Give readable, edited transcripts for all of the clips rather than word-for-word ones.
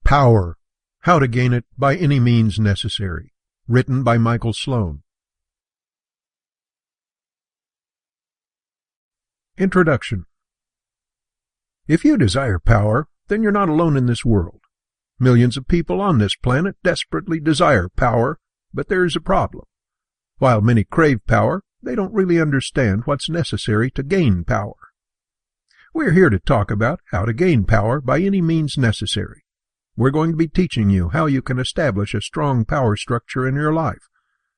Power. How to Gain It by Any Means Necessary. Written by Michael Sloan. Introduction. If you desire power, then you're not alone in this world. Millions of people on this planet desperately desire power, but there is a problem. While many crave power, they don't really understand what's necessary to gain power. We're here to talk about how to gain power by any means necessary. We're going to be teaching you how you can establish a strong power structure in your life,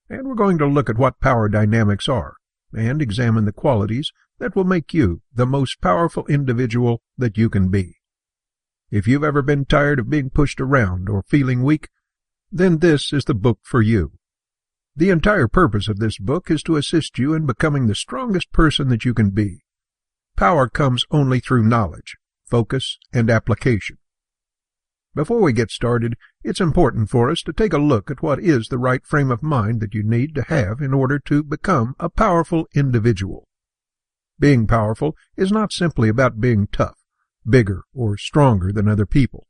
and we're going to look at what power dynamics are, and examine the qualities that will make you the most powerful individual that you can be. If you've ever been tired of being pushed around or feeling weak, then this is the book for you. The entire purpose of this book is to assist you in becoming the strongest person that you can be. Power comes only through knowledge, focus, and application. Before we get started, it's important for us to take a look at what is the right frame of mind that you need to have in order to become a powerful individual. Being powerful is not simply about being tough, bigger, or stronger than other people.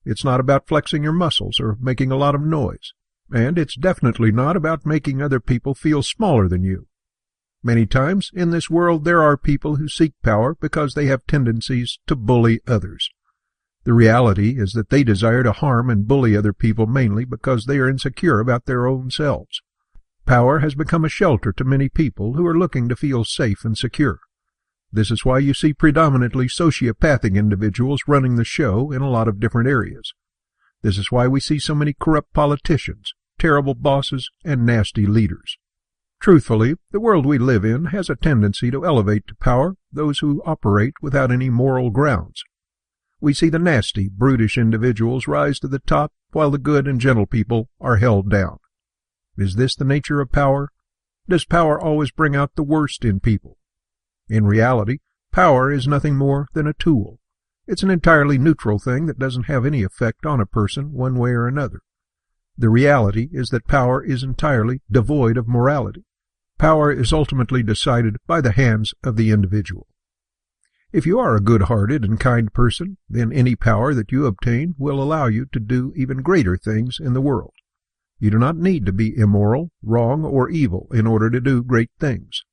It's not about flexing your muscles or making a lot of noise, and it's definitely not about making other people feel smaller than you. Many times in this world there are people who seek power because they have tendencies to bully others. The reality is that they desire to harm and bully other people mainly because they are insecure about their own selves. Power has become a shelter to many people who are looking to feel safe and secure. This is why you see predominantly sociopathic individuals running the show in a lot of different areas. This is why we see so many corrupt politicians, terrible bosses, and nasty leaders. Truthfully, the world we live in has a tendency to elevate to power those who operate without any moral grounds. We see the nasty, brutish individuals rise to the top, while the good and gentle people are held down. Is this the nature of power? Does power always bring out the worst in people? In reality, power is nothing more than a tool. It's an entirely neutral thing that doesn't have any effect on a person one way or another. The reality is that power is entirely devoid of morality. Power is ultimately decided by the hands of the individual. If you are a good-hearted and kind person, then any power that you obtain will allow you to do even greater things in the world. You do not need to be immoral, wrong, or evil in order to do great things.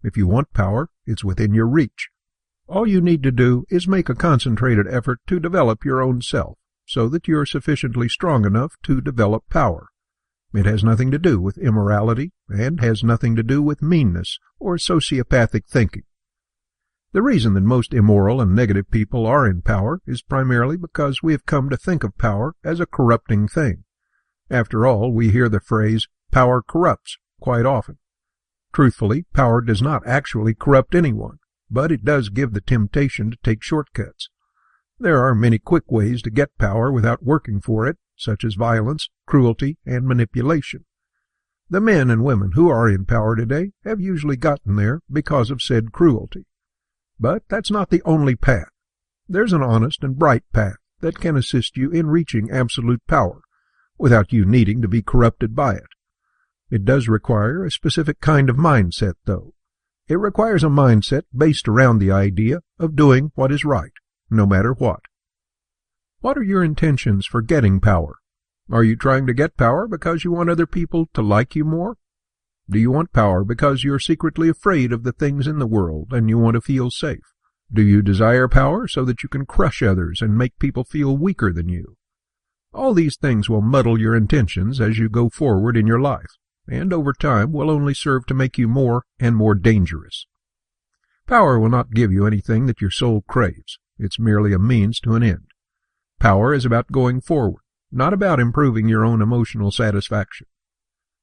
If you want power, it's within your reach. All you need to do is make a concentrated effort to develop your own self, so that you are sufficiently strong enough to develop power. It has nothing to do with immorality, and has nothing to do with meanness or sociopathic thinking. The reason that most immoral and negative people are in power is primarily because we have come to think of power as a corrupting thing. After all, we hear the phrase, "power corrupts," quite often. Truthfully, power does not actually corrupt anyone, but it does give the temptation to take shortcuts. There are many quick ways to get power without working for it, such as violence, cruelty, and manipulation. The men and women who are in power today have usually gotten there because of said cruelty. But that's not the only path. There's an honest and bright path that can assist you in reaching absolute power, without you needing to be corrupted by it. It does require a specific kind of mindset, though. It requires a mindset based around the idea of doing what is right, no matter what. What are your intentions for getting power? Are you trying to get power because you want other people to like you more? Do you want power because you're secretly afraid of the things in the world and you want to feel safe? Do you desire power so that you can crush others and make people feel weaker than you? All these things will muddle your intentions as you go forward in your life, and over time will only serve to make you more and more dangerous. Power will not give you anything that your soul craves. It's merely a means to an end. Power is about going forward, not about improving your own emotional satisfaction.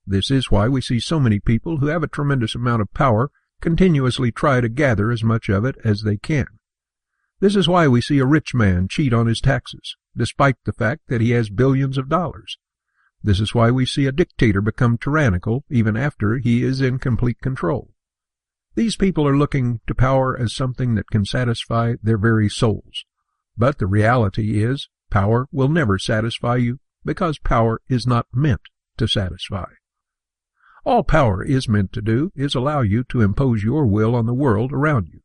This is why we see so many people who have a tremendous amount of power continuously try to gather as much of it as they can. This is why we see a rich man cheat on his taxes, despite the fact that he has billions of dollars. This is why we see a dictator become tyrannical even after he is in complete control. These people are looking to power as something that can satisfy their very souls. But the reality is, power will never satisfy you because power is not meant to satisfy. All power is meant to do is allow you to impose your will on the world around you.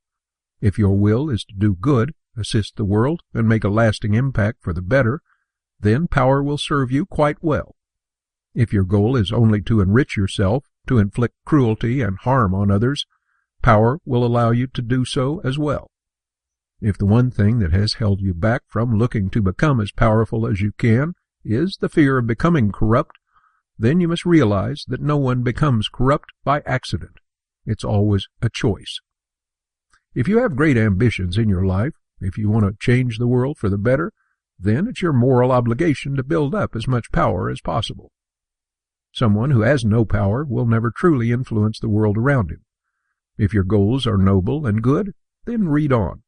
If your will is to do good, assist the world, and make a lasting impact for the better, then power will serve you quite well. If your goal is only to enrich yourself, to inflict cruelty and harm on others, power will allow you to do so as well. If the one thing that has held you back from looking to become as powerful as you can is the fear of becoming corrupt, then you must realize that no one becomes corrupt by accident. It's always a choice. If you have great ambitions in your life, if you want to change the world for the better, then it's your moral obligation to build up as much power as possible. Someone who has no power will never truly influence the world around him. If your goals are noble and good, then read on.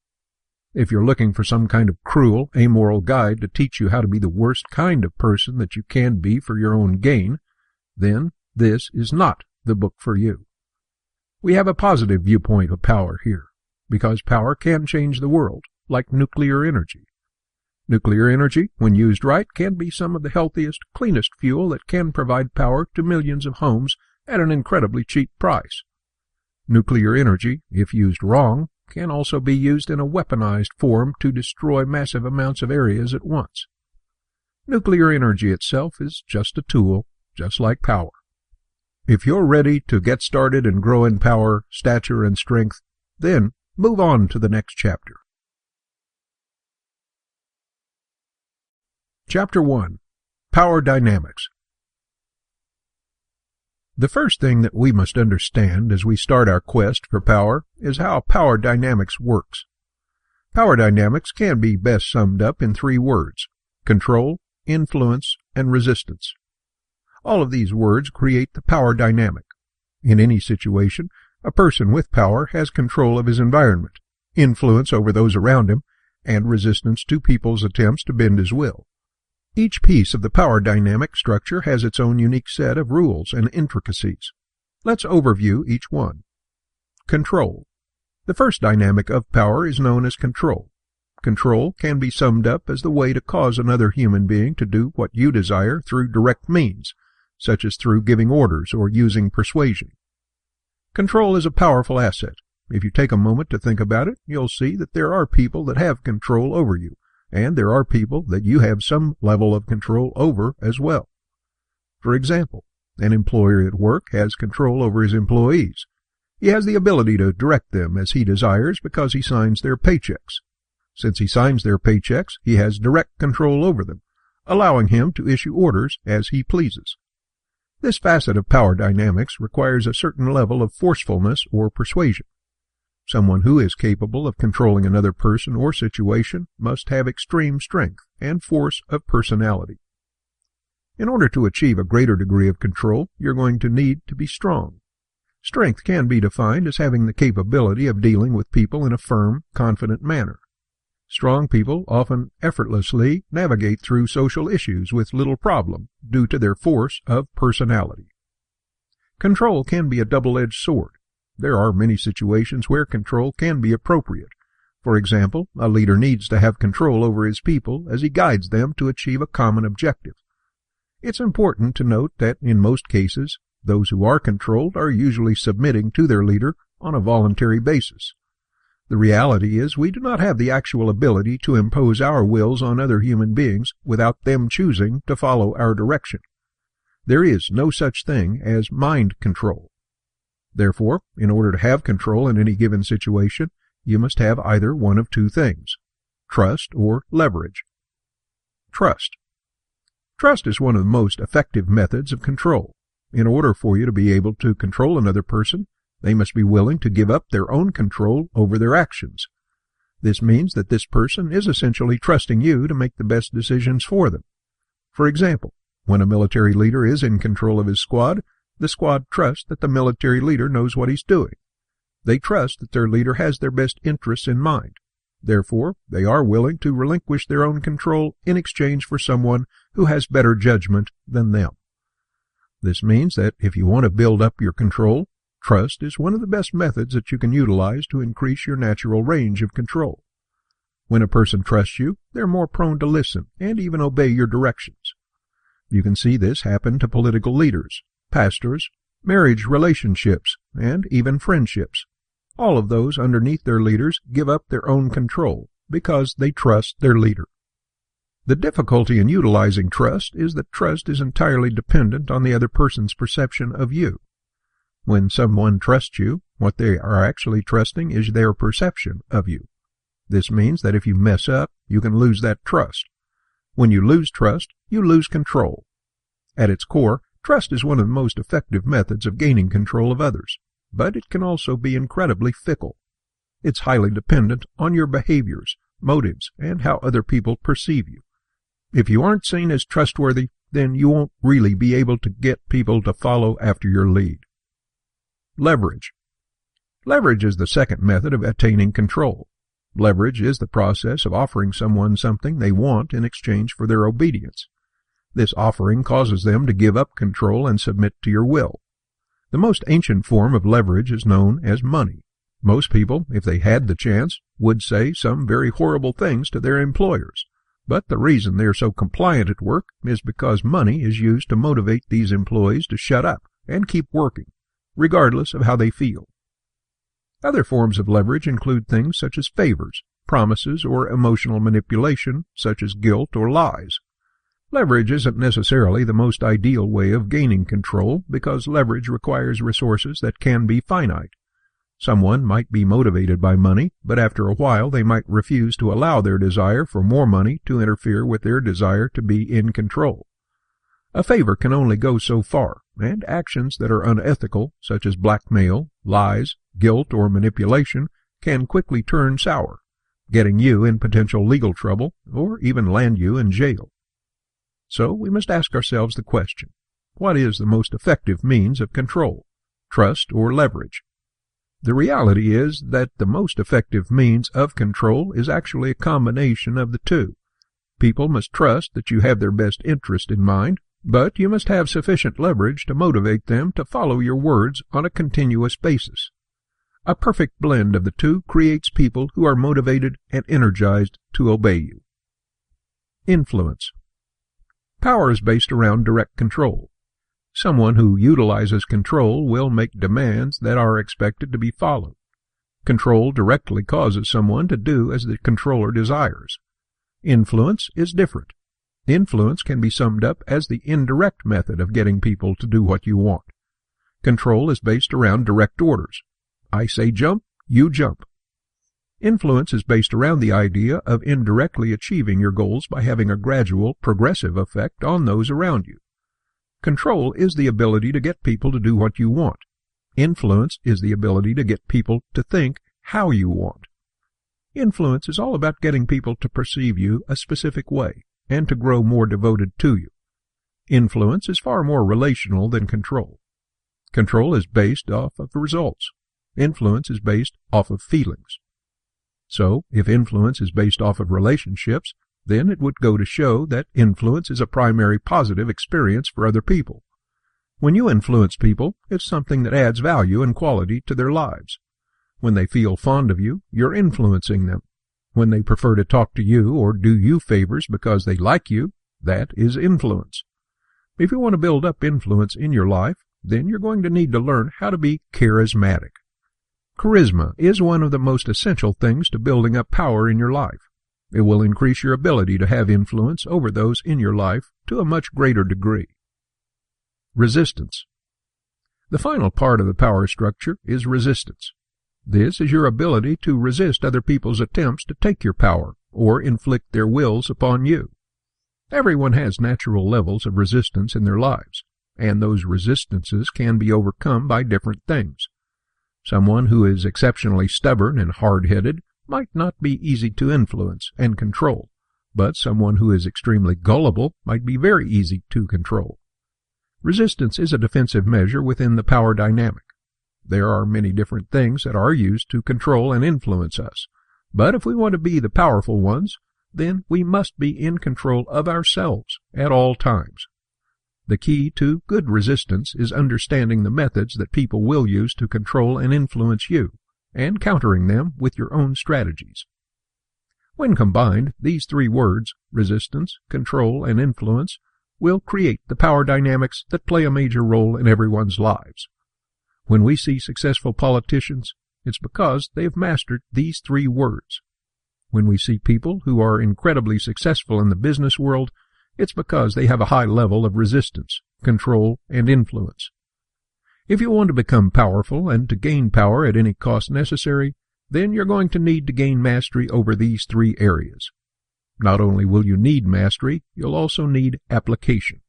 If you're looking for some kind of cruel, amoral guide to teach you how to be the worst kind of person that you can be for your own gain, then this is not the book for you. We have a positive viewpoint of power here, because power can change the world, like nuclear energy. Nuclear energy, when used right, can be some of the healthiest, cleanest fuel that can provide power to millions of homes at an incredibly cheap price. Nuclear energy, if used wrong, can also be used in a weaponized form to destroy massive amounts of areas at once. Nuclear energy itself is just a tool, just like power. If you're ready to get started and grow in power, stature, and strength, then move on to the next chapter. Chapter 1. Power Dynamics. The first thing that we must understand as we start our quest for power is how power dynamics works. Power dynamics can be best summed up in 3 words: control, influence, and resistance. All of these words create the power dynamic. In any situation, a person with power has control of his environment, influence over those around him, and resistance to people's attempts to bend his will. Each piece of the power dynamic structure has its own unique set of rules and intricacies. Let's overview each one. Control. The first dynamic of power is known as control. Control can be summed up as the way to cause another human being to do what you desire through direct means, such as through giving orders or using persuasion. Control is a powerful asset. If you take a moment to think about it, you'll see that there are people that have control over you, and there are people that you have some level of control over as well. For example, an employer at work has control over his employees. He has the ability to direct them as he desires because he signs their paychecks. Since he signs their paychecks, he has direct control over them, allowing him to issue orders as he pleases. This facet of power dynamics requires a certain level of forcefulness or persuasion. Someone who is capable of controlling another person or situation must have extreme strength and force of personality. In order to achieve a greater degree of control, you're going to need to be strong. Strength can be defined as having the capability of dealing with people in a firm, confident manner. Strong people often effortlessly navigate through social issues with little problem due to their force of personality. Control can be a double-edged sword. There are many situations where control can be appropriate. For example, a leader needs to have control over his people as he guides them to achieve a common objective. It's important to note that in most cases, those who are controlled are usually submitting to their leader on a voluntary basis. The reality is we do not have the actual ability to impose our wills on other human beings without them choosing to follow our direction. There is no such thing as mind control. Therefore, in order to have control in any given situation, you must have either one of 2 things: trust or leverage. Trust. Trust is one of the most effective methods of control. In order for you to be able to control another person, they must be willing to give up their own control over their actions. This means that this person is essentially trusting you to make the best decisions for them. For example, when a military leader is in control of his squad, the squad trusts that the military leader knows what he's doing. They trust that their leader has their best interests in mind. Therefore, they are willing to relinquish their own control in exchange for someone who has better judgment than them. This means that if you want to build up your control, trust is one of the best methods that you can utilize to increase your natural range of control. When a person trusts you, they're more prone to listen and even obey your directions. You can see this happen to political leaders, pastors, marriage relationships, and even friendships. All of those underneath their leaders give up their own control because they trust their leader. The difficulty in utilizing trust is that trust is entirely dependent on the other person's perception of you. When someone trusts you, what they are actually trusting is their perception of you. This means that if you mess up, you can lose that trust. When you lose trust, you lose control. At its core, trust is one of the most effective methods of gaining control of others, but it can also be incredibly fickle. It's highly dependent on your behaviors, motives, and how other people perceive you. If you aren't seen as trustworthy, then you won't really be able to get people to follow after your lead. Leverage. Leverage is the second method of attaining control. Leverage is the process of offering someone something they want in exchange for their obedience. This offering causes them to give up control and submit to your will. The most ancient form of leverage is known as money. Most people, if they had the chance, would say some very horrible things to their employers. But the reason they are so compliant at work is because money is used to motivate these employees to shut up and keep working, regardless of how they feel. Other forms of leverage include things such as favors, promises, or emotional manipulation, such as guilt or lies. Leverage isn't necessarily the most ideal way of gaining control because leverage requires resources that can be finite. Someone might be motivated by money, but after a while they might refuse to allow their desire for more money to interfere with their desire to be in control. A favor can only go so far, and actions that are unethical, such as blackmail, lies, guilt, or manipulation, can quickly turn sour, getting you in potential legal trouble or even land you in jail. So we must ask ourselves the question, what is the most effective means of control, trust or leverage? The reality is that the most effective means of control is actually a combination of the two. People must trust that you have their best interest in mind, but you must have sufficient leverage to motivate them to follow your words on a continuous basis. A perfect blend of the two creates people who are motivated and energized to obey you. Influence. Power is based around direct control. Someone who utilizes control will make demands that are expected to be followed. Control directly causes someone to do as the controller desires. Influence is different. Influence can be summed up as the indirect method of getting people to do what you want. Control is based around direct orders. I say jump, you jump. Influence is based around the idea of indirectly achieving your goals by having a gradual, progressive effect on those around you. Control is the ability to get people to do what you want. Influence is the ability to get people to think how you want. Influence is all about getting people to perceive you a specific way and to grow more devoted to you. Influence is far more relational than control. Control is based off of results. Influence is based off of feelings. So, if influence is based off of relationships, then it would go to show that influence is a primary positive experience for other people. When you influence people, it's something that adds value and quality to their lives. When they feel fond of you, you're influencing them. When they prefer to talk to you or do you favors because they like you, that is influence. If you want to build up influence in your life, then you're going to need to learn how to be charismatic. Charisma is one of the most essential things to building up power in your life. It will increase your ability to have influence over those in your life to a much greater degree. Resistance. The final part of the power structure is resistance. This is your ability to resist other people's attempts to take your power or inflict their wills upon you. Everyone has natural levels of resistance in their lives, and those resistances can be overcome by different things. Someone who is exceptionally stubborn and hard-headed might not be easy to influence and control, but someone who is extremely gullible might be very easy to control. Resistance is a defensive measure within the power dynamic. There are many different things that are used to control and influence us, but if we want to be the powerful ones, then we must be in control of ourselves at all times. The key to good resistance is understanding the methods that people will use to control and influence you, and countering them with your own strategies. When combined, these three words, resistance, control, and influence, will create the power dynamics that play a major role in everyone's lives. When we see successful politicians, it's because they have mastered these three words. When we see people who are incredibly successful in the business world, it's because they have a high level of resistance, control, and influence. If you want to become powerful and to gain power at any cost necessary, then you're going to need to gain mastery over these three areas. Not only will you need mastery, you'll also need application.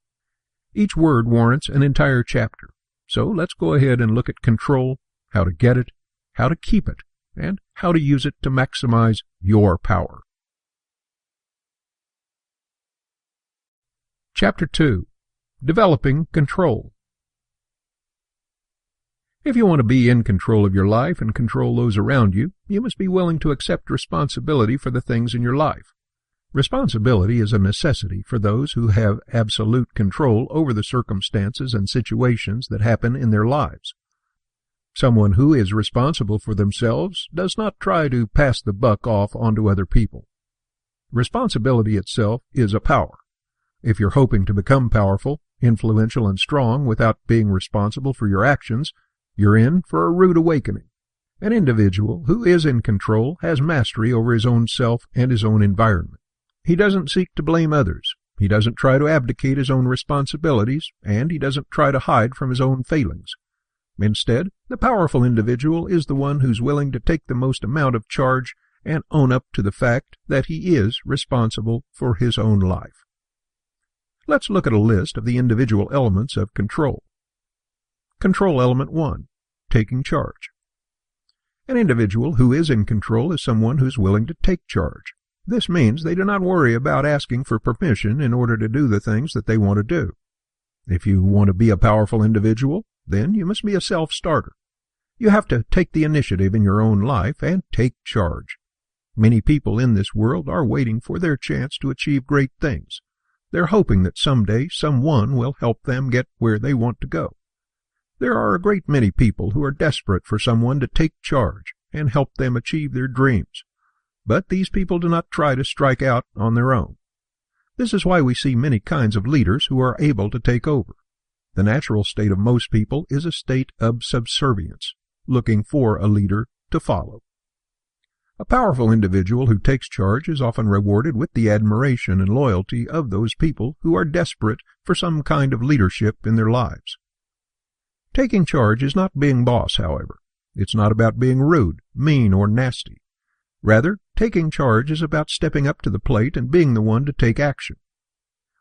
Each word warrants an entire chapter. So let's go ahead and look at control, how to get it, how to keep it, and how to use it to maximize your power. Chapter 2. Developing Control. If you want to be in control of your life and control those around you, you must be willing to accept responsibility for the things in your life. Responsibility is a necessity for those who have absolute control over the circumstances and situations that happen in their lives. Someone who is responsible for themselves does not try to pass the buck off onto other people. Responsibility itself is a power. If you're hoping to become powerful, influential, and strong without being responsible for your actions, you're in for a rude awakening. An individual who is in control has mastery over his own self and his own environment. He doesn't seek to blame others. He doesn't try to abdicate his own responsibilities, and he doesn't try to hide from his own failings. Instead, the powerful individual is the one who's willing to take the most amount of charge and own up to the fact that he is responsible for his own life. Let's look at a list of the individual elements of control. Control element 1, taking charge. An individual who is in control is someone who's willing to take charge. This means they do not worry about asking for permission in order to do the things that they want to do. If you want to be a powerful individual, then you must be a self-starter. You have to take the initiative in your own life and take charge. Many people in this world are waiting for their chance to achieve great things. They're hoping that someday someone will help them get where they want to go. There are a great many people who are desperate for someone to take charge and help them achieve their dreams. But these people do not try to strike out on their own. This is why we see many kinds of leaders who are able to take over. The natural state of most people is a state of subservience, looking for a leader to follow. A powerful individual who takes charge is often rewarded with the admiration and loyalty of those people who are desperate for some kind of leadership in their lives. Taking charge is not being boss, however. It's not about being rude, mean, or nasty. Rather, taking charge is about stepping up to the plate and being the one to take action.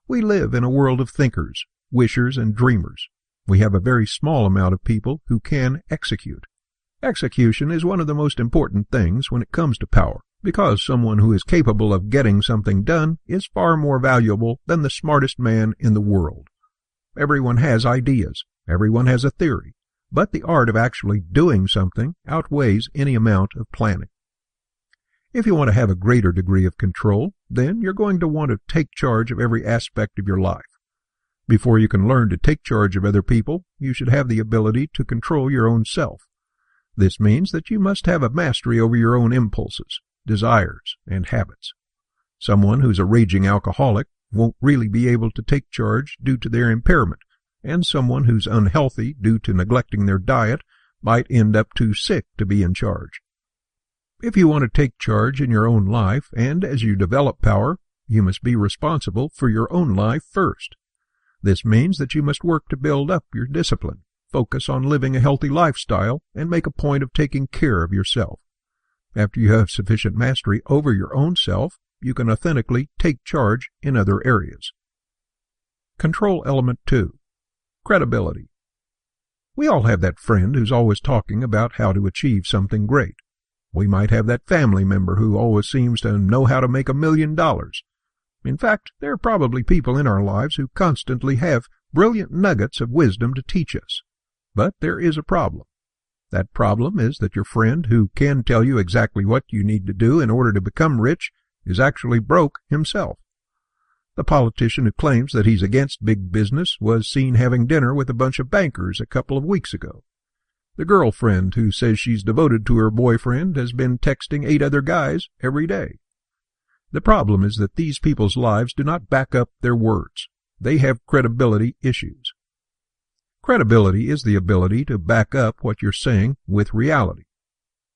We live in a world of thinkers, wishers, and dreamers. We have a very small amount of people who can execute. Execution is one of the most important things when it comes to power, because someone who is capable of getting something done is far more valuable than the smartest man in the world. Everyone has ideas. Everyone has a theory. But the art of actually doing something outweighs any amount of planning. If you want to have a greater degree of control, then you're going to want to take charge of every aspect of your life. Before you can learn to take charge of other people, you should have the ability to control your own self. This means that you must have a mastery over your own impulses, desires, and habits. Someone who's a raging alcoholic won't really be able to take charge due to their impairment, and someone who's unhealthy due to neglecting their diet might end up too sick to be in charge. If you want to take charge in your own life, and as you develop power, you must be responsible for your own life first. This means that you must work to build up your discipline, focus on living a healthy lifestyle, and make a point of taking care of yourself. After you have sufficient mastery over your own self, you can authentically take charge in other areas. Control element 2, credibility. We all have that friend who's always talking about how to achieve something great. We might have that family member who always seems to know how to make $1 million. In fact, there are probably people in our lives who constantly have brilliant nuggets of wisdom to teach us. But there is a problem. That problem is that your friend who can tell you exactly what you need to do in order to become rich is actually broke himself. The politician who claims that he's against big business was seen having dinner with a bunch of bankers a couple of weeks ago. The girlfriend who says she's devoted to her boyfriend has been texting 8 other guys every day. The problem is that these people's lives do not back up their words. They have credibility issues. Credibility is the ability to back up what you're saying with reality.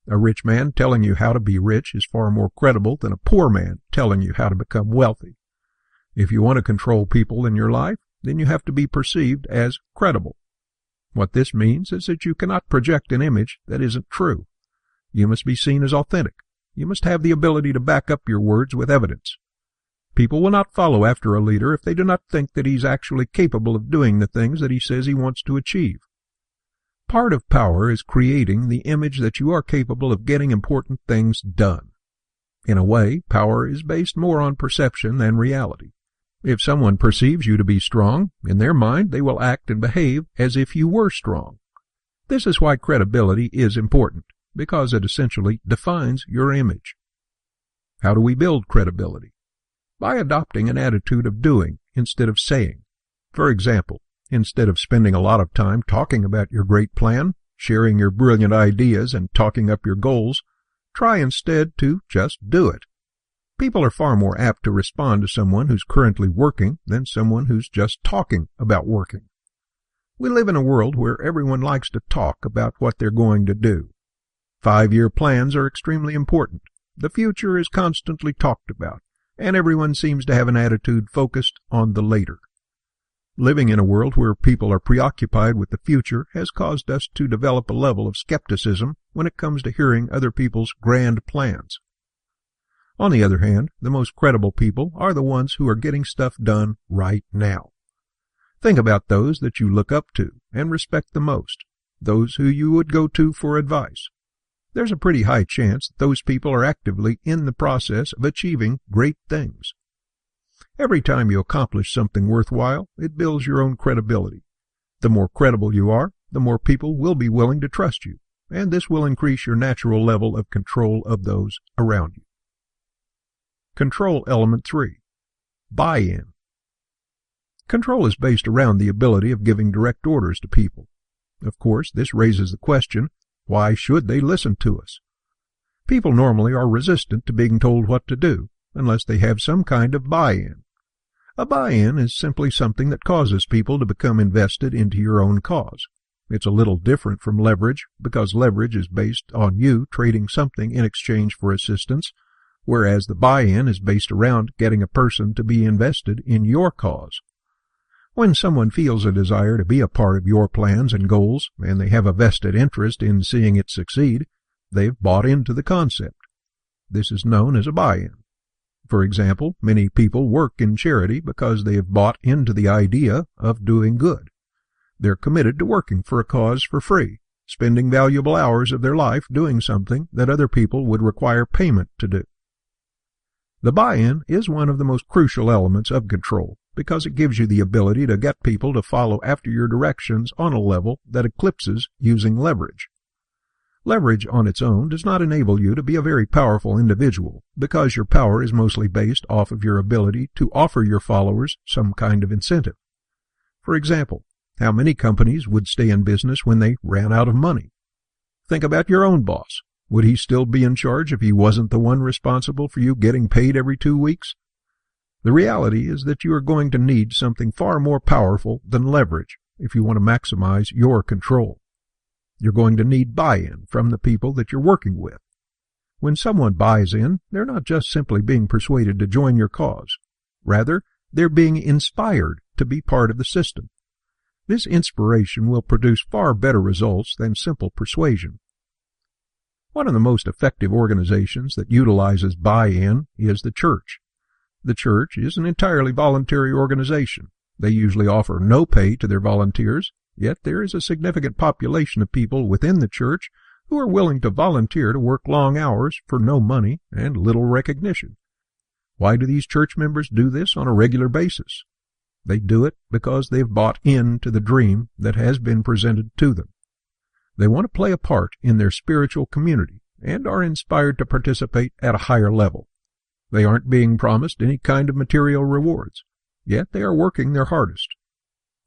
A rich man telling you how to be rich is far more credible than a poor man telling you how to become wealthy. If you want to control people in your life, then you have to be perceived as credible. What this means is that you cannot project an image that isn't true. You must be seen as authentic. You must have the ability to back up your words with evidence. People will not follow after a leader if they do not think that he's actually capable of doing the things that he says he wants to achieve. Part of power is creating the image that you are capable of getting important things done. In a way, power is based more on perception than reality. If someone perceives you to be strong, in their mind they will act and behave as if you were strong. This is why credibility is important, because it essentially defines your image. How do we build credibility? By adopting an attitude of doing instead of saying. For example, instead of spending a lot of time talking about your great plan, sharing your brilliant ideas, and talking up your goals, try instead to just do it. People are far more apt to respond to someone who's currently working than someone who's just talking about working. We live in a world where everyone likes to talk about what they're going to do. 5-year plans are extremely important. The future is constantly talked about, and everyone seems to have an attitude focused on the later. Living in a world where people are preoccupied with the future has caused us to develop a level of skepticism when it comes to hearing other people's grand plans. On the other hand, the most credible people are the ones who are getting stuff done right now. Think about those that you look up to and respect the most, those who you would go to for advice. There's a pretty high chance that those people are actively in the process of achieving great things. Every time you accomplish something worthwhile, it builds your own credibility. The more credible you are, the more people will be willing to trust you, and this will increase your natural level of control of those around you. Control element 3. Buy-in. Control is based around the ability of giving direct orders to people. Of course, this raises the question, why should they listen to us? People normally are resistant to being told what to do, unless they have some kind of buy-in. A buy-in is simply something that causes people to become invested into your own cause. It's a little different from leverage, because leverage is based on you trading something in exchange for assistance, whereas the buy-in is based around getting a person to be invested in your cause. When someone feels a desire to be a part of your plans and goals, and they have a vested interest in seeing it succeed, they've bought into the concept. This is known as a buy-in. For example, many people work in charity because they have bought into the idea of doing good. They're committed to working for a cause for free, spending valuable hours of their life doing something that other people would require payment to do. The buy-in is one of the most crucial elements of control because it gives you the ability to get people to follow after your directions on a level that eclipses using leverage. Leverage on its own does not enable you to be a very powerful individual because your power is mostly based off of your ability to offer your followers some kind of incentive. For example, how many companies would stay in business when they ran out of money? Think about your own boss. Would he still be in charge if he wasn't the one responsible for you getting paid every 2 weeks? The reality is that you are going to need something far more powerful than leverage if you want to maximize your control. You're going to need buy-in from the people that you're working with. When someone buys in, they're not just simply being persuaded to join your cause. Rather, they're being inspired to be part of the system. This inspiration will produce far better results than simple persuasion. One of the most effective organizations that utilizes buy-in is the church. The church is an entirely voluntary organization. They usually offer no pay to their volunteers, yet there is a significant population of people within the church who are willing to volunteer to work long hours for no money and little recognition. Why do these church members do this on a regular basis? They do it because they've bought into the dream that has been presented to them. They want to play a part in their spiritual community and are inspired to participate at a higher level. They aren't being promised any kind of material rewards, yet they are working their hardest.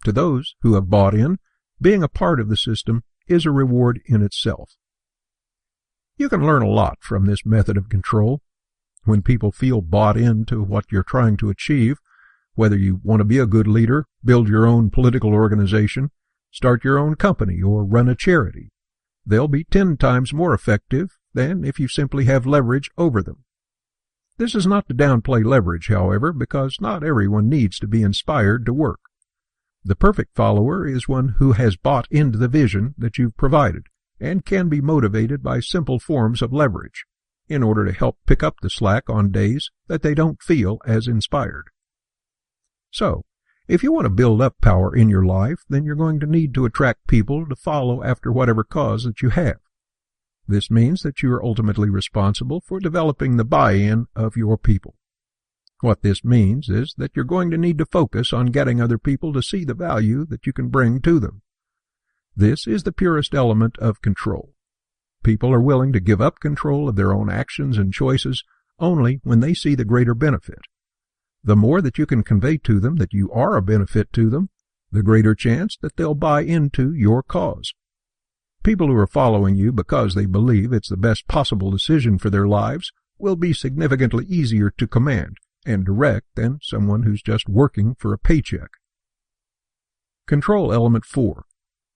To those who have bought in, being a part of the system is a reward in itself. You can learn a lot from this method of control. When people feel bought into what you're trying to achieve, whether you want to be a good leader, build your own political organization, start your own company, or run a charity, they'll be 10 times more effective than if you simply have leverage over them. This is not to downplay leverage, however, because not everyone needs to be inspired to work. The perfect follower is one who has bought into the vision that you've provided and can be motivated by simple forms of leverage in order to help pick up the slack on days that they don't feel as inspired. So, if you want to build up power in your life, then you're going to need to attract people to follow after whatever cause that you have. This means that you are ultimately responsible for developing the buy-in of your people. What this means is that you're going to need to focus on getting other people to see the value that you can bring to them. This is the purest element of control. People are willing to give up control of their own actions and choices only when they see the greater benefit. The more that you can convey to them that you are a benefit to them, the greater chance that they'll buy into your cause. People who are following you because they believe it's the best possible decision for their lives will be significantly easier to command and direct than someone who's just working for a paycheck. Control element 4.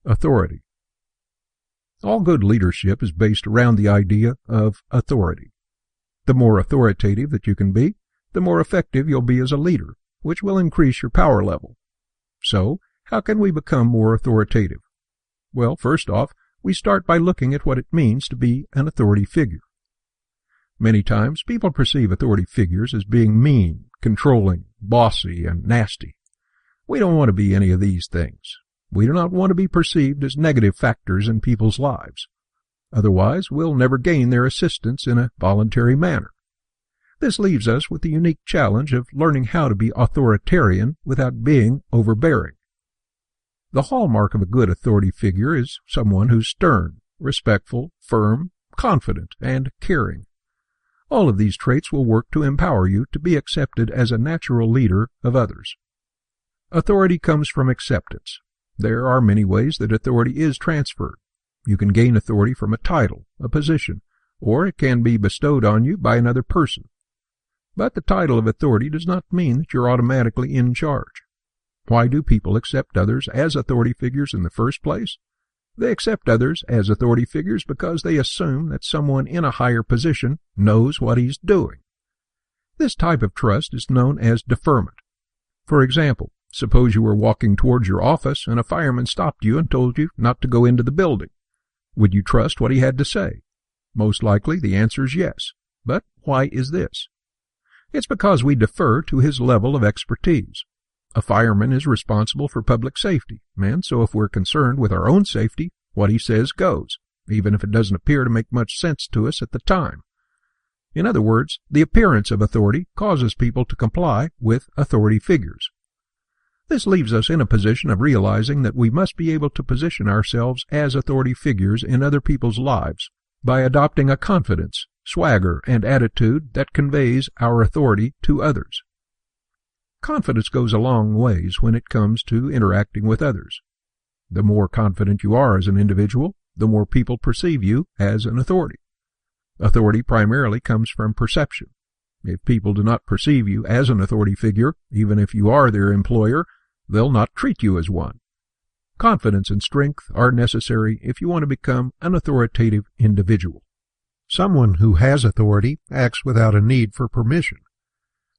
Authority. All good leadership is based around the idea of authority. The more authoritative that you can be, the more effective you'll be as a leader, which will increase your power level. So, how can we become more authoritative? Well, first off, we start by looking at what it means to be an authority figure. Many times, people perceive authority figures as being mean, controlling, bossy, and nasty. We don't want to be any of these things. We do not want to be perceived as negative factors in people's lives. Otherwise, we'll never gain their assistance in a voluntary manner. This leaves us with the unique challenge of learning how to be authoritarian without being overbearing. The hallmark of a good authority figure is someone who's stern, respectful, firm, confident, and caring. All of these traits will work to empower you to be accepted as a natural leader of others. Authority comes from acceptance. There are many ways that authority is transferred. You can gain authority from a title, a position, or it can be bestowed on you by another person. But the title of authority does not mean that you're automatically in charge. Why do people accept others as authority figures in the first place? They accept others as authority figures because they assume that someone in a higher position knows what he's doing. This type of trust is known as deferment. For example, suppose you were walking towards your office and a fireman stopped you and told you not to go into the building. Would you trust what he had to say? Most likely the answer is yes. But why is this? It's because we defer to his level of expertise. A fireman is responsible for public safety, and so if we're concerned with our own safety, what he says goes, even if it doesn't appear to make much sense to us at the time. In other words, the appearance of authority causes people to comply with authority figures. This leaves us in a position of realizing that we must be able to position ourselves as authority figures in other people's lives by adopting a confidence, swagger, and attitude that conveys our authority to others. Confidence goes a long ways when it comes to interacting with others. The more confident you are as an individual, the more people perceive you as an authority. Authority primarily comes from perception. If people do not perceive you as an authority figure, even if you are their employer, they'll not treat you as one. Confidence and strength are necessary if you want to become an authoritative individual. Someone who has authority acts without a need for permission.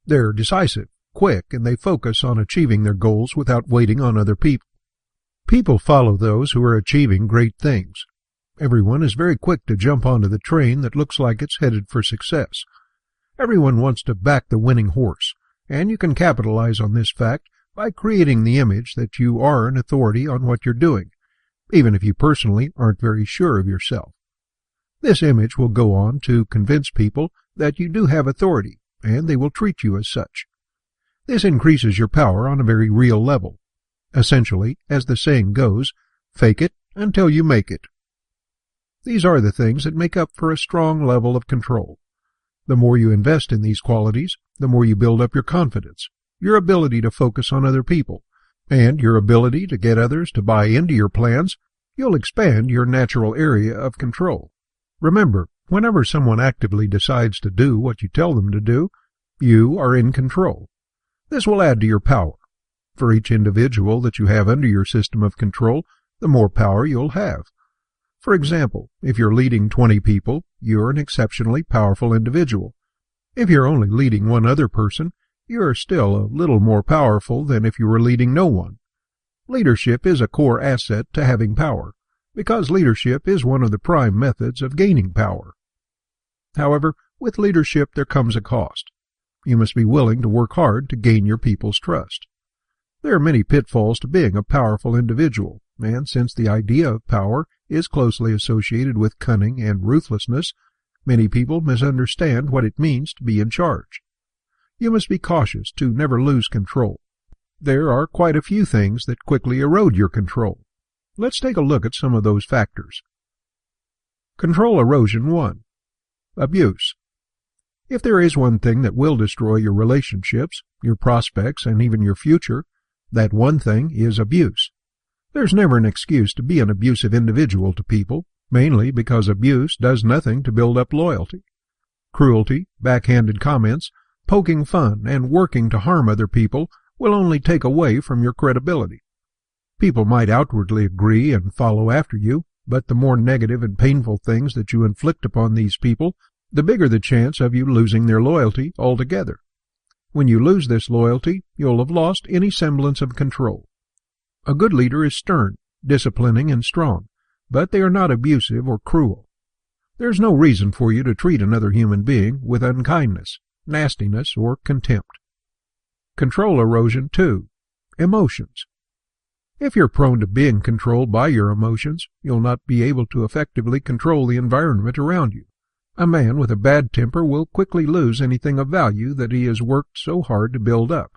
They're decisive, quick, and they focus on achieving their goals without waiting on other people. People follow those who are achieving great things. Everyone is very quick to jump onto the train that looks like it's headed for success. Everyone wants to back the winning horse, and you can capitalize on this fact by creating the image that you are an authority on what you're doing, even if you personally aren't very sure of yourself. This image will go on to convince people that you do have authority, and they will treat you as such. This increases your power on a very real level. Essentially, as the saying goes, fake it until you make it. These are the things that make up for a strong level of control. The more you invest in these qualities, the more you build up your confidence, your ability to focus on other people, and your ability to get others to buy into your plans. You'll expand your natural area of control. Remember, whenever someone actively decides to do what you tell them to do, you are in control. This will add to your power. For each individual that you have under your system of control, the more power you'll have. For example, if you're leading 20 people, you're an exceptionally powerful individual. If you're only leading one other person, you're still a little more powerful than if you were leading no one. Leadership is a core asset to having power, because leadership is one of the prime methods of gaining power. However, with leadership there comes a cost. You must be willing to work hard to gain your people's trust. There are many pitfalls to being a powerful individual, and since the idea of power is closely associated with cunning and ruthlessness, many people misunderstand what it means to be in charge. You must be cautious to never lose control. There are quite a few things that quickly erode your control. Let's take a look at some of those factors. Control erosion 1. Abuse. If there is one thing that will destroy your relationships, your prospects, and even your future, that one thing is abuse. There's never an excuse to be an abusive individual to people, mainly because abuse does nothing to build up loyalty. Cruelty, backhanded comments, poking fun, and working to harm other people will only take away from your credibility. People might outwardly agree and follow after you, but the more negative and painful things that you inflict upon these people, the bigger the chance of you losing their loyalty altogether. When you lose this loyalty, you'll have lost any semblance of control. A good leader is stern, disciplining, and strong, but they are not abusive or cruel. There's no reason for you to treat another human being with unkindness, nastiness, or contempt. Control erosion 2. Emotions. If you're prone to being controlled by your emotions, you'll not be able to effectively control the environment around you. A man with a bad temper will quickly lose anything of value that he has worked so hard to build up.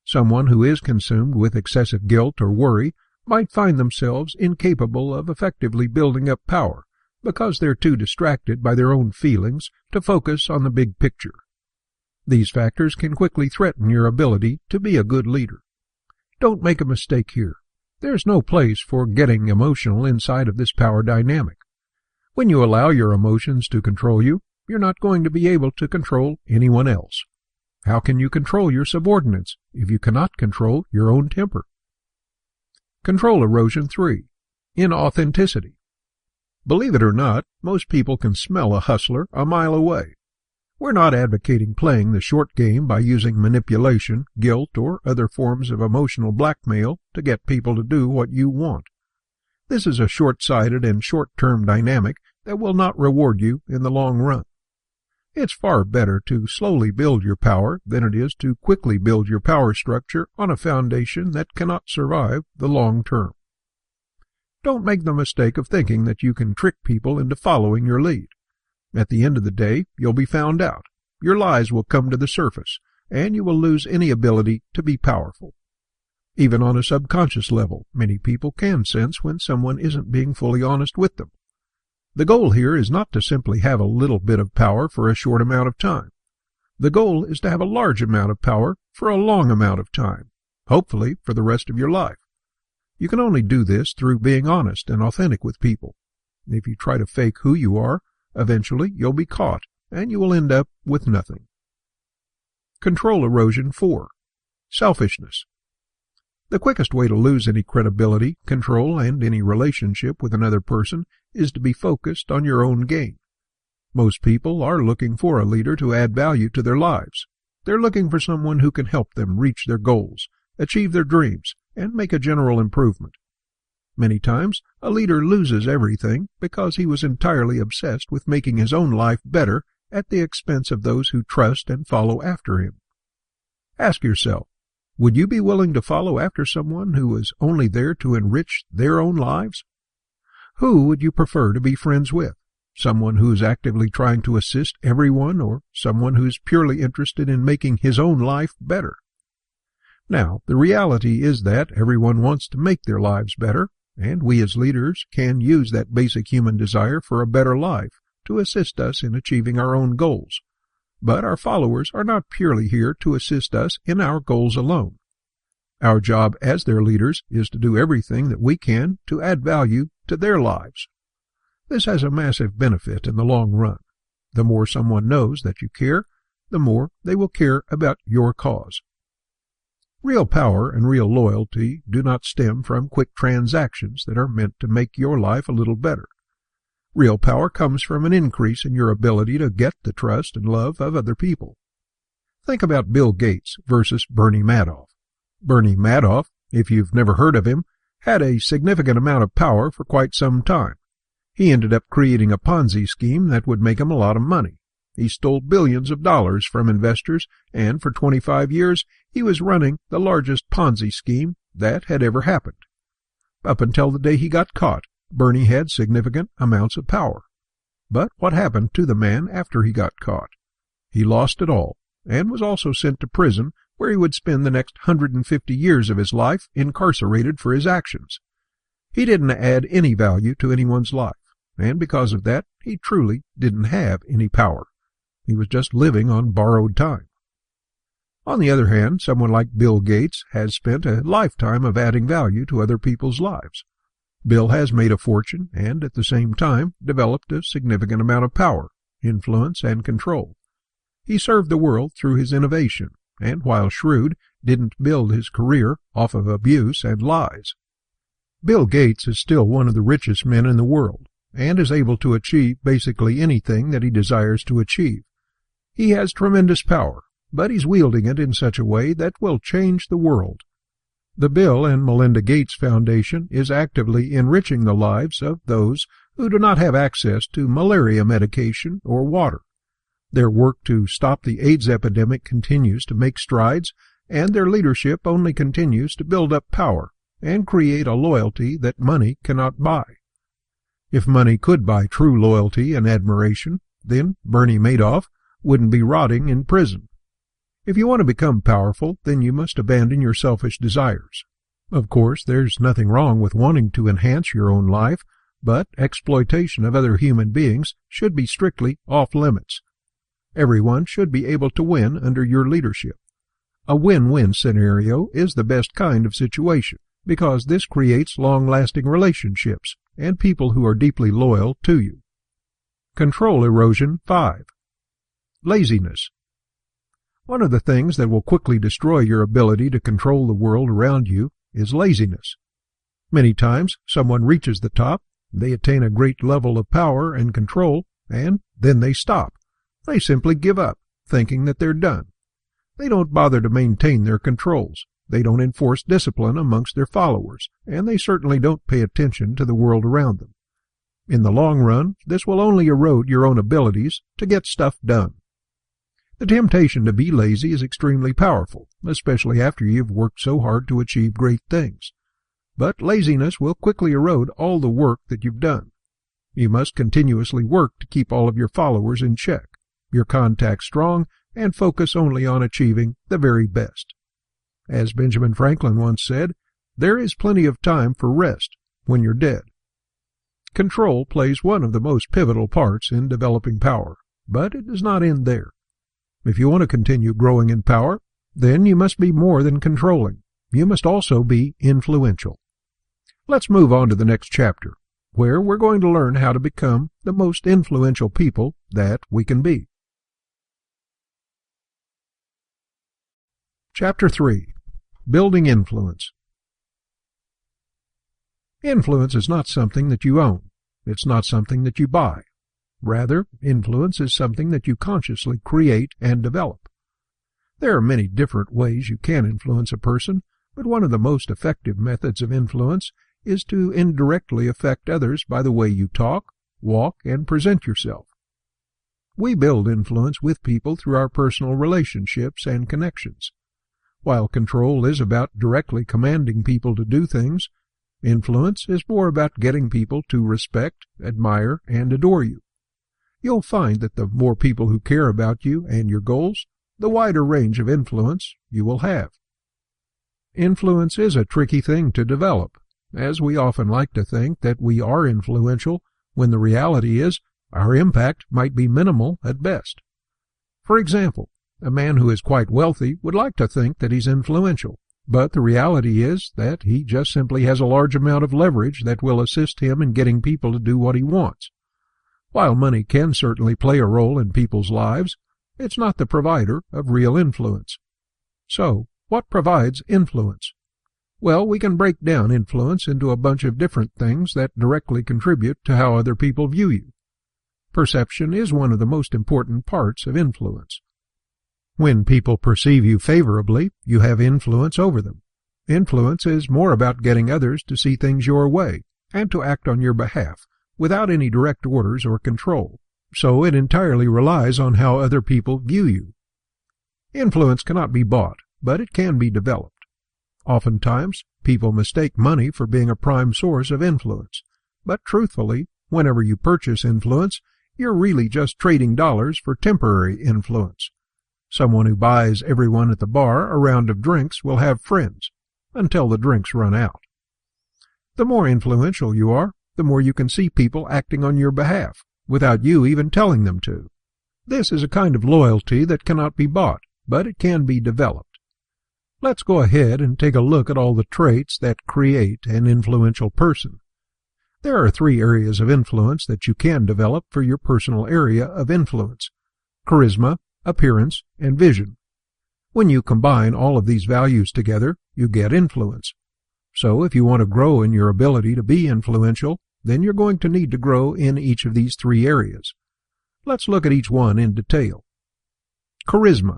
Someone who is consumed with excessive guilt or worry might find themselves incapable of effectively building up power because they're too distracted by their own feelings to focus on the big picture. These factors can quickly threaten your ability to be a good leader. Don't make a mistake here. There's no place for getting emotional inside of this power dynamic. When you allow your emotions to control you, you're not going to be able to control anyone else. How can you control your subordinates if you cannot control your own temper? Control erosion 3. Inauthenticity. Believe it or not, most people can smell a hustler a mile away. We're not advocating playing the short game by using manipulation, guilt, or other forms of emotional blackmail to get people to do what you want. This is a short-sighted and short-term dynamic that will not reward you in the long run. It's far better to slowly build your power than it is to quickly build your power structure on a foundation that cannot survive the long term. Don't make the mistake of thinking that you can trick people into following your lead. At the end of the day, you'll be found out. Your lies will come to the surface, and you will lose any ability to be powerful. Even on a subconscious level, many people can sense when someone isn't being fully honest with them. The goal here is not to simply have a little bit of power for a short amount of time. The goal is to have a large amount of power for a long amount of time, hopefully for the rest of your life. You can only do this through being honest and authentic with people. If you try to fake who you are, eventually you'll be caught, and you will end up with nothing. Control erosion 4. Selfishness. The quickest way to lose any credibility, control, and any relationship with another person is to be focused on your own gain. Most people are looking for a leader to add value to their lives. They're looking for someone who can help them reach their goals, achieve their dreams, and make a general improvement. Many times, a leader loses everything because he was entirely obsessed with making his own life better at the expense of those who trust and follow after him. Ask yourself, would you be willing to follow after someone who is only there to enrich their own lives? Who would you prefer to be friends with? Someone who is actively trying to assist everyone, or someone who is purely interested in making his own life better? Now, the reality is that everyone wants to make their lives better, and we as leaders can use that basic human desire for a better life to assist us in achieving our own goals. But our followers are not purely here to assist us in our goals alone. Our job as their leaders is to do everything that we can to add value to their lives. This has a massive benefit in the long run. The more someone knows that you care, the more they will care about your cause. Real power and real loyalty do not stem from quick transactions that are meant to make your life a little better. Real power comes from an increase in your ability to get the trust and love of other people. Think about Bill Gates versus Bernie Madoff. Bernie Madoff, if you've never heard of him, had a significant amount of power for quite some time. He ended up creating a Ponzi scheme that would make him a lot of money. He stole billions of dollars from investors, and for 25 years he was running the largest Ponzi scheme that had ever happened. Up until the day he got caught, Bernie had significant amounts of power. But what happened to the man after he got caught? He lost it all, and was also sent to prison, where he would spend the next 150 years of his life incarcerated for his actions. He didn't add any value to anyone's life, and because of that, he truly didn't have any power. He was just living on borrowed time. On the other hand, someone like Bill Gates has spent a lifetime of adding value to other people's lives. Bill has made a fortune and, at the same time, developed a significant amount of power, influence, and control. He served the world through his innovation, and while shrewd, didn't build his career off of abuse and lies. Bill Gates is still one of the richest men in the world, and is able to achieve basically anything that he desires to achieve. He has tremendous power, but he's wielding it in such a way that will change the world. The Bill and Melinda Gates Foundation is actively enriching the lives of those who do not have access to malaria medication or water. Their work to stop the AIDS epidemic continues to make strides, and their leadership only continues to build up power and create a loyalty that money cannot buy. If money could buy true loyalty and admiration, then Bernie Madoff wouldn't be rotting in prison. If you want to become powerful, then you must abandon your selfish desires. Of course, there's nothing wrong with wanting to enhance your own life, but exploitation of other human beings should be strictly off limits. Everyone should be able to win under your leadership. A win-win scenario is the best kind of situation, because this creates long-lasting relationships and people who are deeply loyal to you. Control erosion 5. Laziness. One of the things that will quickly destroy your ability to control the world around you is laziness. Many times someone reaches the top, they attain a great level of power and control, and then they stop. They simply give up, thinking that they're done. They don't bother to maintain their controls. They don't enforce discipline amongst their followers, and they certainly don't pay attention to the world around them. In the long run, this will only erode your own abilities to get stuff done. The temptation to be lazy is extremely powerful, especially after you've worked so hard to achieve great things. But laziness will quickly erode all the work that you've done. You must continuously work to keep all of your followers in check, your contacts strong, and focus only on achieving the very best. As Benjamin Franklin once said, there is plenty of time for rest when you're dead. Control plays one of the most pivotal parts in developing power, but it does not end there. If you want to continue growing in power, then you must be more than controlling. You must also be influential. Let's move on to the next chapter, where we're going to learn how to become the most influential people that we can be. Chapter 3. Building Influence. Influence is not something that you own. It's not something that you buy. Rather, influence is something that you consciously create and develop. There are many different ways you can influence a person, but one of the most effective methods of influence is to indirectly affect others by the way you talk, walk, and present yourself. We build influence with people through our personal relationships and connections. While control is about directly commanding people to do things, influence is more about getting people to respect, admire, and adore you. You'll find that the more people who care about you and your goals, the wider range of influence you will have. Influence is a tricky thing to develop, as we often like to think that we are influential when the reality is our impact might be minimal at best. For example, a man who is quite wealthy would like to think that he's influential, but the reality is that he just simply has a large amount of leverage that will assist him in getting people to do what he wants. While money can certainly play a role in people's lives, it's not the provider of real influence. So, what provides influence? Well, we can break down influence into a bunch of different things that directly contribute to how other people view you. Perception is one of the most important parts of influence. When people perceive you favorably, you have influence over them. Influence is more about getting others to see things your way and to act on your behalf without any direct orders or control, so it entirely relies on how other people view you. Influence cannot be bought, but it can be developed. Oftentimes, people mistake money for being a prime source of influence, but truthfully, whenever you purchase influence, you're really just trading dollars for temporary influence. Someone who buys everyone at the bar a round of drinks will have friends, until the drinks run out. The more influential you are, the more you can see people acting on your behalf, without you even telling them to. This is a kind of loyalty that cannot be bought, but it can be developed. Let's go ahead and take a look at all the traits that create an influential person. There are 3 areas of influence that you can develop for your personal area of influence: charisma, appearance, and vision. When you combine all of these values together, you get influence. So if you want to grow in your ability to be influential, then you're going to need to grow in each of these 3 areas. Let's look at each one in detail. Charisma.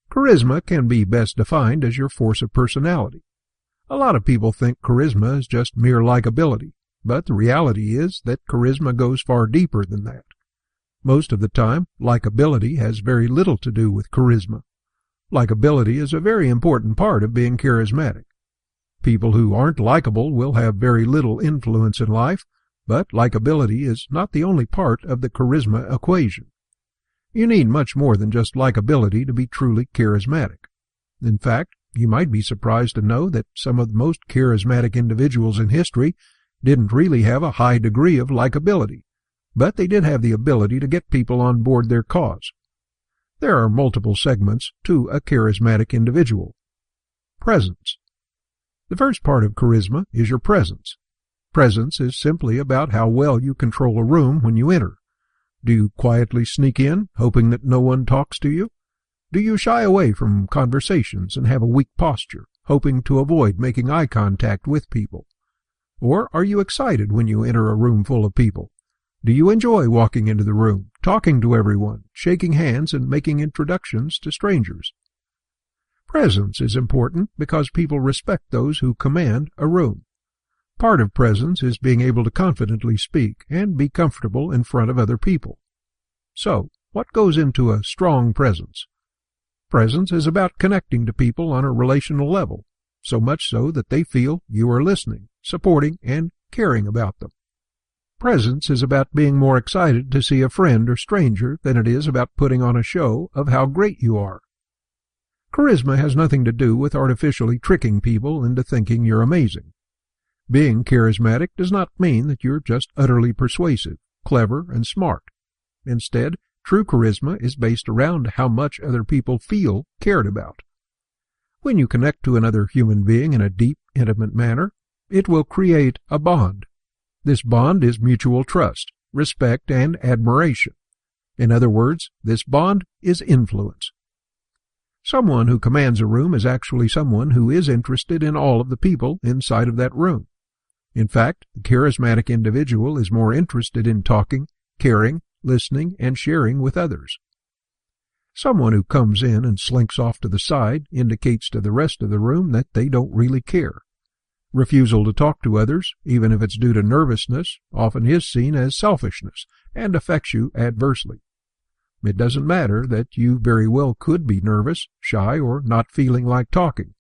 Charisma can be best defined as your force of personality. A lot of people think charisma is just mere likability, but the reality is that charisma goes far deeper than that. Most of the time, likability has very little to do with charisma. Likability is a very important part of being charismatic. People who aren't likable will have very little influence in life, but likability is not the only part of the charisma equation. You need much more than just likability to be truly charismatic. In fact, you might be surprised to know that some of the most charismatic individuals in history didn't really have a high degree of likability, but they did have the ability to get people on board their cause. There are multiple segments to a charismatic individual. Presence. The first part of charisma is your presence. Presence is simply about how well you control a room when you enter. Do you quietly sneak in, hoping that no one talks to you? Do you shy away from conversations and have a weak posture, hoping to avoid making eye contact with people? Or are you excited when you enter a room full of people? Do you enjoy walking into the room, talking to everyone, shaking hands, and making introductions to strangers? Presence is important because people respect those who command a room. Part of presence is being able to confidently speak and be comfortable in front of other people. So, what goes into a strong presence? Presence is about connecting to people on a relational level, so much so that they feel you are listening, supporting, and caring about them. Presence is about being more excited to see a friend or stranger than it is about putting on a show of how great you are. Charisma has nothing to do with artificially tricking people into thinking you're amazing. Being charismatic does not mean that you're just utterly persuasive, clever, and smart. Instead, true charisma is based around how much other people feel cared about. When you connect to another human being in a deep, intimate manner, it will create a bond. This bond is mutual trust, respect, and admiration. In other words, this bond is influence. Someone who commands a room is actually someone who is interested in all of the people inside of that room. In fact, the charismatic individual is more interested in talking, caring, listening, and sharing with others. Someone who comes in and slinks off to the side indicates to the rest of the room that they don't really care. Refusal to talk to others, even if it's due to nervousness, often is seen as selfishness and affects you adversely. It doesn't matter that you very well could be nervous, shy, or not feeling like talking,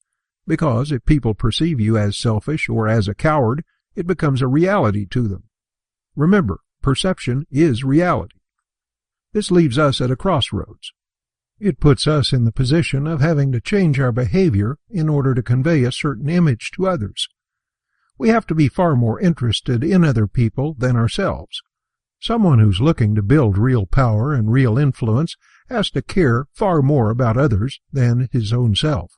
because if people perceive you as selfish or as a coward, it becomes a reality to them. Remember, perception is reality. This leaves us at a crossroads. It puts us in the position of having to change our behavior in order to convey a certain image to others. We have to be far more interested in other people than ourselves. Someone who's looking to build real power and real influence has to care far more about others than his own self.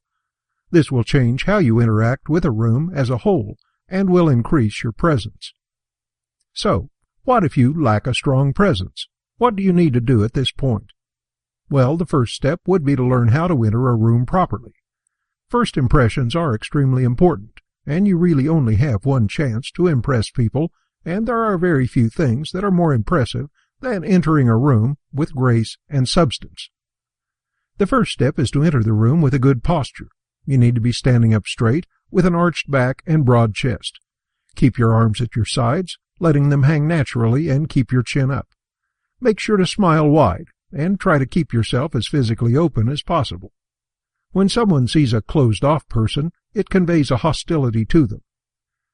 This will change how you interact with a room as a whole and will increase your presence. So, what if you lack a strong presence? What do you need to do at this point? Well, the first step would be to learn how to enter a room properly. First impressions are extremely important, and you really only have one chance to impress people, and there are very few things that are more impressive than entering a room with grace and substance. The first step is to enter the room with a good posture. You need to be standing up straight, with an arched back and broad chest. Keep your arms at your sides, letting them hang naturally, and keep your chin up. Make sure to smile wide, and try to keep yourself as physically open as possible. When someone sees a closed-off person, it conveys a hostility to them.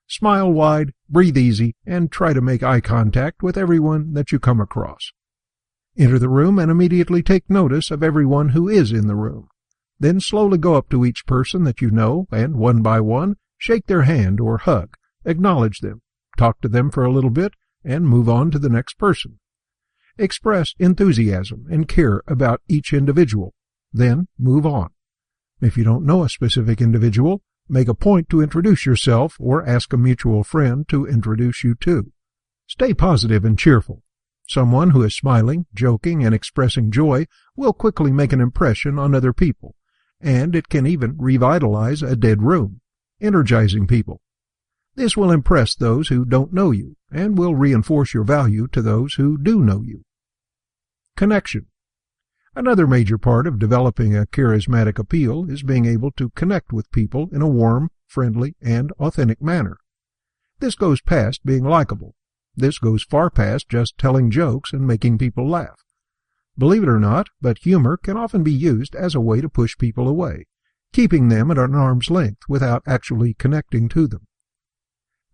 Smile wide, breathe easy, and try to make eye contact with everyone that you come across. Enter the room and immediately take notice of everyone who is in the room. Then slowly go up to each person that you know and, one by one, shake their hand or hug, acknowledge them, talk to them for a little bit, and move on to the next person. Express enthusiasm and care about each individual. Then move on. If you don't know a specific individual, make a point to introduce yourself or ask a mutual friend to introduce you to. Stay positive and cheerful. Someone who is smiling, joking, and expressing joy will quickly make an impression on other people, and it can even revitalize a dead room, energizing people. This will impress those who don't know you and will reinforce your value to those who do know you. Connection. Another major part of developing a charismatic appeal is being able to connect with people in a warm, friendly, and authentic manner. This goes past being likable. This goes far past just telling jokes and making people laugh. Believe it or not, but humor can often be used as a way to push people away, keeping them at an arm's length without actually connecting to them.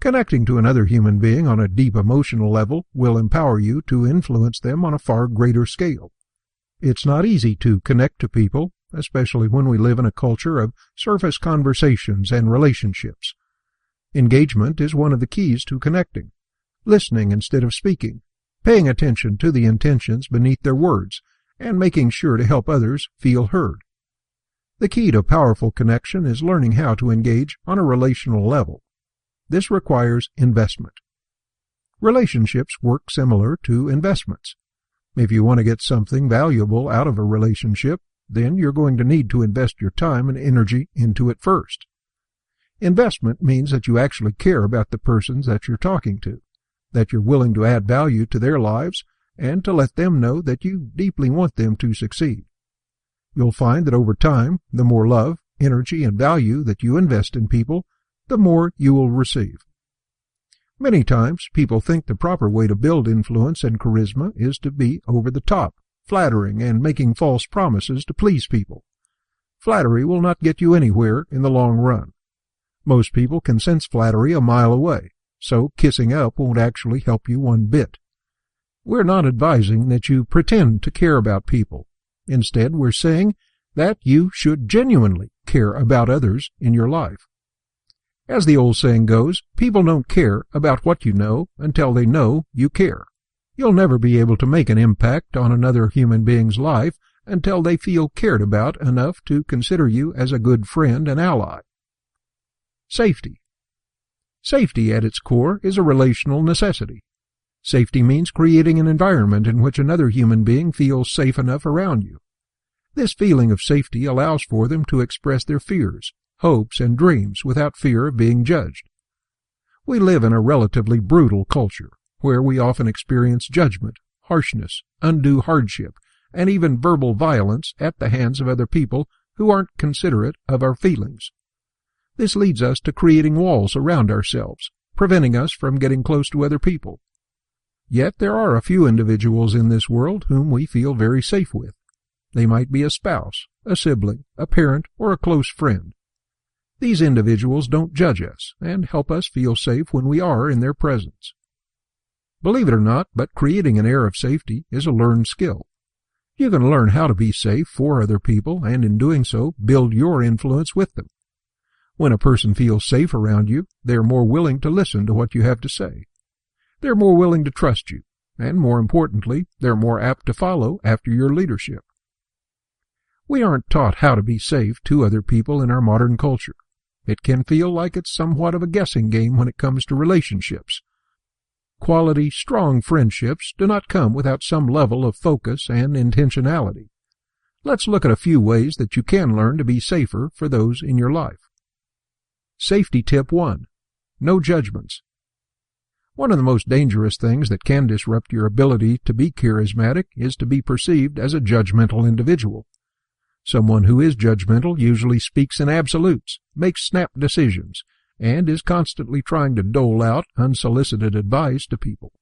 Connecting to another human being on a deep emotional level will empower you to influence them on a far greater scale. It's not easy to connect to people, especially when we live in a culture of surface conversations and relationships. Engagement is one of the keys to connecting. Listening instead of speaking, paying attention to the intentions beneath their words, and making sure to help others feel heard. The key to powerful connection is learning how to engage on a relational level. This requires investment. Relationships work similar to investments. If you want to get something valuable out of a relationship, then you're going to need to invest your time and energy into it first. Investment means that you actually care about the persons that you're talking to, that you're willing to add value to their lives, and to let them know that you deeply want them to succeed. You'll find that over time, the more love, energy, and value that you invest in people, the more you will receive. Many times, people think the proper way to build influence and charisma is to be over the top, flattering, and making false promises to please people. Flattery will not get you anywhere in the long run. Most people can sense flattery a mile away, so kissing up won't actually help you one bit. We're not advising that you pretend to care about people. Instead, we're saying that you should genuinely care about others in your life. As the old saying goes, people don't care about what you know until they know you care. You'll never be able to make an impact on another human being's life until they feel cared about enough to consider you as a good friend and ally. Safety. Safety at its core is a relational necessity. Safety means creating an environment in which another human being feels safe enough around you. This feeling of safety allows for them to express their fears, hopes, and dreams without fear of being judged. We live in a relatively brutal culture, where we often experience judgment, harshness, undue hardship, and even verbal violence at the hands of other people who aren't considerate of our feelings. This leads us to creating walls around ourselves, preventing us from getting close to other people. Yet there are a few individuals in this world whom we feel very safe with. They might be a spouse, a sibling, a parent, or a close friend. These individuals don't judge us and help us feel safe when we are in their presence. Believe it or not, but creating an air of safety is a learned skill. You can learn how to be safe for other people and in doing so build your influence with them. When a person feels safe around you, they are more willing to listen to what you have to say. They're more willing to trust you, and more importantly, they're more apt to follow after your leadership. We aren't taught how to be safe to other people in our modern culture. It can feel like it's somewhat of a guessing game when it comes to relationships. Quality, strong friendships do not come without some level of focus and intentionality. Let's look at a few ways that you can learn to be safer for those in your life. Safety tip 1. No judgments. One of the most dangerous things that can disrupt your ability to be charismatic is to be perceived as a judgmental individual. Someone who is judgmental usually speaks in absolutes, makes snap decisions, and is constantly trying to dole out unsolicited advice to people.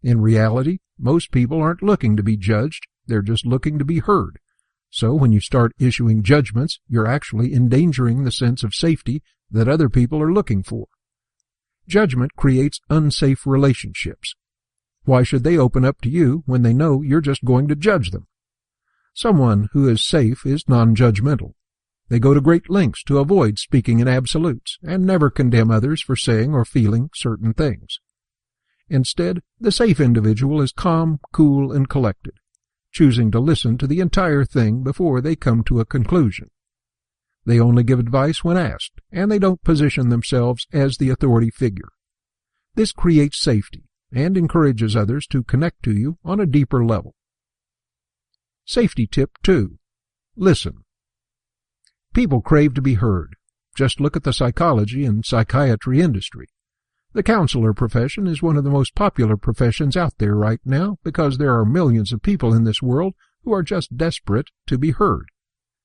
In reality, most people aren't looking to be judged, they're just looking to be heard. So when you start issuing judgments, you're actually endangering the sense of safety that other people are looking for. Judgment creates unsafe relationships. Why should they open up to you when they know you're just going to judge them? Someone who is safe is non-judgmental. They go to great lengths to avoid speaking in absolutes and never condemn others for saying or feeling certain things. Instead, the safe individual is calm, cool, and collected, choosing to listen to the entire thing before they come to a conclusion. They only give advice when asked, and they don't position themselves as the authority figure. This creates safety and encourages others to connect to you on a deeper level. Safety tip 2. Listen. People crave to be heard. Just look at the psychology and psychiatry industry. The counselor profession is one of the most popular professions out there right now because there are millions of people in this world who are just desperate to be heard.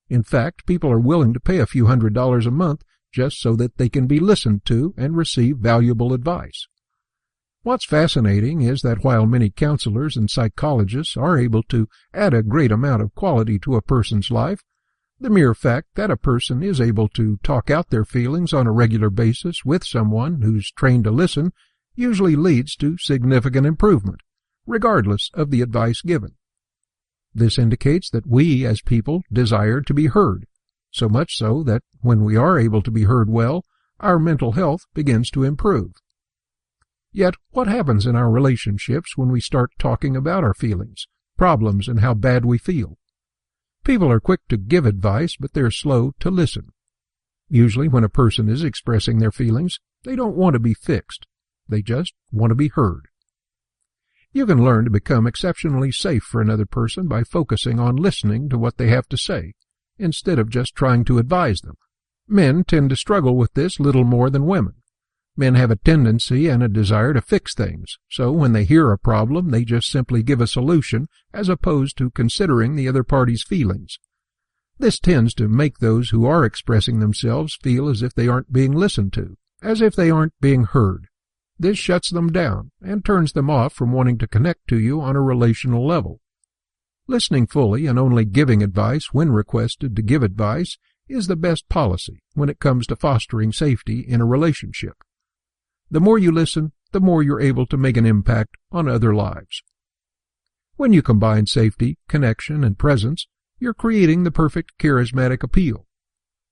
In fact, people are willing to pay a few $100s a month just so that they can be listened to and receive valuable advice. What's fascinating is that while many counselors and psychologists are able to add a great amount of quality to a person's life, the mere fact that a person is able to talk out their feelings on a regular basis with someone who's trained to listen usually leads to significant improvement, regardless of the advice given. This indicates that we, as people, desire to be heard, so much so that when we are able to be heard well, our mental health begins to improve. Yet, what happens in our relationships when we start talking about our feelings, problems, and how bad we feel? People are quick to give advice, but they're slow to listen. Usually, when a person is expressing their feelings, they don't want to be fixed. They just want to be heard. You can learn to become exceptionally safe for another person by focusing on listening to what they have to say, instead of just trying to advise them. Men tend to struggle with this little more than women. Men have a tendency and a desire to fix things, so when they hear a problem, they just simply give a solution as opposed to considering the other party's feelings. This tends to make those who are expressing themselves feel as if they aren't being listened to, as if they aren't being heard. This shuts them down and turns them off from wanting to connect to you on a relational level. Listening fully and only giving advice when requested to give advice is the best policy when it comes to fostering safety in a relationship. The more you listen, the more you're able to make an impact on other lives. When you combine safety, connection, and presence, you're creating the perfect charismatic appeal.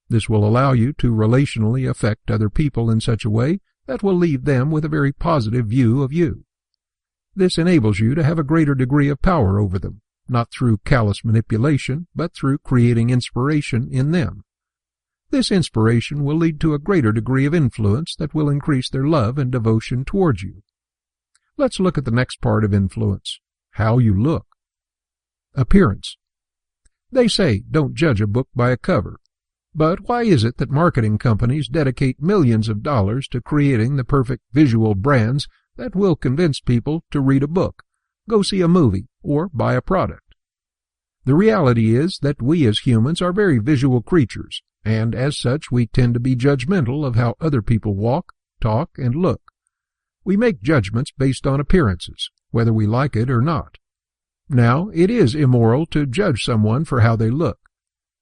This will allow you to relationally affect other people in such a way that will leave them with a very positive view of you. This enables you to have a greater degree of power over them, not through callous manipulation, but through creating inspiration in them. This inspiration will lead to a greater degree of influence that will increase their love and devotion towards you. Let's look at the next part of influence, how you look. Appearance. They say, don't judge a book by a cover. But why is it that marketing companies dedicate millions of dollars to creating the perfect visual brands that will convince people to read a book, go see a movie, or buy a product? The reality is that we as humans are very visual creatures, and as such we tend to be judgmental of how other people walk, talk, and look. We make judgments based on appearances, whether we like it or not. Now, it is immoral to judge someone for how they look.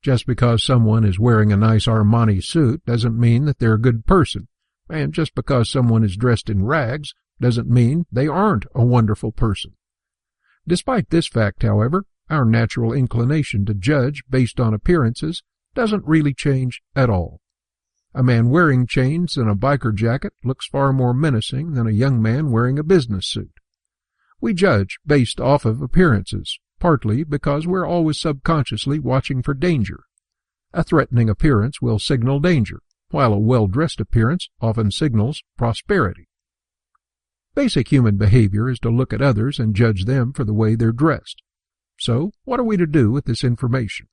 Just because someone is wearing a nice Armani suit doesn't mean that they're a good person, and just because someone is dressed in rags doesn't mean they aren't a wonderful person. Despite this fact, however, our natural inclination to judge based on appearances doesn't really change at all. A man wearing chains and a biker jacket looks far more menacing than a young man wearing a business suit. We judge based off of appearances, partly because we're always subconsciously watching for danger. A threatening appearance will signal danger, while a well-dressed appearance often signals prosperity. Basic human behavior is to look at others and judge them for the way they're dressed. So, what are we to do with this information?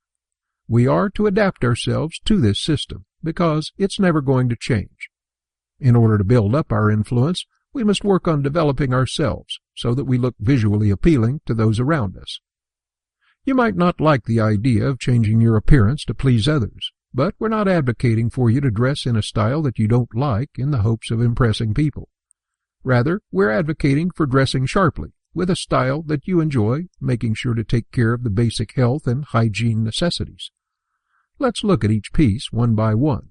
We are to adapt ourselves to this system, because it's never going to change. In order to build up our influence, we must work on developing ourselves so that we look visually appealing to those around us. You might not like the idea of changing your appearance to please others, but we're not advocating for you to dress in a style that you don't like in the hopes of impressing people. Rather, we're advocating for dressing sharply, with a style that you enjoy, making sure to take care of the basic health and hygiene necessities. Let's look at each piece one by one.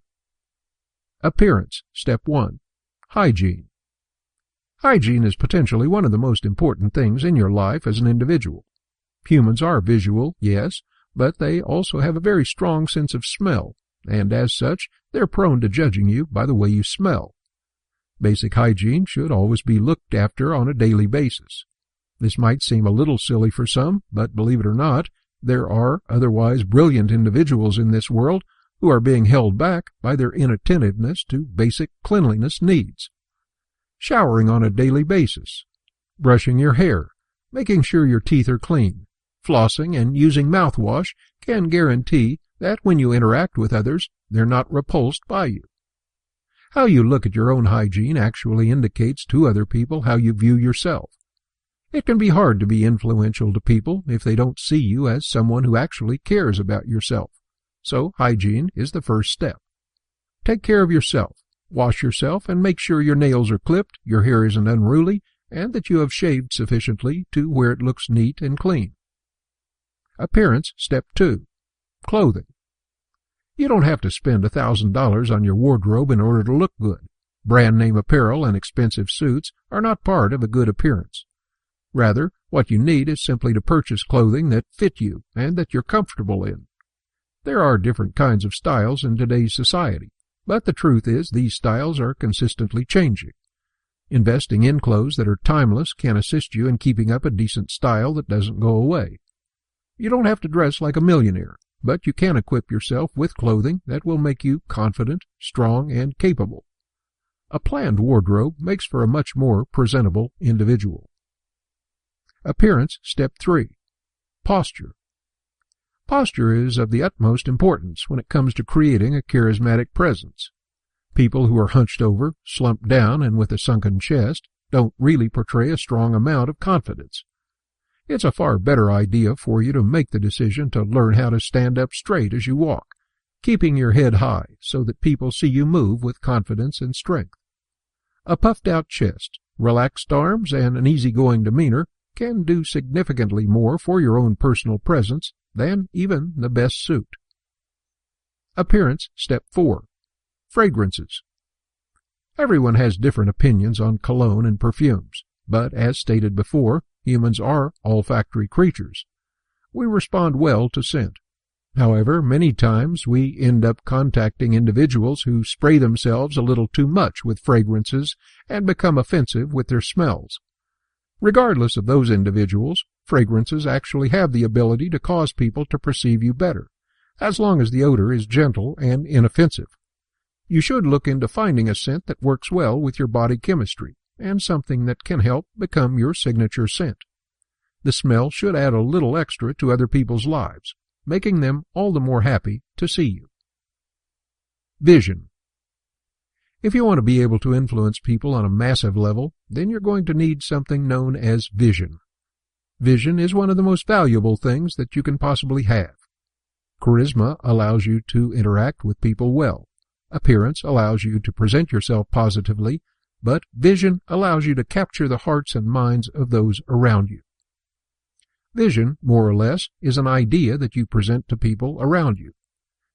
Appearance, Step 1. Hygiene. Hygiene is potentially one of the most important things in your life as an individual. Humans are visual, yes, but they also have a very strong sense of smell, and as such, they're prone to judging you by the way you smell. Basic hygiene should always be looked after on a daily basis. This might seem a little silly for some, but believe it or not, there are otherwise brilliant individuals in this world who are being held back by their inattentiveness to basic cleanliness needs. Showering on a daily basis, brushing your hair, making sure your teeth are clean, flossing and using mouthwash can guarantee that when you interact with others, they're not repulsed by you. How you look at your own hygiene actually indicates to other people how you view yourself. It can be hard to be influential to people if they don't see you as someone who actually cares about yourself. So hygiene is the first step. Take care of yourself. Wash yourself and make sure your nails are clipped, your hair isn't unruly, and that you have shaved sufficiently to where it looks neat and clean. Appearance, Step 2. Clothing. You don't have to spend $1,000 on your wardrobe in order to look good. Brand name apparel and expensive suits are not part of a good appearance. Rather, what you need is simply to purchase clothing that fit you and that you're comfortable in. There are different kinds of styles in today's society, but the truth is these styles are consistently changing. Investing in clothes that are timeless can assist you in keeping up a decent style that doesn't go away. You don't have to dress like a millionaire, but you can equip yourself with clothing that will make you confident, strong, and capable. A planned wardrobe makes for a much more presentable individual. Appearance, Step 3. Posture. Posture is of the utmost importance when it comes to creating a charismatic presence. People who are hunched over, slumped down, and with a sunken chest don't really portray a strong amount of confidence. It's a far better idea for you to make the decision to learn how to stand up straight as you walk, keeping your head high so that people see you move with confidence and strength. A puffed-out chest, relaxed arms, and an easygoing demeanor can do significantly more for your own personal presence than even the best suit. Appearance, Step 4. Fragrances. Everyone has different opinions on cologne and perfumes, but as stated before, humans are olfactory creatures. We respond well to scent. However, many times we end up contacting individuals who spray themselves a little too much with fragrances and become offensive with their smells. Regardless of those individuals, fragrances actually have the ability to cause people to perceive you better, as long as the odor is gentle and inoffensive. You should look into finding a scent that works well with your body chemistry, and something that can help become your signature scent. The smell should add a little extra to other people's lives, making them all the more happy to see you. Vision. If you want to be able to influence people on a massive level, then you're going to need something known as vision. Vision is one of the most valuable things that you can possibly have. Charisma allows you to interact with people well. Appearance allows you to present yourself positively, but vision allows you to capture the hearts and minds of those around you. Vision, more or less, is an idea that you present to people around you.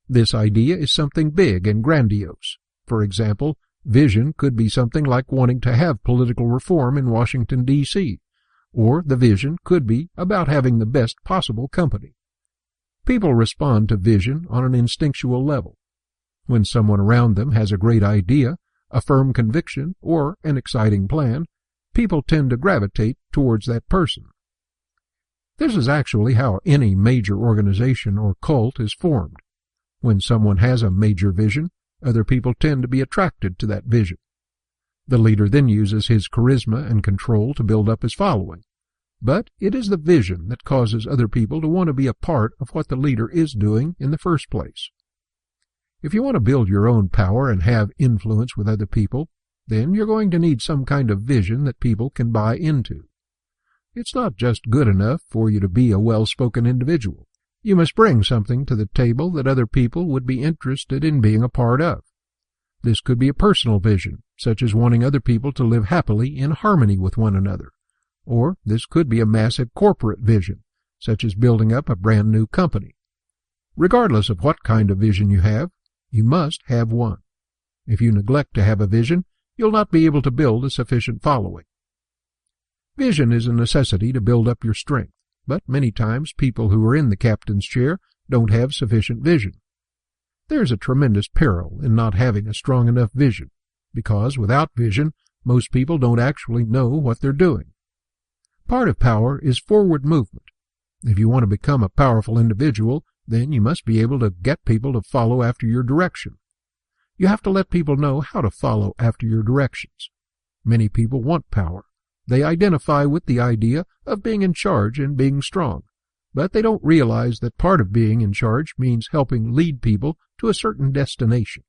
This idea is something big and grandiose. For example, vision could be something like wanting to have political reform in Washington, D.C., or the vision could be about having the best possible company. People respond to vision on an instinctual level. When someone around them has a great idea, a firm conviction, or an exciting plan, people tend to gravitate towards that person. This is actually how any major organization or cult is formed. When someone has a major vision, other people tend to be attracted to that vision. The leader then uses his charisma and control to build up his following. but it is the vision that causes other people to want to be a part of what the leader is doing in the first place. If you want to build your own power and have influence with other people, then you're going to need some kind of vision that people can buy into. It's not just good enough for you to be a well-spoken individual. You must bring something to the table that other people would be interested in being a part of. This could be a personal vision, such as wanting other people to live happily in harmony with one another. Or this could be a massive corporate vision, such as building up a brand new company. Regardless of what kind of vision you have, you must have one. If you neglect to have a vision, you'll not be able to build a sufficient following. Vision is a necessity to build up your strength, but many times people who are in the captain's chair don't have sufficient vision. There's a tremendous peril in not having a strong enough vision, because without vision, most people don't actually know what they're doing. Part of power is forward movement. If you want to become a powerful individual, then you must be able to get people to follow after your direction. You have to let people know how to follow after your directions. Many people want power. They identify with the idea of being in charge and being strong, but they don't realize that part of being in charge means helping lead people to a certain destination.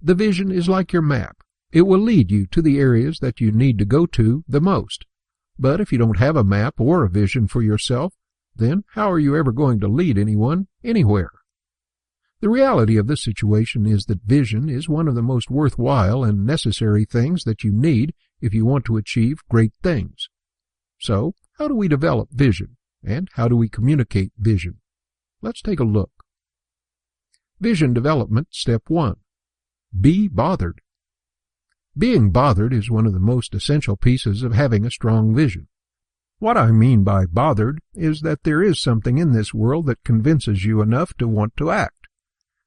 The vision is like your map. It will lead you to the areas that you need to go to the most. But if you don't have a map or a vision for yourself, then how are you ever going to lead anyone anywhere? The reality of the situation is that vision is one of the most worthwhile and necessary things that you need if you want to achieve great things. So, how do we develop vision, and how do we communicate vision? Let's take a look. Vision development, step 1. Be bothered. Being bothered is one of the most essential pieces of having a strong vision. What I mean by bothered is that there is something in this world that convinces you enough to want to act.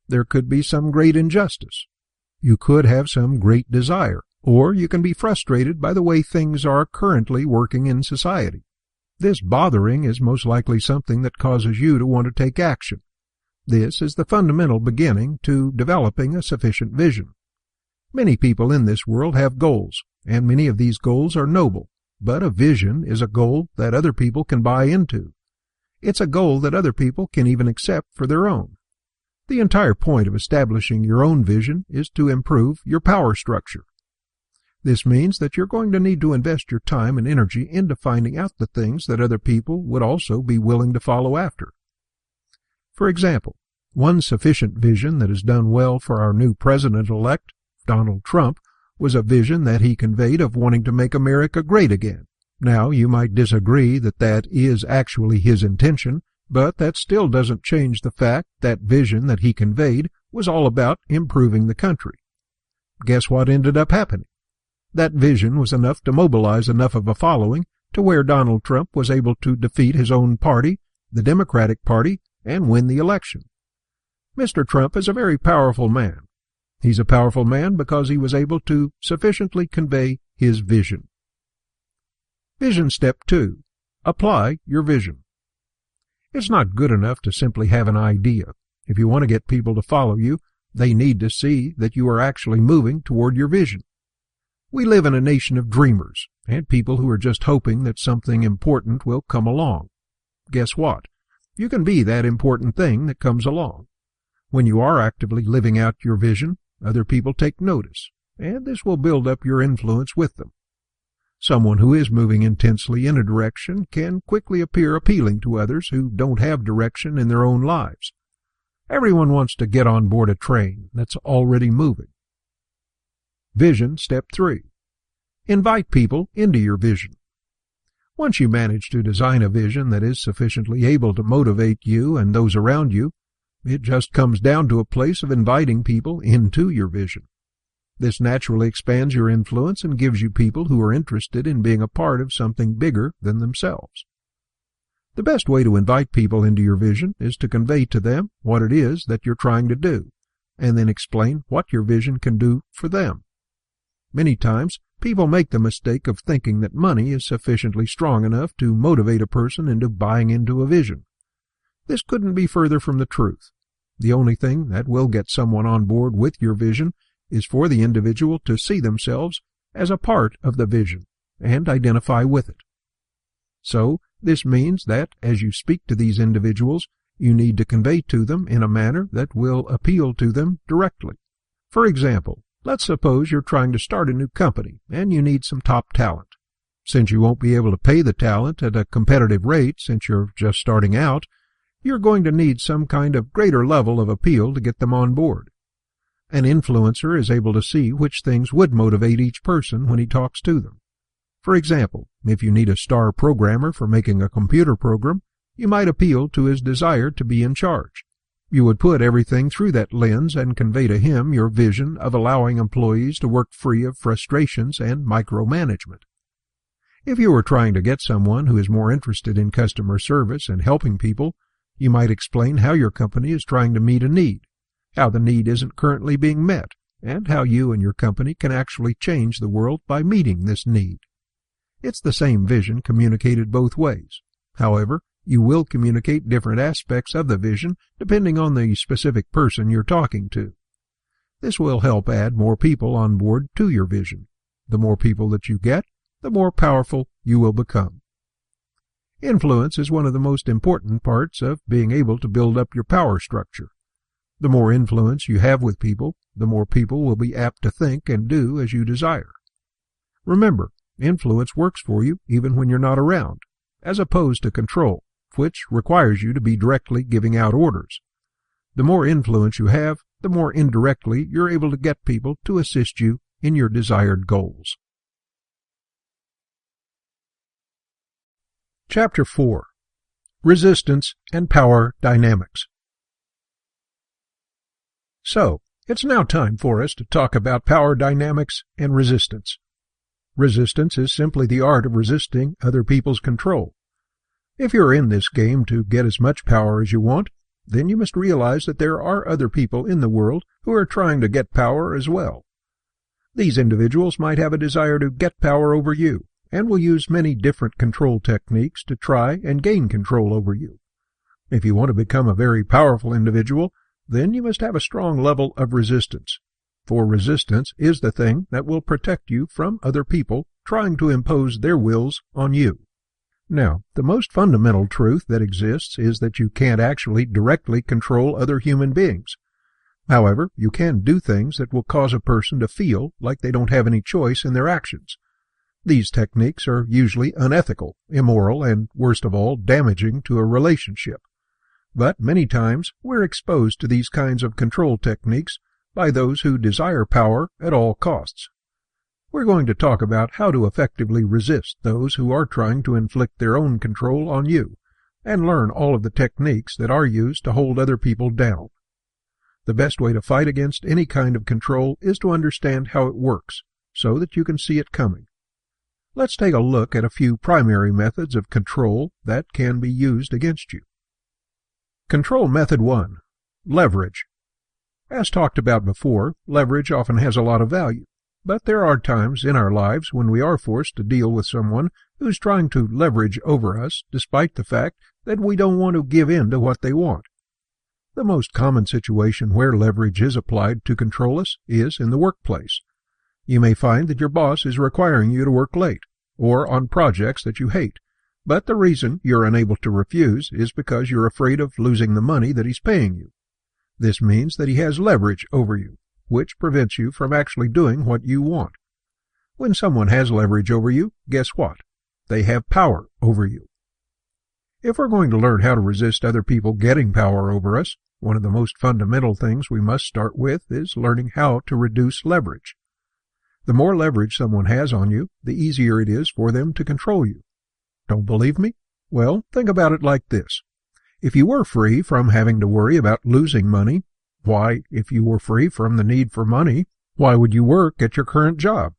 There could be some great injustice. You could have some great desire, or you can be frustrated by the way things are currently working in society. This bothering is most likely something that causes you to want to take action. This is the fundamental beginning to developing a sufficient vision. Many people in this world have goals, and many of these goals are noble, but a vision is a goal that other people can buy into. It's a goal that other people can even accept for their own. The entire point of establishing your own vision is to improve your power structure. This means that you're going to need to invest your time and energy into finding out the things that other people would also be willing to follow after. For example, one sufficient vision that has done well for our new president-elect, Donald Trump, was a vision that he conveyed of wanting to make America great again. Now, you might disagree that that is actually his intention, but that still doesn't change the fact that vision that he conveyed was all about improving the country. Guess what ended up happening? That vision was enough to mobilize enough of a following to where Donald Trump was able to defeat his own party, the Democratic Party, and win the election. Mr. Trump is a very powerful man. He's a powerful man because he was able to sufficiently convey his vision. Vision step 2. Apply your vision. It's not good enough to simply have an idea. If you want to get people to follow you, they need to see that you are actually moving toward your vision. We live in a nation of dreamers, and people who are just hoping that something important will come along. Guess what? You can be that important thing that comes along. When you are actively living out your vision, other people take notice, and this will build up your influence with them. Someone who is moving intensely in a direction can quickly appear appealing to others who don't have direction in their own lives. Everyone wants to get on board a train that's already moving. Vision step 3. Invite people into your vision. Once you manage to design a vision that is sufficiently able to motivate you and those around you, it just comes down to a place of inviting people into your vision. This naturally expands your influence and gives you people who are interested in being a part of something bigger than themselves. The best way to invite people into your vision is to convey to them what it is that you're trying to do, and then explain what your vision can do for them. Many times, people make the mistake of thinking that money is sufficiently strong enough to motivate a person into buying into a vision. This couldn't be further from the truth. The only thing that will get someone on board with your vision is for the individual to see themselves as a part of the vision and identify with it. So, this means that, as you speak to these individuals, you need to convey to them in a manner that will appeal to them directly. For example, let's suppose you're trying to start a new company and you need some top talent. Since you won't be able to pay the talent at a competitive rate since you're just starting out, you're going to need some kind of greater level of appeal to get them on board. An influencer is able to see which things would motivate each person when he talks to them. For example, if you need a star programmer for making a computer program, you might appeal to his desire to be in charge. You would put everything through that lens and convey to him your vision of allowing employees to work free of frustrations and micromanagement. If you were trying to get someone who is more interested in customer service and helping people, you might explain how your company is trying to meet a need, how the need isn't currently being met, and how you and your company can actually change the world by meeting this need. It's the same vision communicated both ways. However, you will communicate different aspects of the vision depending on the specific person you're talking to. This will help add more people on board to your vision. The more people that you get, the more powerful you will become. Influence is one of the most important parts of being able to build up your power structure. The more influence you have with people, the more people will be apt to think and do as you desire. Remember, influence works for you even when you're not around, as opposed to control, which requires you to be directly giving out orders. The more influence you have, the more indirectly you're able to get people to assist you in your desired goals. Chapter 4. Resistance and Power Dynamics. So, it's now time for us to talk about power dynamics and resistance. Resistance is simply the art of resisting other people's control. If you're in this game to get as much power as you want, then you must realize that there are other people in the world who are trying to get power as well. These individuals might have a desire to get power over you, and will use many different control techniques to try and gain control over you. If you want to become a very powerful individual, then you must have a strong level of resistance, for resistance is the thing that will protect you from other people trying to impose their wills on you. Now, the most fundamental truth that exists is that you can't actually directly control other human beings. However, you can do things that will cause a person to feel like they don't have any choice in their actions. These techniques are usually unethical, immoral, and, worst of all, damaging to a relationship. But many times we're exposed to these kinds of control techniques by those who desire power at all costs. We're going to talk about how to effectively resist those who are trying to inflict their own control on you, and learn all of the techniques that are used to hold other people down. The best way to fight against any kind of control is to understand how it works, so that you can see it coming. Let's take a look at a few primary methods of control that can be used against you. Control Method 1. Leverage. As talked about before, leverage often has a lot of value, but there are times in our lives when we are forced to deal with someone who's trying to leverage over us despite the fact that we don't want to give in to what they want. The most common situation where leverage is applied to control us is in the workplace. You may find that your boss is requiring you to work late, or on projects that you hate, but the reason you're unable to refuse is because you're afraid of losing the money that he's paying you. This means that he has leverage over you, which prevents you from actually doing what you want. When someone has leverage over you, guess what? They have power over you. If we're going to learn how to resist other people getting power over us, one of the most fundamental things we must start with is learning how to reduce leverage. The more leverage someone has on you, the easier it is for them to control you. Don't believe me? Well, think about it like this. If you were free from having to worry about losing money, why, if you were free from the need for money, why would you work at your current job?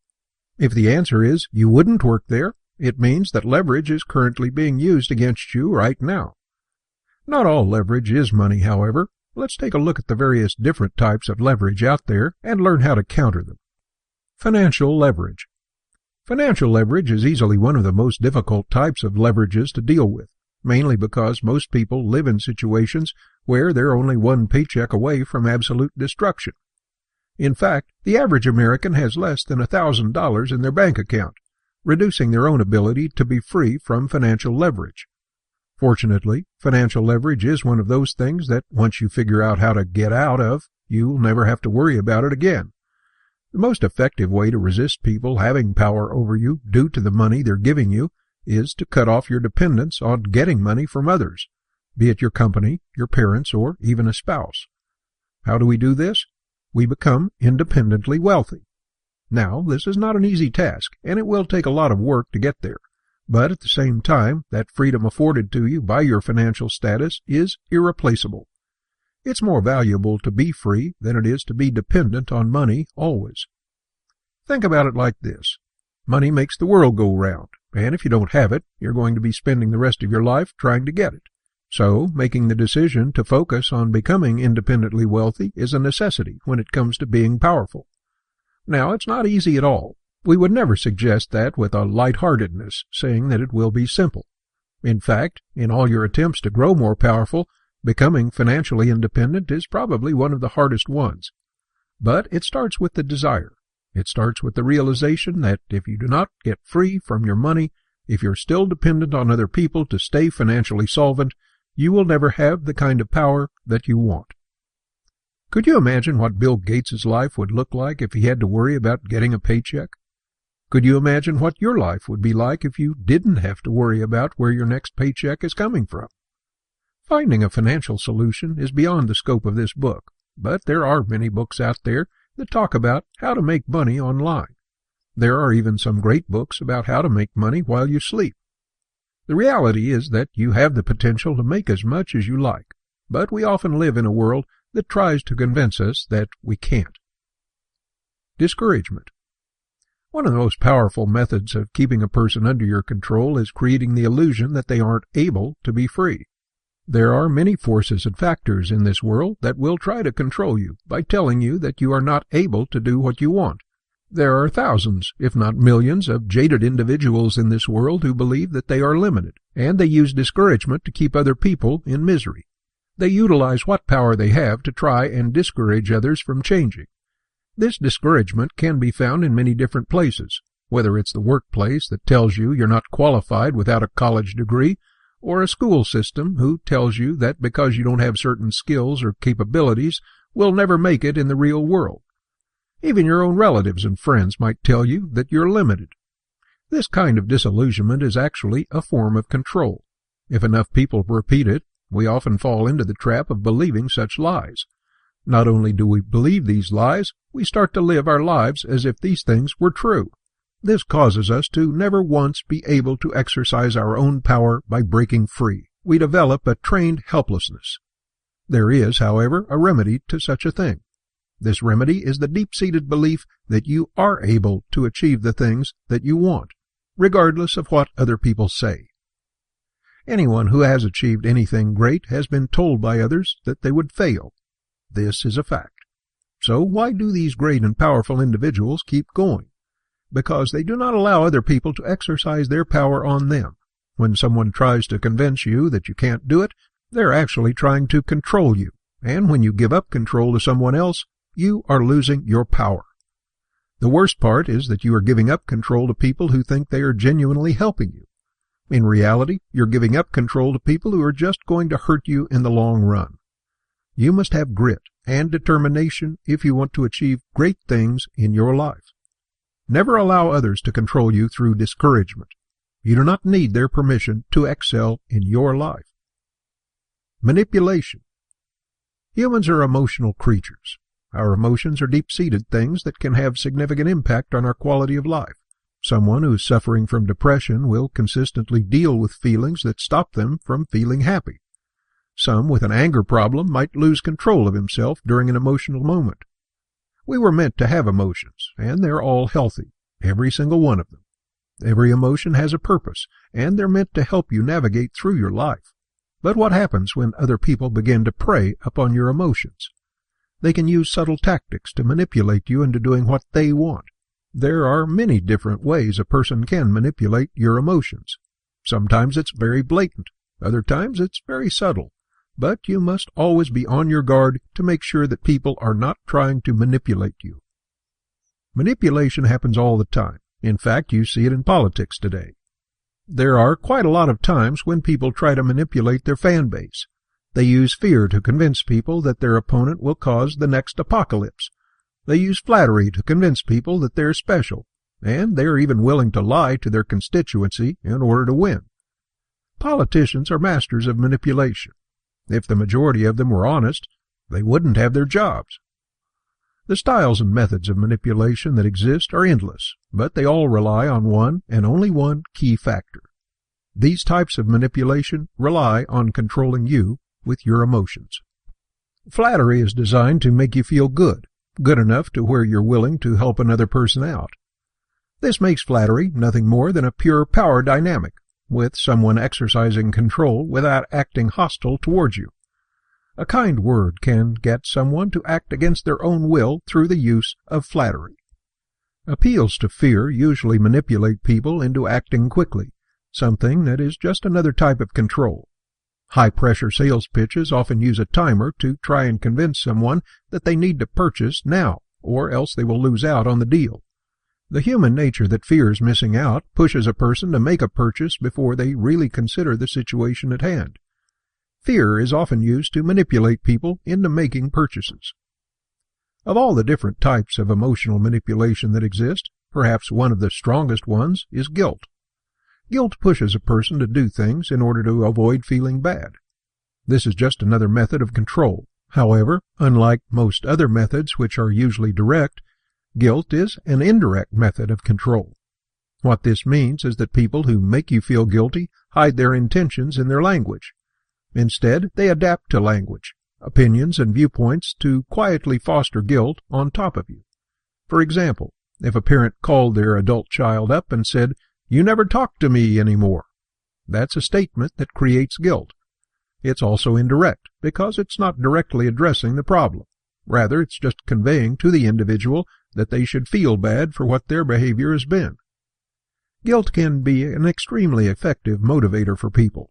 If the answer is you wouldn't work there, it means that leverage is currently being used against you right now. Not all leverage is money, however. Let's take a look at the various different types of leverage out there and learn how to counter them. Financial leverage. Financial leverage is easily one of the most difficult types of leverages to deal with, mainly because most people live in situations where they're only one paycheck away from absolute destruction. In fact, the average American has less than $1,000 in their bank account, reducing their own ability to be free from financial leverage. Fortunately, financial leverage is one of those things that once you figure out how to get out of, you'll never have to worry about it again. The most effective way to resist people having power over you due to the money they're giving you is to cut off your dependence on getting money from others, be it your company, your parents, or even a spouse. How do we do this? We become independently wealthy. Now, this is not an easy task, and it will take a lot of work to get there. But at the same time, that freedom afforded to you by your financial status is irreplaceable. It's more valuable to be free than it is to be dependent on money always. Think about it like this. Money makes the world go round, and if you don't have it, you're going to be spending the rest of your life trying to get it. So, making the decision to focus on becoming independently wealthy is a necessity when it comes to being powerful. Now, it's not easy at all. We would never suggest that with a lightheartedness, saying that it will be simple. In fact, in all your attempts to grow more powerful, becoming financially independent is probably one of the hardest ones. But it starts with the desire. It starts with the realization that if you do not get free from your money, if you're still dependent on other people to stay financially solvent, you will never have the kind of power that you want. Could you imagine what Bill Gates' life would look like if he had to worry about getting a paycheck? Could you imagine what your life would be like if you didn't have to worry about where your next paycheck is coming from? Finding a financial solution is beyond the scope of this book, but there are many books out there that talk about how to make money online. There are even some great books about how to make money while you sleep. The reality is that you have the potential to make as much as you like, but we often live in a world that tries to convince us that we can't. Discouragement. One of the most powerful methods of keeping a person under your control is creating the illusion that they aren't able to be free. There are many forces and factors in this world that will try to control you by telling you that you are not able to do what you want. There are thousands, if not millions, of jaded individuals in this world who believe that they are limited, and they use discouragement to keep other people in misery. They utilize what power they have to try and discourage others from changing. This discouragement can be found in many different places, whether it's the workplace that tells you you're not qualified without a college degree, or a school system who tells you that because you don't have certain skills or capabilities, will never make it in the real world. Even your own relatives and friends might tell you that you're limited. This kind of disillusionment is actually a form of control. If enough people repeat it, we often fall into the trap of believing such lies. Not only do we believe these lies, we start to live our lives as if these things were true. This causes us to never once be able to exercise our own power by breaking free. We develop a trained helplessness. There is, however, a remedy to such a thing. This remedy is the deep-seated belief that you are able to achieve the things that you want, regardless of what other people say. Anyone who has achieved anything great has been told by others that they would fail. This is a fact. So why do these great and powerful individuals keep going? Because they do not allow other people to exercise their power on them. When someone tries to convince you that you can't do it, they're actually trying to control you. And when you give up control to someone else, you are losing your power. The worst part is that you are giving up control to people who think they are genuinely helping you. In reality, you're giving up control to people who are just going to hurt you in the long run. You must have grit and determination if you want to achieve great things in your life. Never allow others to control you through discouragement. You do not need their permission to excel in your life. Manipulation. Humans are emotional creatures. Our emotions are deep-seated things that can have significant impact on our quality of life. Someone who is suffering from depression will consistently deal with feelings that stop them from feeling happy. Some with an anger problem might lose control of himself during an emotional moment. We were meant to have emotions, and they're all healthy, every single one of them. Every emotion has a purpose, and they're meant to help you navigate through your life. But what happens when other people begin to prey upon your emotions? They can use subtle tactics to manipulate you into doing what they want. There are many different ways a person can manipulate your emotions. Sometimes it's very blatant, other times it's very subtle. But you must always be on your guard to make sure that people are not trying to manipulate you. Manipulation happens all the time, In fact, you see it in politics today. There are quite a lot of times when people try to manipulate their fan base. They use fear to convince people that their opponent will cause the next apocalypse. They use flattery to convince people that they're special, and they are even willing to lie to their constituency in order to win. Politicians are masters of manipulation. If the majority of them were honest, they wouldn't have their jobs. The styles and methods of manipulation that exist are endless, but they all rely on one and only one key factor. These types of manipulation rely on controlling you with your emotions. Flattery is designed to make you feel good enough to where you're willing to help another person out. This makes flattery nothing more than a pure power dynamic, with someone exercising control without acting hostile towards you. A kind word can get someone to act against their own will through the use of flattery. Appeals to fear usually manipulate people into acting quickly, something that is just another type of control. High-pressure sales pitches often use a timer to try and convince someone that they need to purchase now, or else they will lose out on the deal. The human nature that fears missing out pushes a person to make a purchase before they really consider the situation at hand. Fear is often used to manipulate people into making purchases. Of all the different types of emotional manipulation that exist, perhaps one of the strongest ones is guilt. Guilt pushes a person to do things in order to avoid feeling bad. This is just another method of control. However, unlike most other methods which are usually direct, guilt is an indirect method of control. What this means is that people who make you feel guilty hide their intentions in their language. Instead, they adapt to language, opinions, and viewpoints to quietly foster guilt on top of you. For example, if a parent called their adult child up and said, "You never talk to me anymore," that's a statement that creates guilt. It's also indirect, because it's not directly addressing the problem. Rather, it's just conveying to the individual that they should feel bad for what their behavior has been. Guilt can be an extremely effective motivator for people.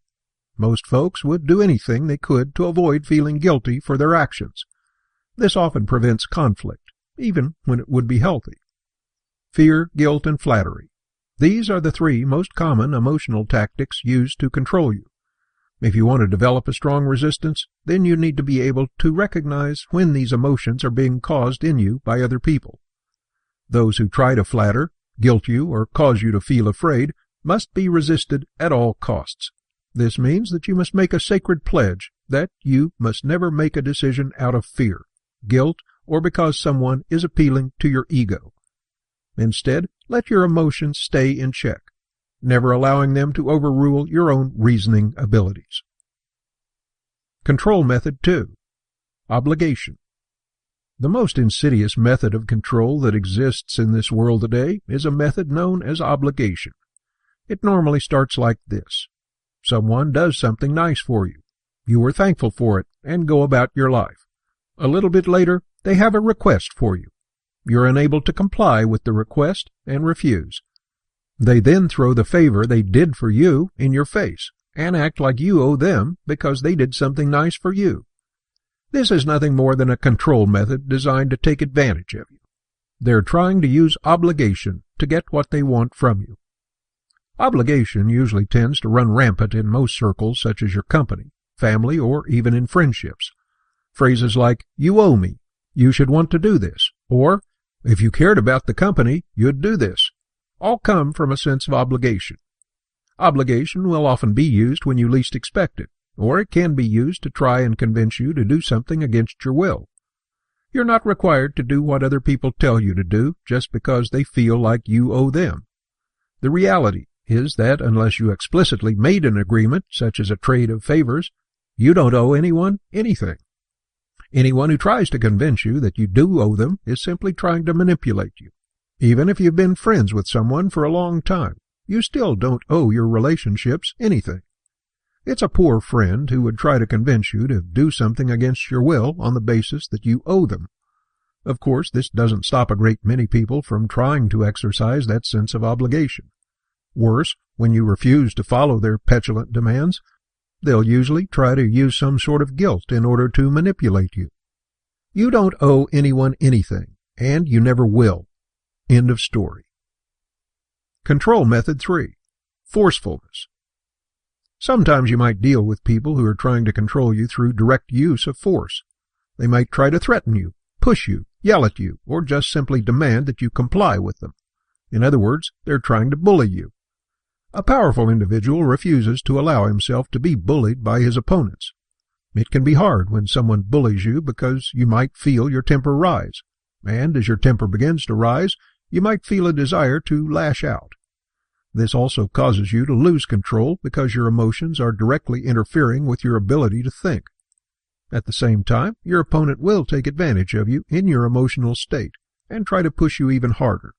Most folks would do anything they could to avoid feeling guilty for their actions. This often prevents conflict, even when it would be healthy. Fear, guilt, and flattery. These are the three most common emotional tactics used to control you. If you want to develop a strong resistance, then you need to be able to recognize when these emotions are being caused in you by other people. Those who try to flatter, guilt you, or cause you to feel afraid must be resisted at all costs. This means that you must make a sacred pledge that you must never make a decision out of fear, guilt, or because someone is appealing to your ego. Instead, let your emotions stay in check, never allowing them to overrule your own reasoning abilities. Control Method 2. Obligation. The most insidious method of control that exists in this world today is a method known as obligation. It normally starts like this. Someone does something nice for you. You are thankful for it and go about your life. A little bit later, they have a request for you. You're unable to comply with the request and refuse. They then throw the favor they did for you in your face and act like you owe them because they did something nice for you. This is nothing more than a control method designed to take advantage of you. They're trying to use obligation to get what they want from you. Obligation usually tends to run rampant in most circles such as your company, family, or even in friendships. Phrases like, "You owe me," "You should want to do this," or, "If you cared about the company, you'd do this," all come from a sense of obligation. Obligation will often be used when you least expect it, or it can be used to try and convince you to do something against your will. You're not required to do what other people tell you to do just because they feel like you owe them. The reality is that unless you explicitly made an agreement, such as a trade of favors, you don't owe anyone anything. Anyone who tries to convince you that you do owe them is simply trying to manipulate you. Even if you've been friends with someone for a long time, you still don't owe your relationships anything. It's a poor friend who would try to convince you to do something against your will on the basis that you owe them. Of course, this doesn't stop a great many people from trying to exercise that sense of obligation. Worse, when you refuse to follow their petulant demands, they'll usually try to use some sort of guilt in order to manipulate you. You don't owe anyone anything, and you never will. End of story. Control method 3. Forcefulness. Sometimes you might deal with people who are trying to control you through direct use of force. They might try to threaten you, push you, yell at you, or just simply demand that you comply with them. In other words, they're trying to bully you. A powerful individual refuses to allow himself to be bullied by his opponents. It can be hard when someone bullies you because you might feel your temper rise, and as your temper begins to rise, you might feel a desire to lash out. This also causes you to lose control because your emotions are directly interfering with your ability to think. At the same time, your opponent will take advantage of you in your emotional state and try to push you even harder,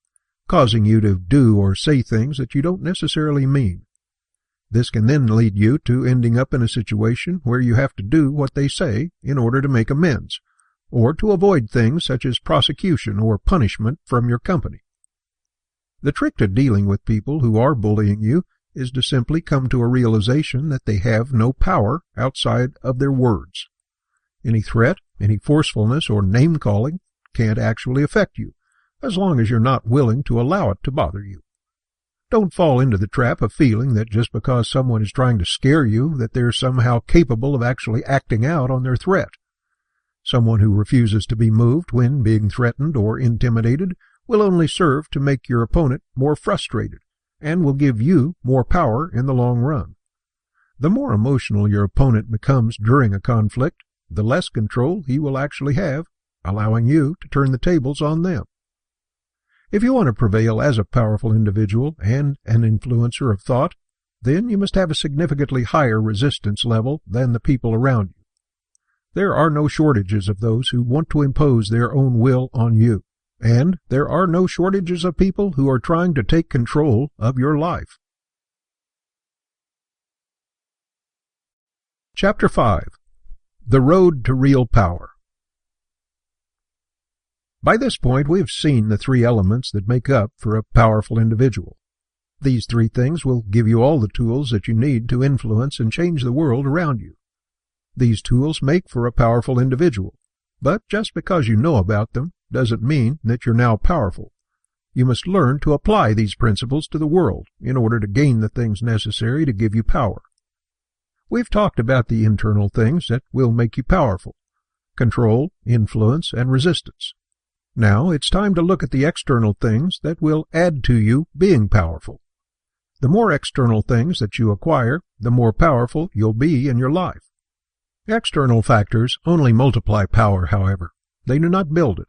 causing you to do or say things that you don't necessarily mean. This can then lead you to ending up in a situation where you have to do what they say in order to make amends, or to avoid things such as prosecution or punishment from your company. The trick to dealing with people who are bullying you is to simply come to a realization that they have no power outside of their words. Any threat, any forcefulness, or name-calling can't actually affect you, as long as you're not willing to allow it to bother you. Don't fall into the trap of feeling that just because someone is trying to scare you, that they're somehow capable of actually acting out on their threat. Someone who refuses to be moved when being threatened or intimidated will only serve to make your opponent more frustrated and will give you more power in the long run. The more emotional your opponent becomes during a conflict, the less control he will actually have, allowing you to turn the tables on them. If you want to prevail as a powerful individual and an influencer of thought, then you must have a significantly higher resistance level than the people around you. There are no shortages of those who want to impose their own will on you, and there are no shortages of people who are trying to take control of your life. Chapter 5. The Road to Real Power. By this point, we have seen the three elements that make up for a powerful individual. These three things will give you all the tools that you need to influence and change the world around you. These tools make for a powerful individual, but just because you know about them doesn't mean that you're now powerful. You must learn to apply these principles to the world in order to gain the things necessary to give you power. We've talked about the internal things that will make you powerful: control, influence, and resistance. Now it's time to look at the external things that will add to you being powerful. The more external things that you acquire, the more powerful you'll be in your life. External factors only multiply power, however. They do not build it.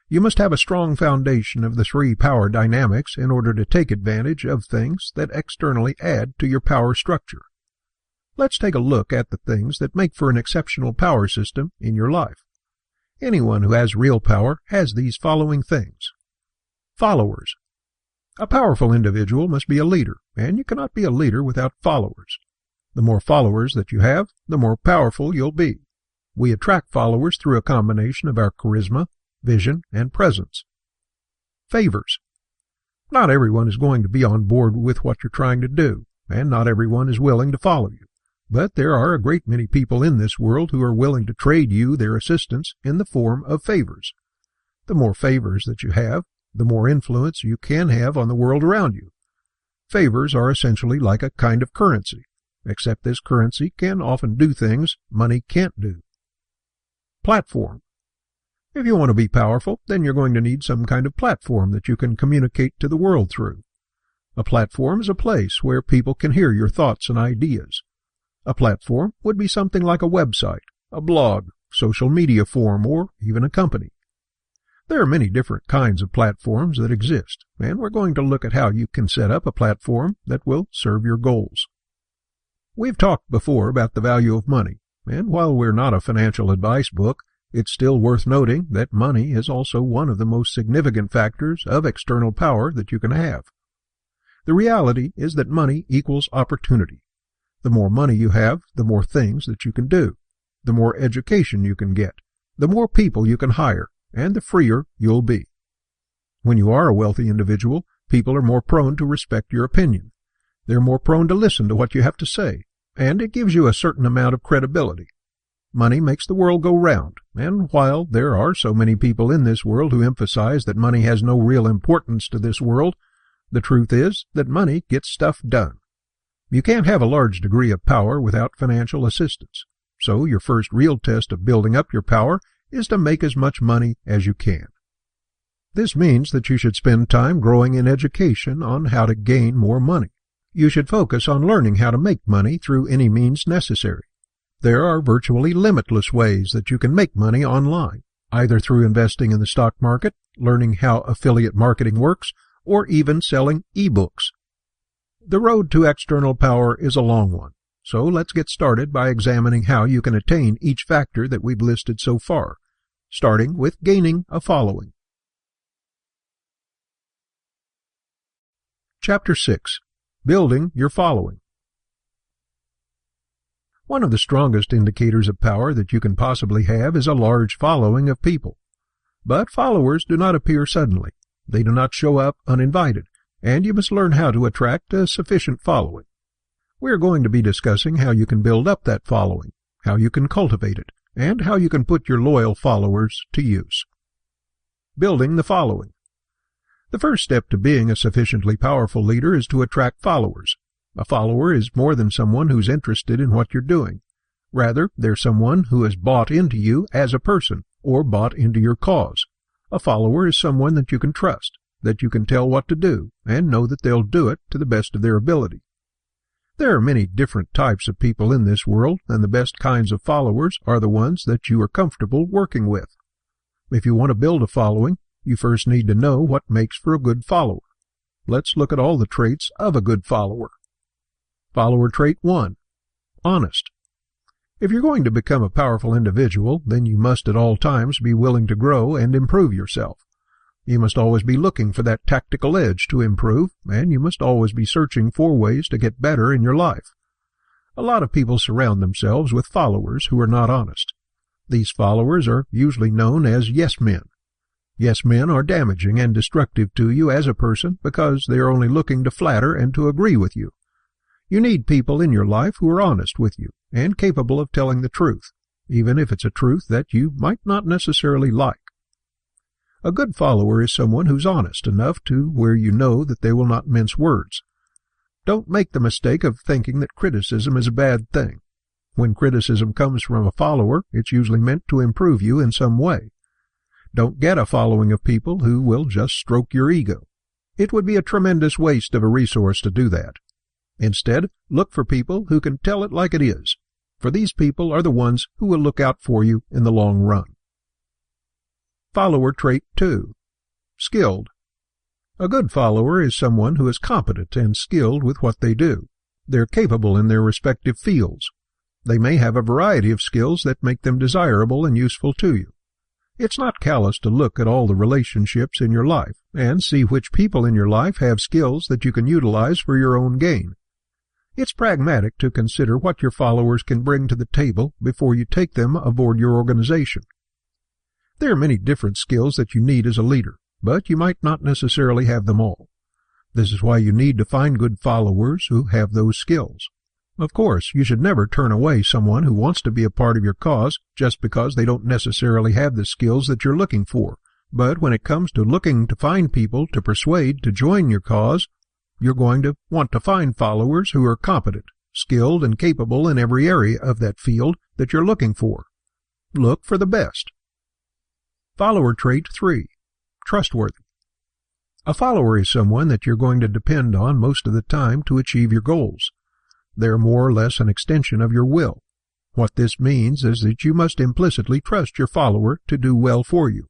You must have a strong foundation of the three power dynamics in order to take advantage of things that externally add to your power structure. Let's take a look at the things that make for an exceptional power system in your life. Anyone who has real power has these following things. Followers. A powerful individual must be a leader, and you cannot be a leader without followers. The more followers that you have, the more powerful you'll be. We attract followers through a combination of our charisma, vision, and presence. Favors. Not everyone is going to be on board with what you're trying to do, and not everyone is willing to follow you. But there are a great many people in this world who are willing to trade you their assistance in the form of favors. The more favors that you have, the more influence you can have on the world around you. Favors are essentially like a kind of currency, except this currency can often do things money can't do. Platform. If you want to be powerful, then you're going to need some kind of platform that you can communicate to the world through. A platform is a place where people can hear your thoughts and ideas. A platform would be something like a website, a blog, social media forum, or even a company. There are many different kinds of platforms that exist, and we're going to look at how you can set up a platform that will serve your goals. We've talked before about the value of money, and while we're not a financial advice book, it's still worth noting that money is also one of the most significant factors of external power that you can have. The reality is that money equals opportunity. The more money you have, the more things that you can do, the more education you can get, the more people you can hire, and the freer you'll be. When you are a wealthy individual, people are more prone to respect your opinion. They're more prone to listen to what you have to say, and it gives you a certain amount of credibility. Money makes the world go round, and while there are so many people in this world who emphasize that money has no real importance to this world, The truth is that money gets stuff done. You can't have a large degree of power without financial assistance. So your first real test of building up your power is to make as much money as you can. This means that you should spend time growing in education on how to gain more money. You should focus on learning how to make money through any means necessary. There are virtually limitless ways that you can make money online, either through investing in the stock market, learning how affiliate marketing works, or even selling ebooks. The road to external power is a long one, so let's get started by examining how you can attain each factor that we've listed so far, starting with gaining a following. Chapter 6. Building your following. One of the strongest indicators of power that you can possibly have is a large following of people. But followers do not appear suddenly. They do not show up uninvited, and you must learn how to attract a sufficient following. We are going to be discussing how you can build up that following, how you can cultivate it, and how you can put your loyal followers to use. Building the following. The first step to being a sufficiently powerful leader is to attract followers. A follower is more than someone who's interested in what you're doing. Rather, they're someone who has bought into you as a person, or bought into your cause. A follower is someone that you can trust, that you can tell what to do, and know that they'll do it to the best of their ability. There are many different types of people in this world, and the best kinds of followers are the ones that you are comfortable working with. If you want to build a following, you first need to know what makes for a good follower. Let's look at all the traits of a good follower. Follower trait 1. Honest. If you're going to become a powerful individual, then you must at all times be willing to grow and improve yourself. You must always be looking for that tactical edge to improve, and you must always be searching for ways to get better in your life. A lot of people surround themselves with followers who are not honest. These followers are usually known as yes men. Yes men are damaging and destructive to you as a person because they are only looking to flatter and to agree with you. You need people in your life who are honest with you and capable of telling the truth, even if it's a truth that you might not necessarily like. A good follower is someone who's honest enough to where you know that they will not mince words. Don't make the mistake of thinking that criticism is a bad thing. When criticism comes from a follower, it's usually meant to improve you in some way. Don't get a following of people who will just stroke your ego. It would be a tremendous waste of a resource to do that. Instead, look for people who can tell it like it is, for these people are the ones who will look out for you in the long run. Follower trait 2. Skilled. A good follower is someone who is competent and skilled with what they do. They're capable in their respective fields. They may have a variety of skills that make them desirable and useful to you. It's not callous to look at all the relationships in your life and see which people in your life have skills that you can utilize for your own gain. It's pragmatic to consider what your followers can bring to the table before you take them aboard your organization. There are many different skills that you need as a leader, but you might not necessarily have them all. This is why you need to find good followers who have those skills. Of course, you should never turn away someone who wants to be a part of your cause just because they don't necessarily have the skills that you're looking for. But when it comes to looking to find people to persuade to join your cause, you're going to want to find followers who are competent, skilled, and capable in every area of that field that you're looking for. Look for the best. Follower trait 3. Trustworthy. A follower is someone that you're going to depend on most of the time to achieve your goals. They're more or less an extension of your will. What this means is that you must implicitly trust your follower to do well for you.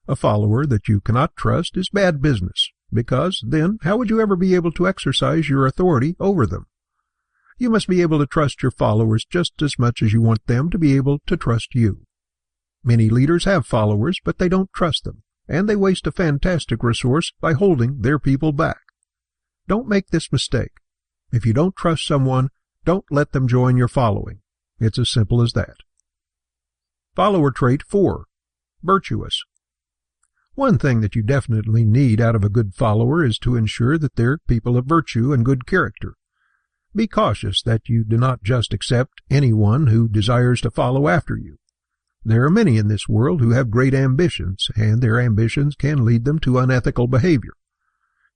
A follower that you cannot trust is bad business, because then how would you ever be able to exercise your authority over them? You must be able to trust your followers just as much as you want them to be able to trust you. Many leaders have followers, but they don't trust them, and they waste a fantastic resource by holding their people back. Don't make this mistake. If you don't trust someone, don't let them join your following. It's as simple as that. Follower trait 4. Virtuous. One thing that you definitely need out of a good follower is to ensure that they're people of virtue and good character. Be cautious that you do not just accept anyone who desires to follow after you. There are many in this world who have great ambitions, and their ambitions can lead them to unethical behavior.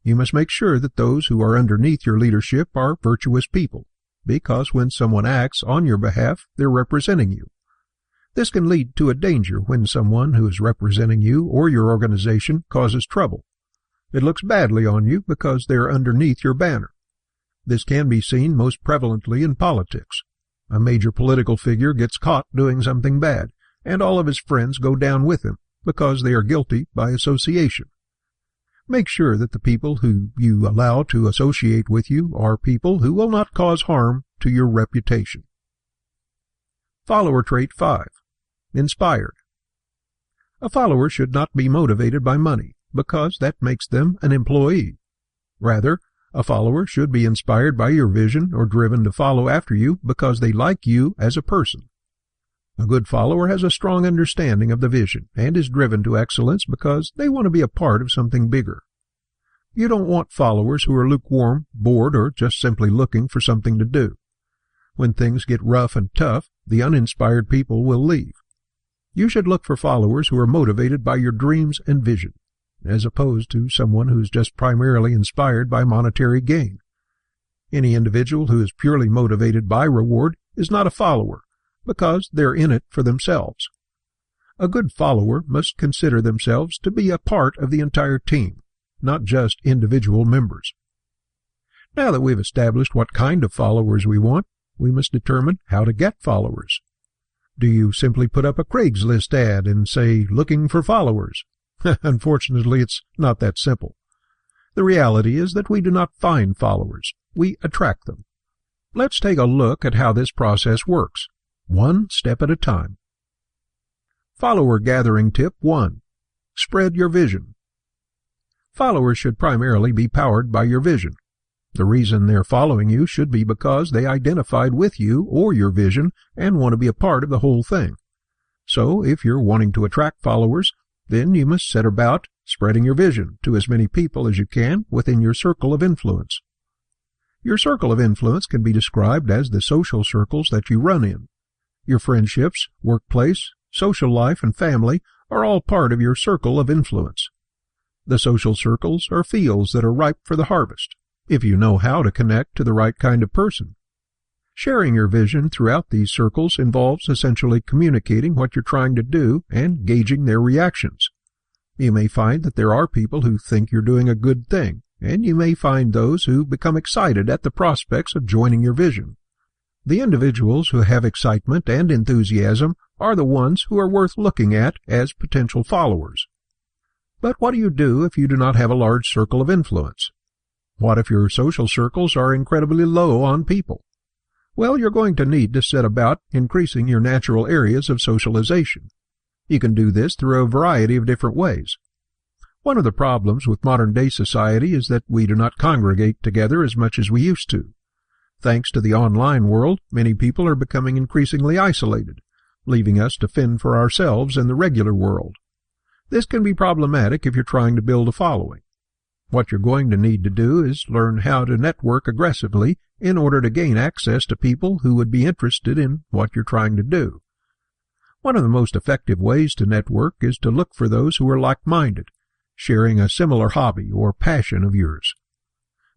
You must make sure that those who are underneath your leadership are virtuous people, because when someone acts on your behalf, they're representing you. This can lead to a danger when someone who is representing you or your organization causes trouble. It looks badly on you because they are underneath your banner. This can be seen most prevalently in politics. A major political figure gets caught doing something bad, and all of his friends go down with him because they are guilty by association. Make sure that the people who you allow to associate with you are people who will not cause harm to your reputation. Follower trait 5. Inspired. A follower should not be motivated by money, because that makes them an employee. Rather, a follower should be inspired by your vision or driven to follow after you because they like you as a person. A good follower has a strong understanding of the vision and is driven to excellence because they want to be a part of something bigger. You don't want followers who are lukewarm, bored, or just simply looking for something to do. When things get rough and tough, the uninspired people will leave. You should look for followers who are motivated by your dreams and vision, as opposed to someone who's just primarily inspired by monetary gain. Any individual who is purely motivated by reward is not a follower, because they're in it for themselves. A good follower must consider themselves to be a part of the entire team, not just individual members. Now that we've established what kind of followers we want, we must determine how to get followers. Do you simply put up a Craigslist ad and say, "Looking for followers"? Unfortunately, it's not that simple. The reality is that we do not find followers, we attract them. Let's take a look at how this process works, one step at a time. Follower gathering tip 1. Spread your vision. Followers should primarily be powered by your vision. The reason they're following you should be because they identified with you or your vision and want to be a part of the whole thing. So if you're wanting to attract followers, then you must set about spreading your vision to as many people as you can within your circle of influence. Your circle of influence can be described as the social circles that you run in. Your friendships, workplace, social life, and family are all part of your circle of influence. The social circles are fields that are ripe for the harvest, if you know how to connect to the right kind of person. Sharing your vision throughout these circles involves essentially communicating what you're trying to do and gauging their reactions. You may find that there are people who think you're doing a good thing, and you may find those who become excited at the prospects of joining your vision. The individuals who have excitement and enthusiasm are the ones who are worth looking at as potential followers. But what do you do if you do not have a large circle of influence? What if your social circles are incredibly low on people? Well, you're going to need to set about increasing your natural areas of socialization. You can do this through a variety of different ways. One of the problems with modern-day society is that we do not congregate together as much as we used to. Thanks to the online world, many people are becoming increasingly isolated, leaving us to fend for ourselves in the regular world. This can be problematic if you're trying to build a following. What you're going to need to do is learn how to network aggressively in order to gain access to people who would be interested in what you're trying to do. One of the most effective ways to network is to look for those who are like-minded, sharing a similar hobby or passion of yours.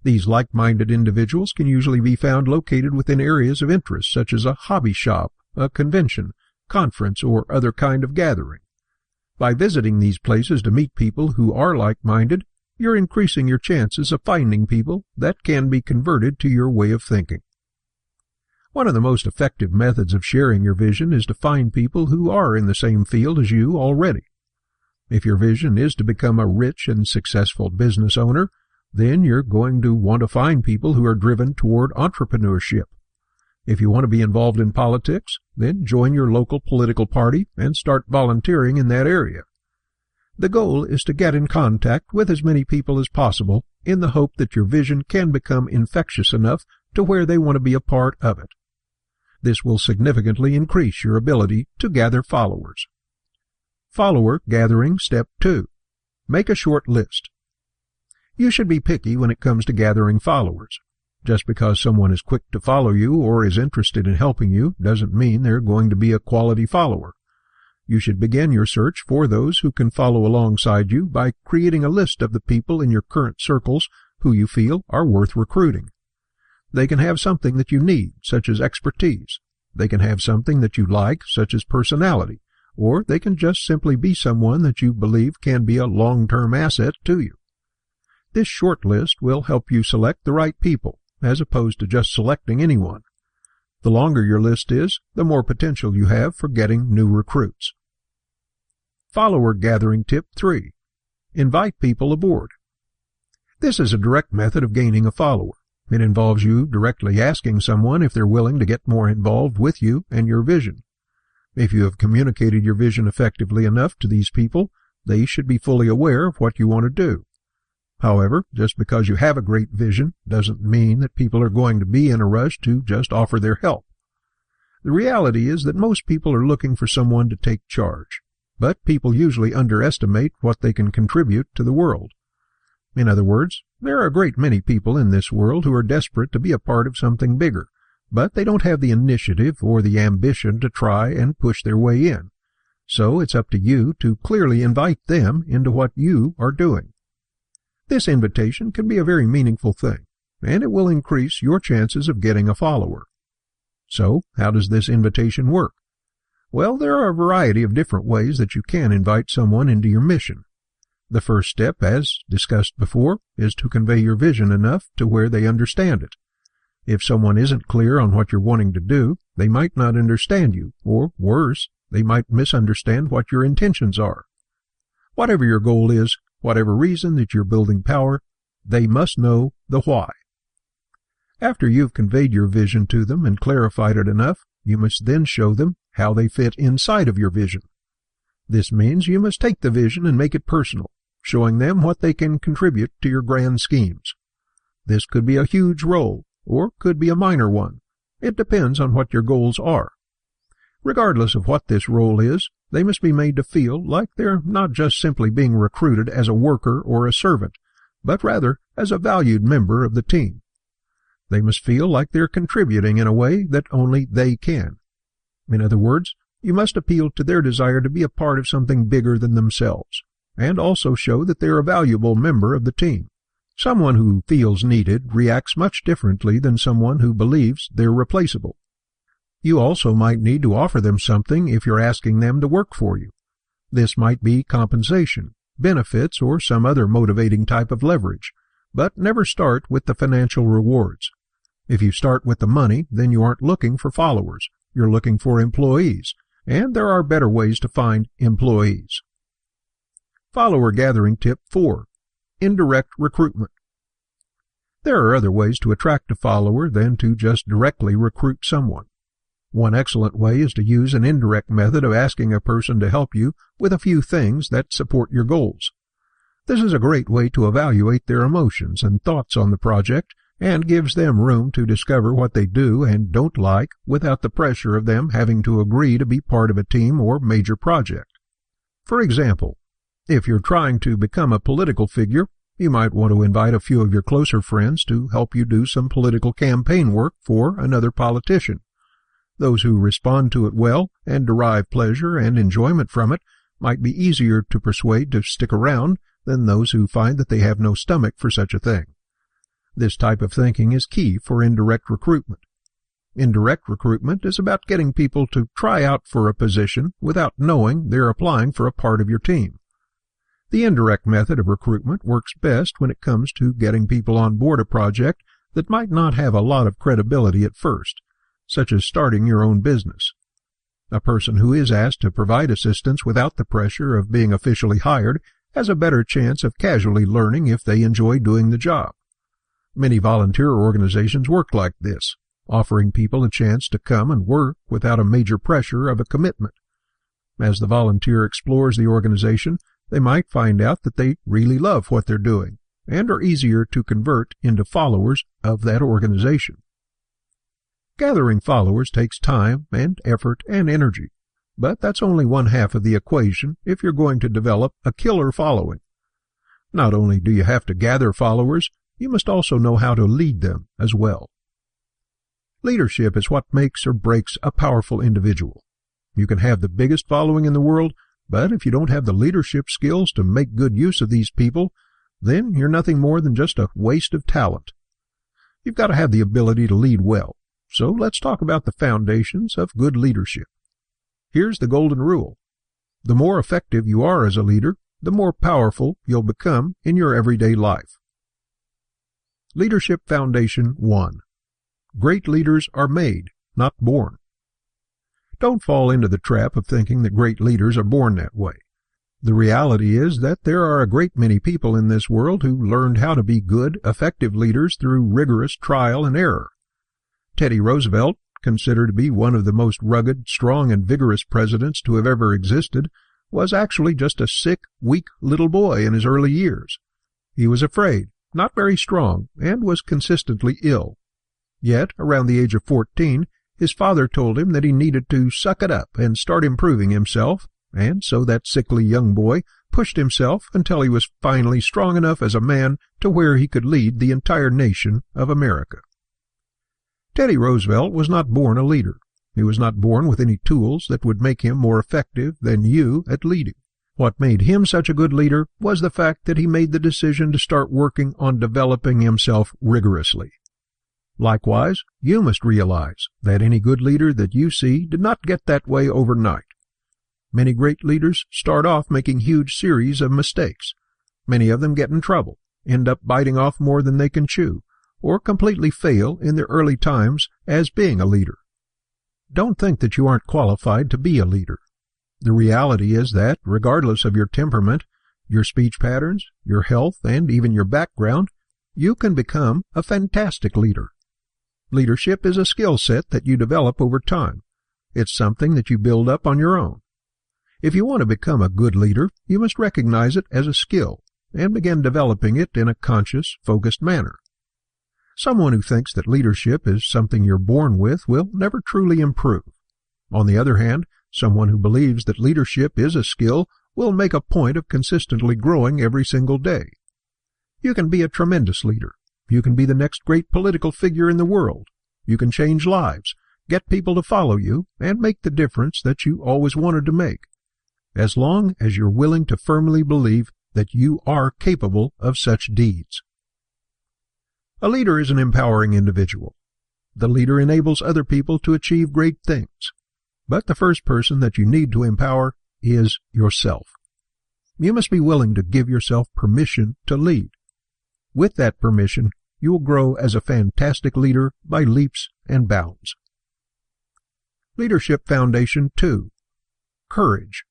These like-minded individuals can usually be found located within areas of interest such as a hobby shop, a convention, conference, or other kind of gathering. By visiting these places to meet people who are like-minded, you're increasing your chances of finding people that can be converted to your way of thinking. One of the most effective methods of sharing your vision is to find people who are in the same field as you already. If your vision is to become a rich and successful business owner, then you're going to want to find people who are driven toward entrepreneurship. If you want to be involved in politics, then join your local political party and start volunteering in that area. The goal is to get in contact with as many people as possible in the hope that your vision can become infectious enough to where they want to be a part of it. This will significantly increase your ability to gather followers. Follower gathering step 2. Make a short list. You should be picky when it comes to gathering followers. Just because someone is quick to follow you or is interested in helping you doesn't mean they're going to be a quality follower. You should begin your search for those who can follow alongside you by creating a list of the people in your current circles who you feel are worth recruiting. They can have something that you need, such as expertise. They can have something that you like, such as personality, or they can just simply be someone that you believe can be a long-term asset to you. This short list will help you select the right people, as opposed to just selecting anyone. The longer your list is, the more potential you have for getting new recruits. Follower gathering tip 3. Invite people aboard. This is a direct method of gaining a follower. It involves you directly asking someone if they're willing to get more involved with you and your vision. If you have communicated your vision effectively enough to these people, they should be fully aware of what you want to do. However, just because you have a great vision doesn't mean that people are going to be in a rush to just offer their help. The reality is that most people are looking for someone to take charge, but people usually underestimate what they can contribute to the world. In other words, there are a great many people in this world who are desperate to be a part of something bigger, but they don't have the initiative or the ambition to try and push their way in. So it's up to you to clearly invite them into what you are doing. This invitation can be a very meaningful thing, and it will increase your chances of getting a follower. So, how does this invitation work? Well, there are a variety of different ways that you can invite someone into your mission. The first step, as discussed before, is to convey your vision enough to where they understand it. If someone isn't clear on what you're wanting to do, they might not understand you, or worse, they might misunderstand what your intentions are. Whatever your goal is, whatever reason that you're building power, they must know the why. After you've conveyed your vision to them and clarified it enough, you must then show them how they fit inside of your vision. This means you must take the vision and make it personal, showing them what they can contribute to your grand schemes. This could be a huge role, or could be a minor one. It depends on what your goals are. Regardless of what this role is, they must be made to feel like they're not just simply being recruited as a worker or a servant, but rather as a valued member of the team. They must feel like they're contributing in a way that only they can. In other words, you must appeal to their desire to be a part of something bigger than themselves, and also show that they're a valuable member of the team. Someone who feels needed reacts much differently than someone who believes they're replaceable. You also might need to offer them something if you're asking them to work for you. This might be compensation, benefits, or some other motivating type of leverage, but never start with the financial rewards. If you start with the money, then you aren't looking for followers. You're looking for employees, and there are better ways to find employees. Follower gathering tip 4. Indirect recruitment. There are other ways to attract a follower than to just directly recruit someone. One excellent way is to use an indirect method of asking a person to help you with a few things that support your goals. This is a great way to evaluate their emotions and thoughts on the project, and gives them room to discover what they do and don't like without the pressure of them having to agree to be part of a team or major project. For example, if you're trying to become a political figure, you might want to invite a few of your closer friends to help you do some political campaign work for another politician. Those who respond to it well and derive pleasure and enjoyment from it might be easier to persuade to stick around than those who find that they have no stomach for such a thing. This type of thinking is key for indirect recruitment. Indirect recruitment is about getting people to try out for a position without knowing they're applying for a part of your team. The indirect method of recruitment works best when it comes to getting people on board a project that might not have a lot of credibility at first, such as starting your own business. A person who is asked to provide assistance without the pressure of being officially hired has a better chance of casually learning if they enjoy doing the job. Many volunteer organizations work like this, offering people a chance to come and work without a major pressure of a commitment. As the volunteer explores the organization, they might find out that they really love what they're doing and are easier to convert into followers of that organization. Gathering followers takes time and effort and energy, but that's only one half of the equation if you're going to develop a killer following. Not only do you have to gather followers, you must also know how to lead them as well. Leadership is what makes or breaks a powerful individual. You can have the biggest following in the world, but if you don't have the leadership skills to make good use of these people, then you're nothing more than just a waste of talent. You've got to have the ability to lead well. So let's talk about the foundations of good leadership. Here's the golden rule. The more effective you are as a leader, the more powerful you'll become in your everyday life. Leadership Foundation 1. Great leaders are made, not born. Don't fall into the trap of thinking that great leaders are born that way. The reality is that there are a great many people in this world who learned how to be good, effective leaders through rigorous trial and error. Teddy Roosevelt, considered to be one of the most rugged, strong, and vigorous presidents to have ever existed, was actually just a sick, weak little boy in his early years. He was afraid, not very strong, and was consistently ill. Yet, around the age of 14, his father told him that he needed to suck it up and start improving himself, and so that sickly young boy pushed himself until he was finally strong enough as a man to where he could lead the entire nation of America. Teddy Roosevelt was not born a leader. He was not born with any tools that would make him more effective than you at leading. What made him such a good leader was the fact that he made the decision to start working on developing himself rigorously. Likewise, you must realize that any good leader that you see did not get that way overnight. Many great leaders start off making huge series of mistakes. Many of them get in trouble, end up biting off more than they can chew, or completely fail in their early times as being a leader. Don't think that you aren't qualified to be a leader. The reality is that, regardless of your temperament, your speech patterns, your health, and even your background, you can become a fantastic leader. Leadership is a skill set that you develop over time. It's something that you build up on your own. If you want to become a good leader, you must recognize it as a skill and begin developing it in a conscious, focused manner. Someone who thinks that leadership is something you're born with will never truly improve. On the other hand, someone who believes that leadership is a skill will make a point of consistently growing every single day. You can be a tremendous leader. You can be the next great political figure in the world. You can change lives, get people to follow you, and make the difference that you always wanted to make, as long as you're willing to firmly believe that you are capable of such deeds. A leader is an empowering individual. The leader enables other people to achieve great things. But the first person that you need to empower is yourself. You must be willing to give yourself permission to lead. With that permission, you will grow as a fantastic leader by leaps and bounds. Leadership Foundation 2. Courage.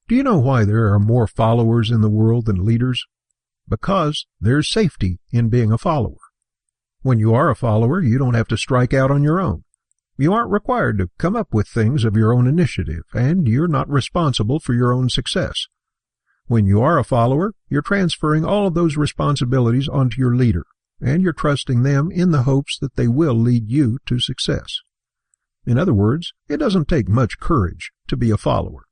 Do you know why there are more followers in the world than leaders? Because there's safety in being a follower. When you are a follower, you don't have to strike out on your own. You aren't required to come up with things of your own initiative, and you're not responsible for your own success. When you are a follower, you're transferring all of those responsibilities onto your leader, and you're trusting them in the hopes that they will lead you to success. In other words, it doesn't take much courage to be a follower.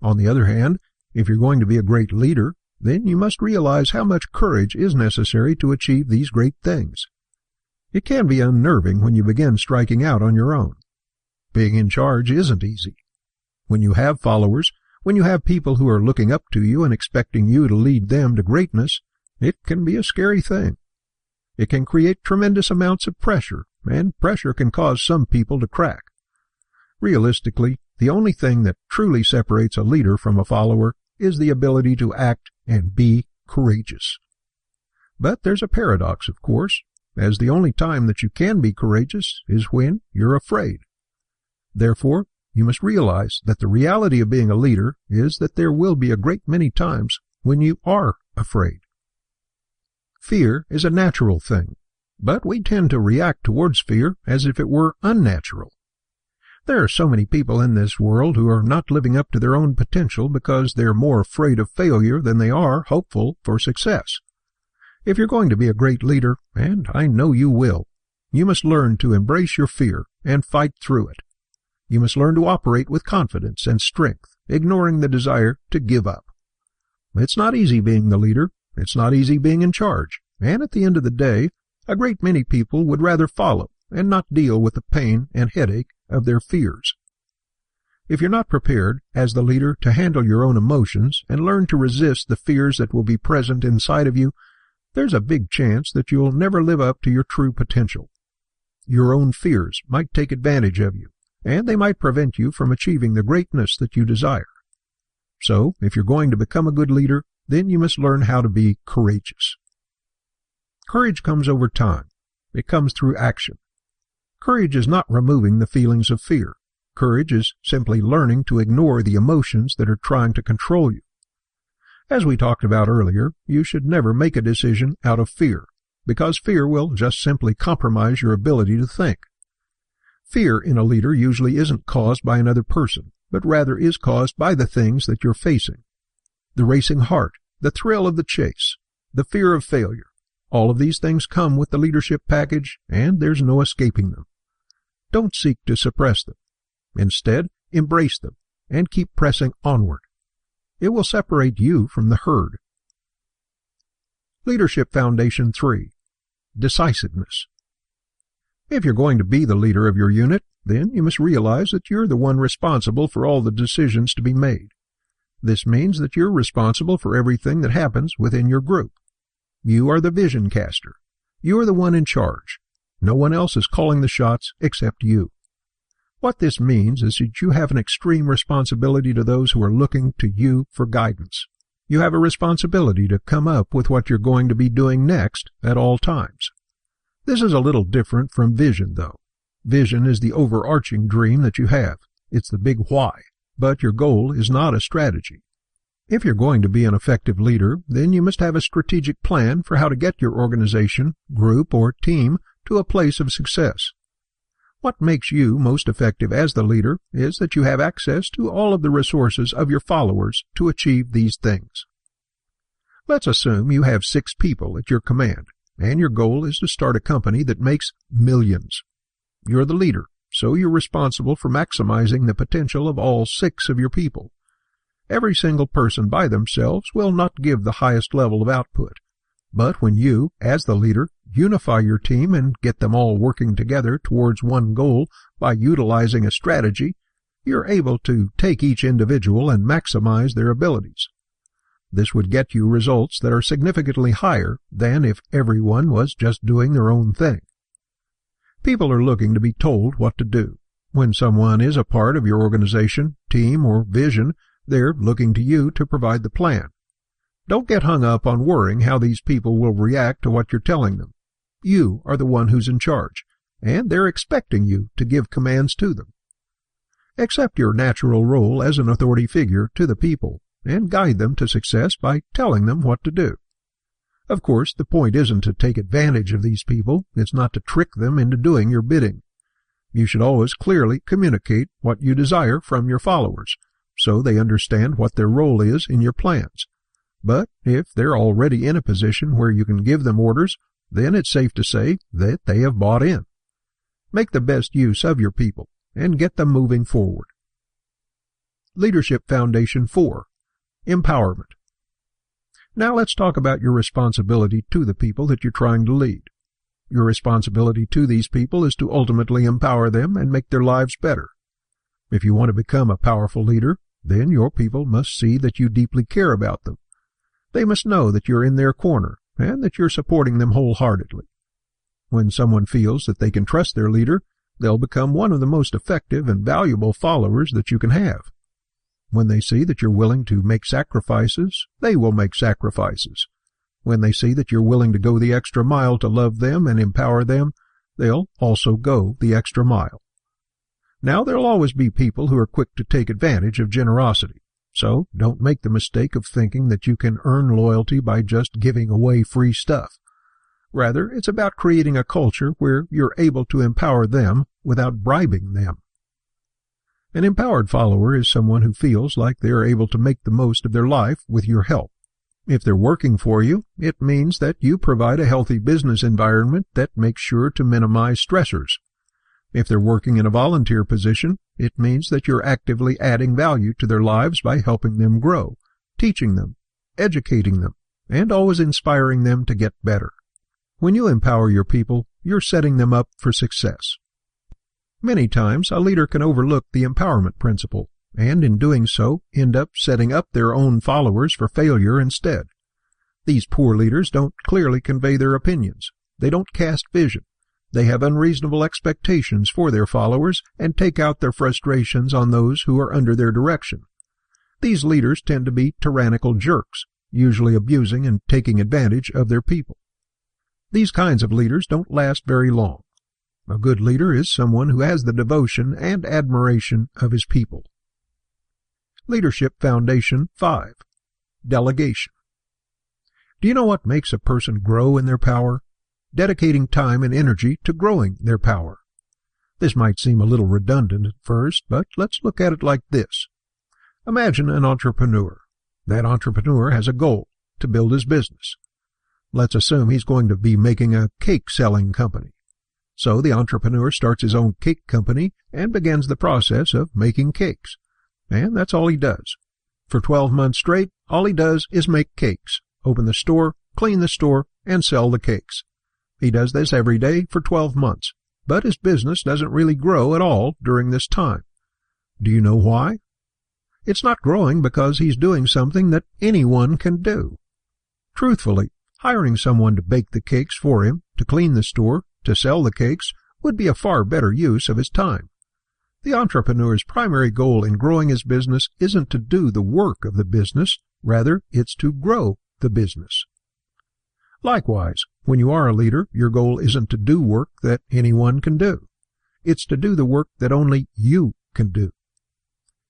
On the other hand, if you're going to be a great leader, then you must realize how much courage is necessary to achieve these great things. It can be unnerving when you begin striking out on your own. Being in charge isn't easy. When you have followers, when you have people who are looking up to you and expecting you to lead them to greatness, it can be a scary thing. It can create tremendous amounts of pressure, and pressure can cause some people to crack. Realistically, the only thing that truly separates a leader from a follower is the ability to act and be courageous. But there's a paradox, of course, as the only time that you can be courageous is when you're afraid. Therefore, you must realize that the reality of being a leader is that there will be a great many times when you are afraid. Fear is a natural thing, but we tend to react towards fear as if it were unnatural. There are so many people in this world who are not living up to their own potential because they're more afraid of failure than they are hopeful for success. If you're going to be a great leader, and I know you will, you must learn to embrace your fear and fight through it. You must learn to operate with confidence and strength, ignoring the desire to give up. It's not easy being the leader. It's not easy being in charge. And at the end of the day, a great many people would rather follow and not deal with the pain and headache of their fears. If you're not prepared, as the leader, to handle your own emotions and learn to resist the fears that will be present inside of you, there's a big chance that you'll never live up to your true potential. Your own fears might take advantage of you, and they might prevent you from achieving the greatness that you desire. So, if you're going to become a good leader, then you must learn how to be courageous. Courage comes over time. It comes through action. Courage is not removing the feelings of fear. Courage is simply learning to ignore the emotions that are trying to control you. As we talked about earlier, you should never make a decision out of fear, because fear will just simply compromise your ability to think. Fear in a leader usually isn't caused by another person, but rather is caused by the things that you're facing. The racing heart, the thrill of the chase, the fear of failure, all of these things come with the leadership package, and there's no escaping them. Don't seek to suppress them. Instead, embrace them and keep pressing onward. It will separate you from the herd. Leadership Foundation 3. Decisiveness. If you're going to be the leader of your unit, then you must realize that you're the one responsible for all the decisions to be made. This means that you're responsible for everything that happens within your group. You are the vision caster. You are the one in charge. No one else is calling the shots except you. What this means is that you have an extreme responsibility to those who are looking to you for guidance. You have a responsibility to come up with what you're going to be doing next at all times. This is a little different from vision, though. Vision is the overarching dream that you have. It's the big why, but your goal is not a strategy. If you're going to be an effective leader, then you must have a strategic plan for how to get your organization, group, or team to a place of success. What makes you most effective as the leader is that you have access to all of the resources of your followers to achieve these things. Let's assume you have 6 people at your command, and your goal is to start a company that makes millions. You're the leader, so you're responsible for maximizing the potential of all 6 of your people. Every single person by themselves will not give the highest level of output. But when you, as the leader, unify your team and get them all working together towards one goal by utilizing a strategy, you're able to take each individual and maximize their abilities. This would get you results that are significantly higher than if everyone was just doing their own thing. People are looking to be told what to do. When someone is a part of your organization, team, or vision, they're looking to you to provide the plan. Don't get hung up on worrying how these people will react to what you're telling them. You are the one who's in charge, and they're expecting you to give commands to them. Accept your natural role as an authority figure to the people, and guide them to success by telling them what to do. Of course, the point isn't to take advantage of these people. It's not to trick them into doing your bidding. You should always clearly communicate what you desire from your followers, so they understand what their role is in your plans. But if they're already in a position where you can give them orders, then it's safe to say that they have bought in. Make the best use of your people and get them moving forward. Leadership Foundation 4. Empowerment. Now let's talk about your responsibility to the people that you're trying to lead. Your responsibility to these people is to ultimately empower them and make their lives better. If you want to become a powerful leader, then your people must see that you deeply care about them. They must know that you're in their corner and that you're supporting them wholeheartedly. When someone feels that they can trust their leader, they'll become one of the most effective and valuable followers that you can have. When they see that you're willing to make sacrifices, they will make sacrifices. When they see that you're willing to go the extra mile to love them and empower them, they'll also go the extra mile. Now, there'll always be people who are quick to take advantage of generosity. So don't make the mistake of thinking that you can earn loyalty by just giving away free stuff. Rather, it's about creating a culture where you're able to empower them without bribing them. An empowered follower is someone who feels like they are able to make the most of their life with your help. If they're working for you, it means that you provide a healthy business environment that makes sure to minimize stressors. If they're working in a volunteer position, it means that you're actively adding value to their lives by helping them grow, teaching them, educating them, and always inspiring them to get better. When you empower your people, you're setting them up for success. Many times, a leader can overlook the empowerment principle and in doing so end up setting up their own followers for failure instead. These poor leaders don't clearly convey their opinions. They don't cast vision. They have unreasonable expectations for their followers and take out their frustrations on those who are under their direction. These leaders tend to be tyrannical jerks, usually abusing and taking advantage of their people. These kinds of leaders don't last very long. A good leader is someone who has the devotion and admiration of his people. Leadership Foundation 5. Delegation. Do you know what makes a person grow in their power? Dedicating time and energy to growing their power. This might seem a little redundant at first, but let's look at it like this. Imagine an entrepreneur. That entrepreneur has a goal, to build his business. Let's assume he's going to be making a cake-selling company. So the entrepreneur starts his own cake company and begins the process of making cakes. And that's all he does. For 12 months straight, all he does is make cakes, open the store, clean the store, and sell the cakes. He does this every day for 12 months, but his business doesn't really grow at all during this time. Do you know why? It's not growing because he's doing something that anyone can do. Truthfully, hiring someone to bake the cakes for him, to clean the store, to sell the cakes, would be a far better use of his time. The entrepreneur's primary goal in growing his business isn't to do the work of the business, rather it's to grow the business. Likewise, when you are a leader, your goal isn't to do work that anyone can do. It's to do the work that only you can do.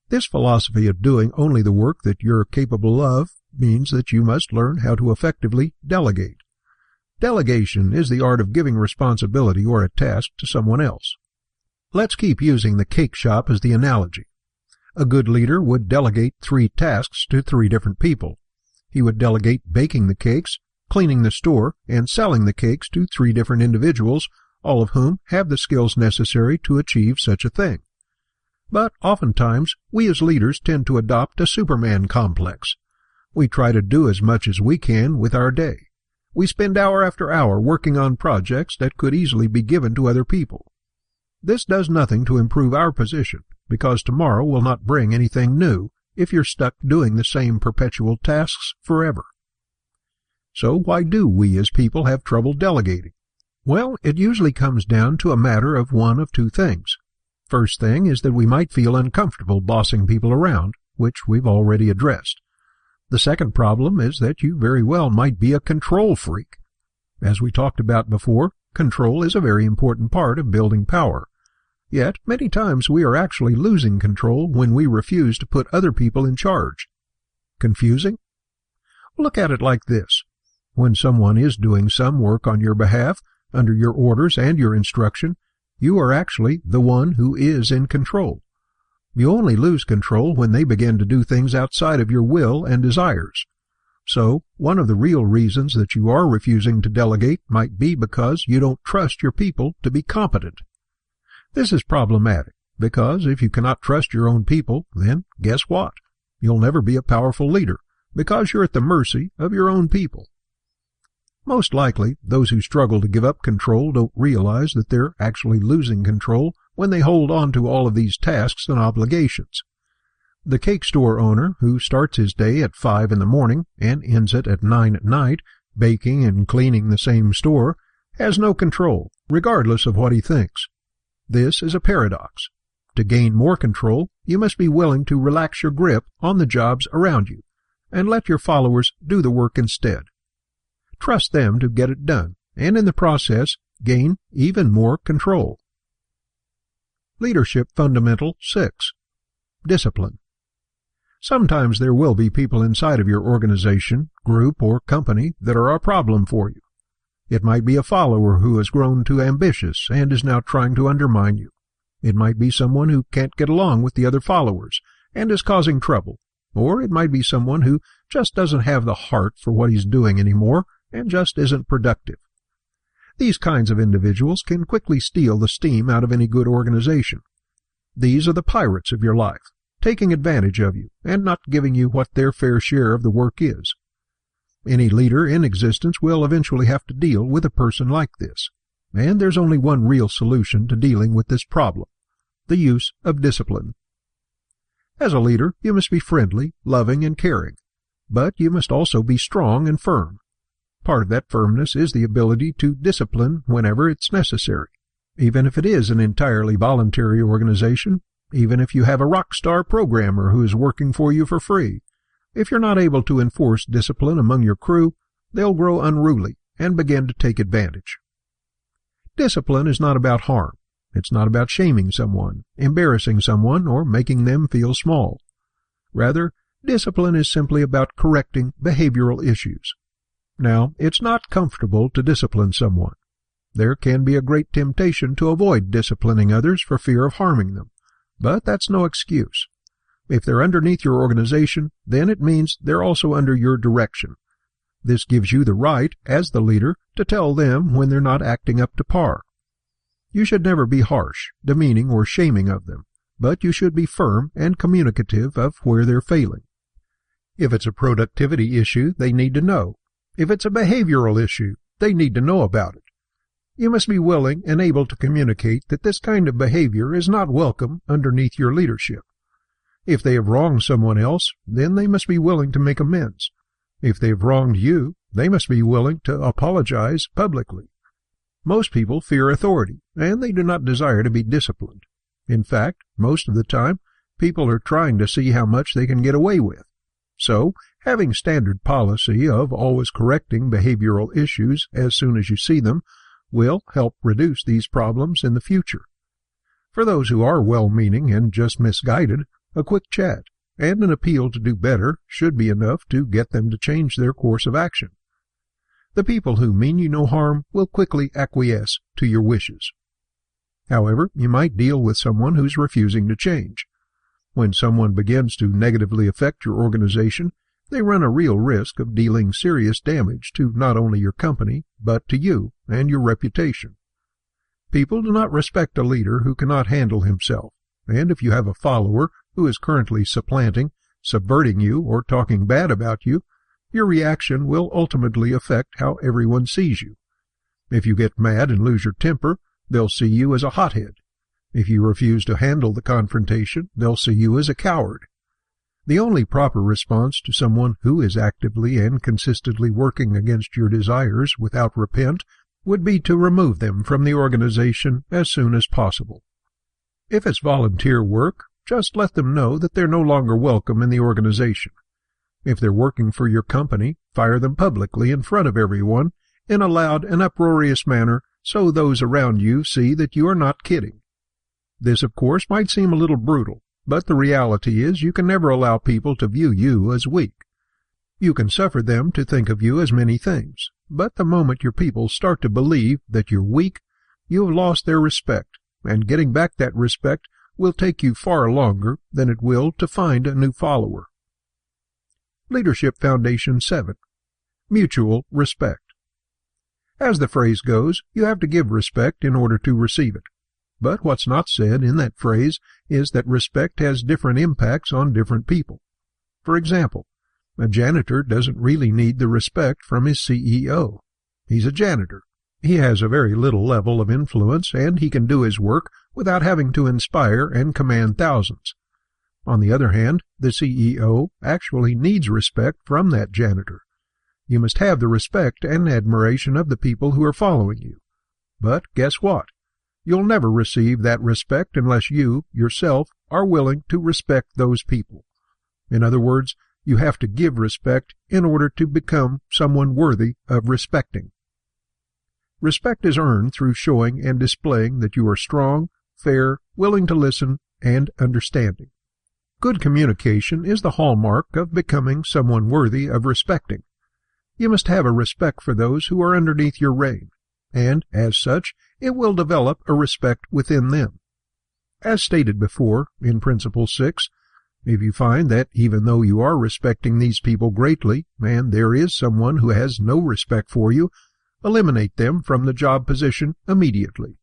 This philosophy of doing only the work that you're capable of means that you must learn how to effectively delegate. Delegation is the art of giving responsibility or a task to someone else. Let's keep using the cake shop as the analogy. A good leader would delegate 3 tasks to 3 different people. He would delegate baking the cakes, cleaning the store, and selling the cakes to 3 different individuals, all of whom have the skills necessary to achieve such a thing. But oftentimes, we as leaders tend to adopt a Superman complex. We try to do as much as we can with our day. We spend hour after hour working on projects that could easily be given to other people. This does nothing to improve our position, because tomorrow will not bring anything new if you're stuck doing the same perpetual tasks forever. So why do we as people have trouble delegating? Well, it usually comes down to a matter of one of 2 things. First thing is that we might feel uncomfortable bossing people around, which we've already addressed. The second problem is that you very well might be a control freak. As we talked about before, control is a very important part of building power. Yet, many times we are actually losing control when we refuse to put other people in charge. Confusing? Look at it like this. When someone is doing some work on your behalf, under your orders and your instruction, you are actually the one who is in control. You only lose control when they begin to do things outside of your will and desires. So, one of the real reasons that you are refusing to delegate might be because you don't trust your people to be competent. This is problematic, because if you cannot trust your own people, then guess what? You'll never be a powerful leader, because you're at the mercy of your own people. Most likely, those who struggle to give up control don't realize that they're actually losing control when they hold on to all of these tasks and obligations. The cake store owner, who starts his day at 5 in the morning and ends it at 9 at night, baking and cleaning the same store, has no control, regardless of what he thinks. This is a paradox. To gain more control, you must be willing to relax your grip on the jobs around you, and let your followers do the work instead. Trust them to get it done, and in the process, gain even more control. Leadership Fundamental 6. Discipline. Sometimes there will be people inside of your organization, group, or company that are a problem for you. It might be a follower who has grown too ambitious and is now trying to undermine you. It might be someone who can't get along with the other followers and is causing trouble. Or it might be someone who just doesn't have the heart for what he's doing anymore and just isn't productive. These kinds of individuals can quickly steal the steam out of any good organization. These are the pirates of your life, taking advantage of you and not giving you what their fair share of the work is. Any leader in existence will eventually have to deal with a person like this, and there's only one real solution to dealing with this problem: the use of discipline. As a leader, you must be friendly, loving, and caring, but you must also be strong and firm. Part of that firmness is the ability to discipline whenever it's necessary, even if it is an entirely voluntary organization, even if you have a rock star programmer who is working for you for free. If you're not able to enforce discipline among your crew, they'll grow unruly and begin to take advantage. Discipline is not about harm. It's not about shaming someone, embarrassing someone, or making them feel small. Rather, discipline is simply about correcting behavioral issues. Now, it's not comfortable to discipline someone. There can be a great temptation to avoid disciplining others for fear of harming them, but that's no excuse. If they're underneath your organization, then it means they're also under your direction. This gives you the right, as the leader, to tell them when they're not acting up to par. You should never be harsh, demeaning, or shaming of them, but you should be firm and communicative of where they're failing. If it's a productivity issue, they need to know. If it's a behavioral issue, they need to know about it. You must be willing and able to communicate that this kind of behavior is not welcome underneath your leadership. If they have wronged someone else, then they must be willing to make amends. If they have wronged you, they must be willing to apologize publicly. Most people fear authority, and they do not desire to be disciplined. In fact, most of the time, people are trying to see how much they can get away with. So, having standard policy of always correcting behavioral issues as soon as you see them will help reduce these problems in the future. For those who are well-meaning and just misguided, a quick chat and an appeal to do better should be enough to get them to change their course of action. The people who mean you no harm will quickly acquiesce to your wishes. However, you might deal with someone who's refusing to change. When someone begins to negatively affect your organization, they run a real risk of dealing serious damage to not only your company, but to you and your reputation. People do not respect a leader who cannot handle himself, and if you have a follower who is currently supplanting, subverting you, or talking bad about you, your reaction will ultimately affect how everyone sees you. If you get mad and lose your temper, they'll see you as a hothead. If you refuse to handle the confrontation, they'll see you as a coward. The only proper response to someone who is actively and consistently working against your desires without repent would be to remove them from the organization as soon as possible. If it's volunteer work, just let them know that they're no longer welcome in the organization. If they're working for your company, fire them publicly in front of everyone in a loud and uproarious manner so those around you see that you are not kidding. This, of course, might seem a little brutal, but the reality is you can never allow people to view you as weak. You can suffer them to think of you as many things, but the moment your people start to believe that you're weak, you have lost their respect, and getting back that respect will take you far longer than it will to find a new follower. Leadership Foundation 7. Mutual respect. As the phrase goes, you have to give respect in order to receive it. But what's not said in that phrase is that respect has different impacts on different people. For example, a janitor doesn't really need the respect from his CEO. He's a janitor. He has a very little level of influence, and he can do his work without having to inspire and command thousands. On the other hand, the CEO actually needs respect from that janitor. You must have the respect and admiration of the people who are following you. But guess what? You'll never receive that respect unless you, yourself, are willing to respect those people. In other words, you have to give respect in order to become someone worthy of respecting. Respect is earned through showing and displaying that you are strong, fair, willing to listen, and understanding. Good communication is the hallmark of becoming someone worthy of respecting. You must have a respect for those who are underneath your reign, and, as such, it will develop a respect within them. As stated before, in Principle 6, if you find that even though you are respecting these people greatly, and there is someone who has no respect for you, eliminate them from the job position immediately.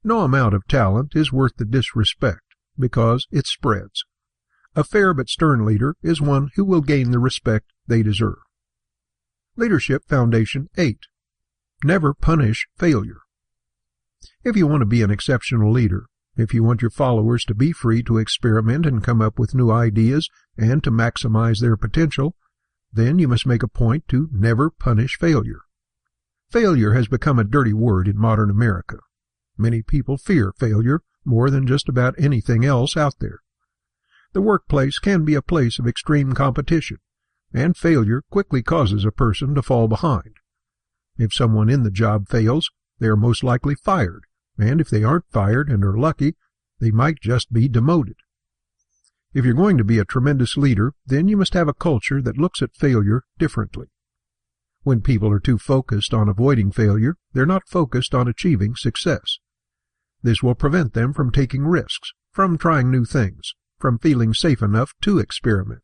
No amount of talent is worth the disrespect, because it spreads. A fair but stern leader is one who will gain the respect they deserve. Leadership Foundation 8. Never punish failure. If you want to be an exceptional leader, If you want your followers to be free to experiment and come up with new ideas and to maximize their potential, then you must make a point to never punish failure. Failure has become a dirty word in modern America. Many people fear failure more than just about anything else out there. The workplace can be a place of extreme competition, and failure quickly causes a person to fall behind. If someone in the job fails, they are most likely fired, and if they aren't fired and are lucky, they might just be demoted. If you're going to be a tremendous leader, then you must have a culture that looks at failure differently. When people are too focused on avoiding failure, they're not focused on achieving success. This will prevent them from taking risks, from trying new things, from feeling safe enough to experiment.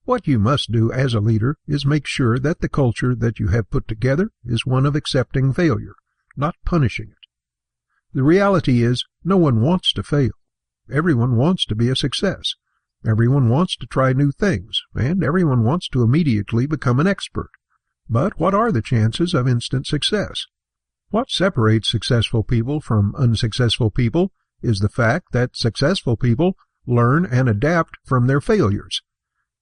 What you must do as a leader is make sure that the culture that you have put together is one of accepting failure, not punishing it. The reality is, no one wants to fail. Everyone wants to be a success. Everyone wants to try new things, and everyone wants to immediately become an expert. But what are the chances of instant success? What separates successful people from unsuccessful people is the fact that successful people learn and adapt from their failures.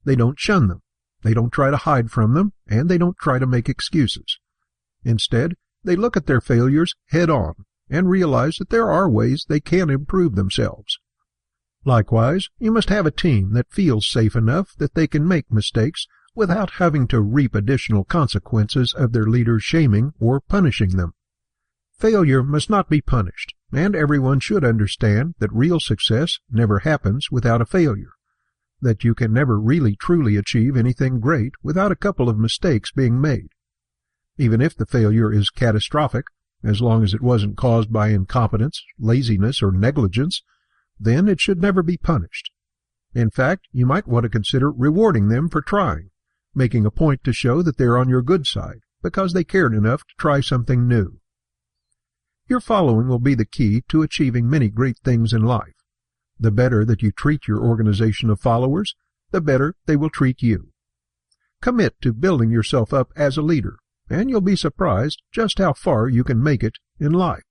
They don't shun them, they don't try to hide from them, and they don't try to make excuses. Instead, they look at their failures head on and realize that there are ways they can improve themselves. Likewise, you must have a team that feels safe enough that they can make mistakes without having to reap additional consequences of their leaders shaming or punishing them. Failure must not be punished, and everyone should understand that real success never happens without a failure, that you can never really truly achieve anything great without a couple of mistakes being made. Even if the failure is catastrophic, as long as it wasn't caused by incompetence, laziness, or negligence, then it should never be punished. In fact, you might want to consider rewarding them for trying, making a point to show that they're on your good side, because they cared enough to try something new. Your following will be the key to achieving many great things in life. The better that you treat your organization of followers, the better they will treat you. Commit to building yourself up as a leader, and you'll be surprised just how far you can make it in life.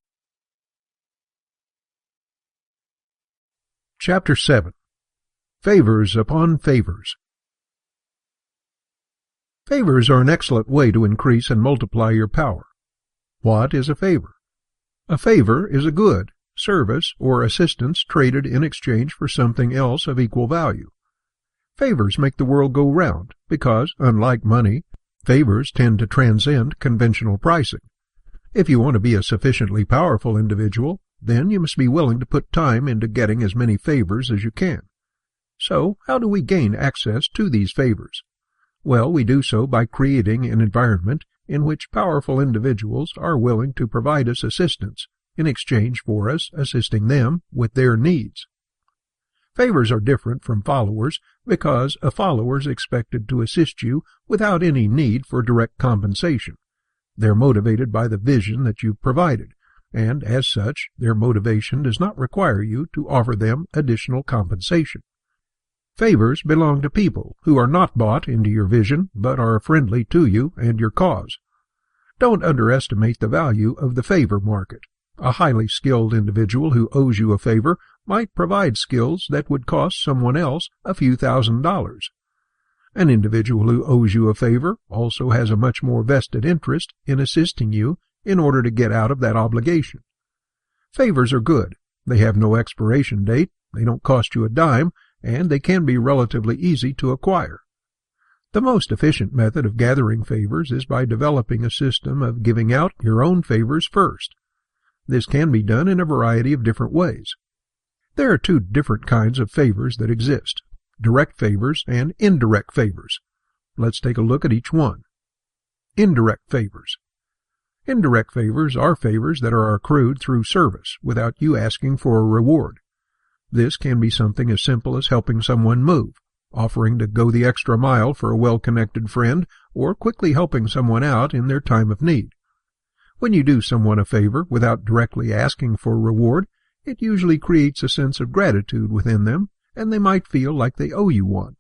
Chapter 7. Favors upon Favors. Favors are an excellent way to increase and multiply your power. What is a favor? A favor is a good, service, or assistance traded in exchange for something else of equal value. Favors make the world go round because, unlike money, favors tend to transcend conventional pricing. If you want to be a sufficiently powerful individual, then you must be willing to put time into getting as many favors as you can. So, how do we gain access to these favors? Well, we do so by creating an environment in which powerful individuals are willing to provide us assistance in exchange for us assisting them with their needs. Favors are different from followers because a follower is expected to assist you without any need for direct compensation. They're motivated by the vision that you've provided, and as such, their motivation does not require you to offer them additional compensation. Favors belong to people who are not bought into your vision, but are friendly to you and your cause. Don't underestimate the value of the favor market. A highly skilled individual who owes you a favor might provide skills that would cost someone else a few $1,000s. An individual who owes you a favor also has a much more vested interest in assisting you in order to get out of that obligation. Favors are good. They have no expiration date, they don't cost you a dime, and they can be relatively easy to acquire. The most efficient method of gathering favors is by developing a system of giving out your own favors first. This can be done in a variety of different ways. There are two different kinds of favors that exist: direct favors and indirect favors. Let's take a look at each one. Indirect favors. Indirect favors are favors that are accrued through service without you asking for a reward. This can be something as simple as helping someone move, offering to go the extra mile for a well-connected friend, or quickly helping someone out in their time of need. When you do someone a favor without directly asking for a reward, it usually creates a sense of gratitude within them, and they might feel like they owe you one.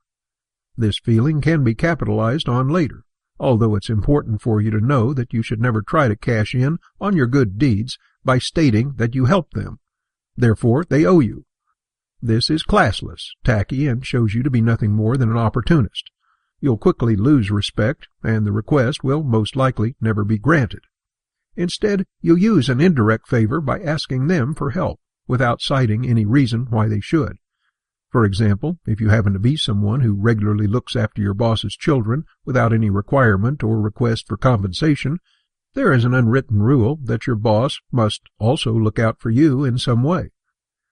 This feeling can be capitalized on later, although it's important for you to know that you should never try to cash in on your good deeds by stating that you helped them. Therefore, they owe you. This is classless, tacky, and shows you to be nothing more than an opportunist. You'll quickly lose respect, and the request will most likely never be granted. Instead, you'll use an indirect favor by asking them for help, without citing any reason why they should. For example, if you happen to be someone who regularly looks after your boss's children without any requirement or request for compensation, there is an unwritten rule that your boss must also look out for you in some way.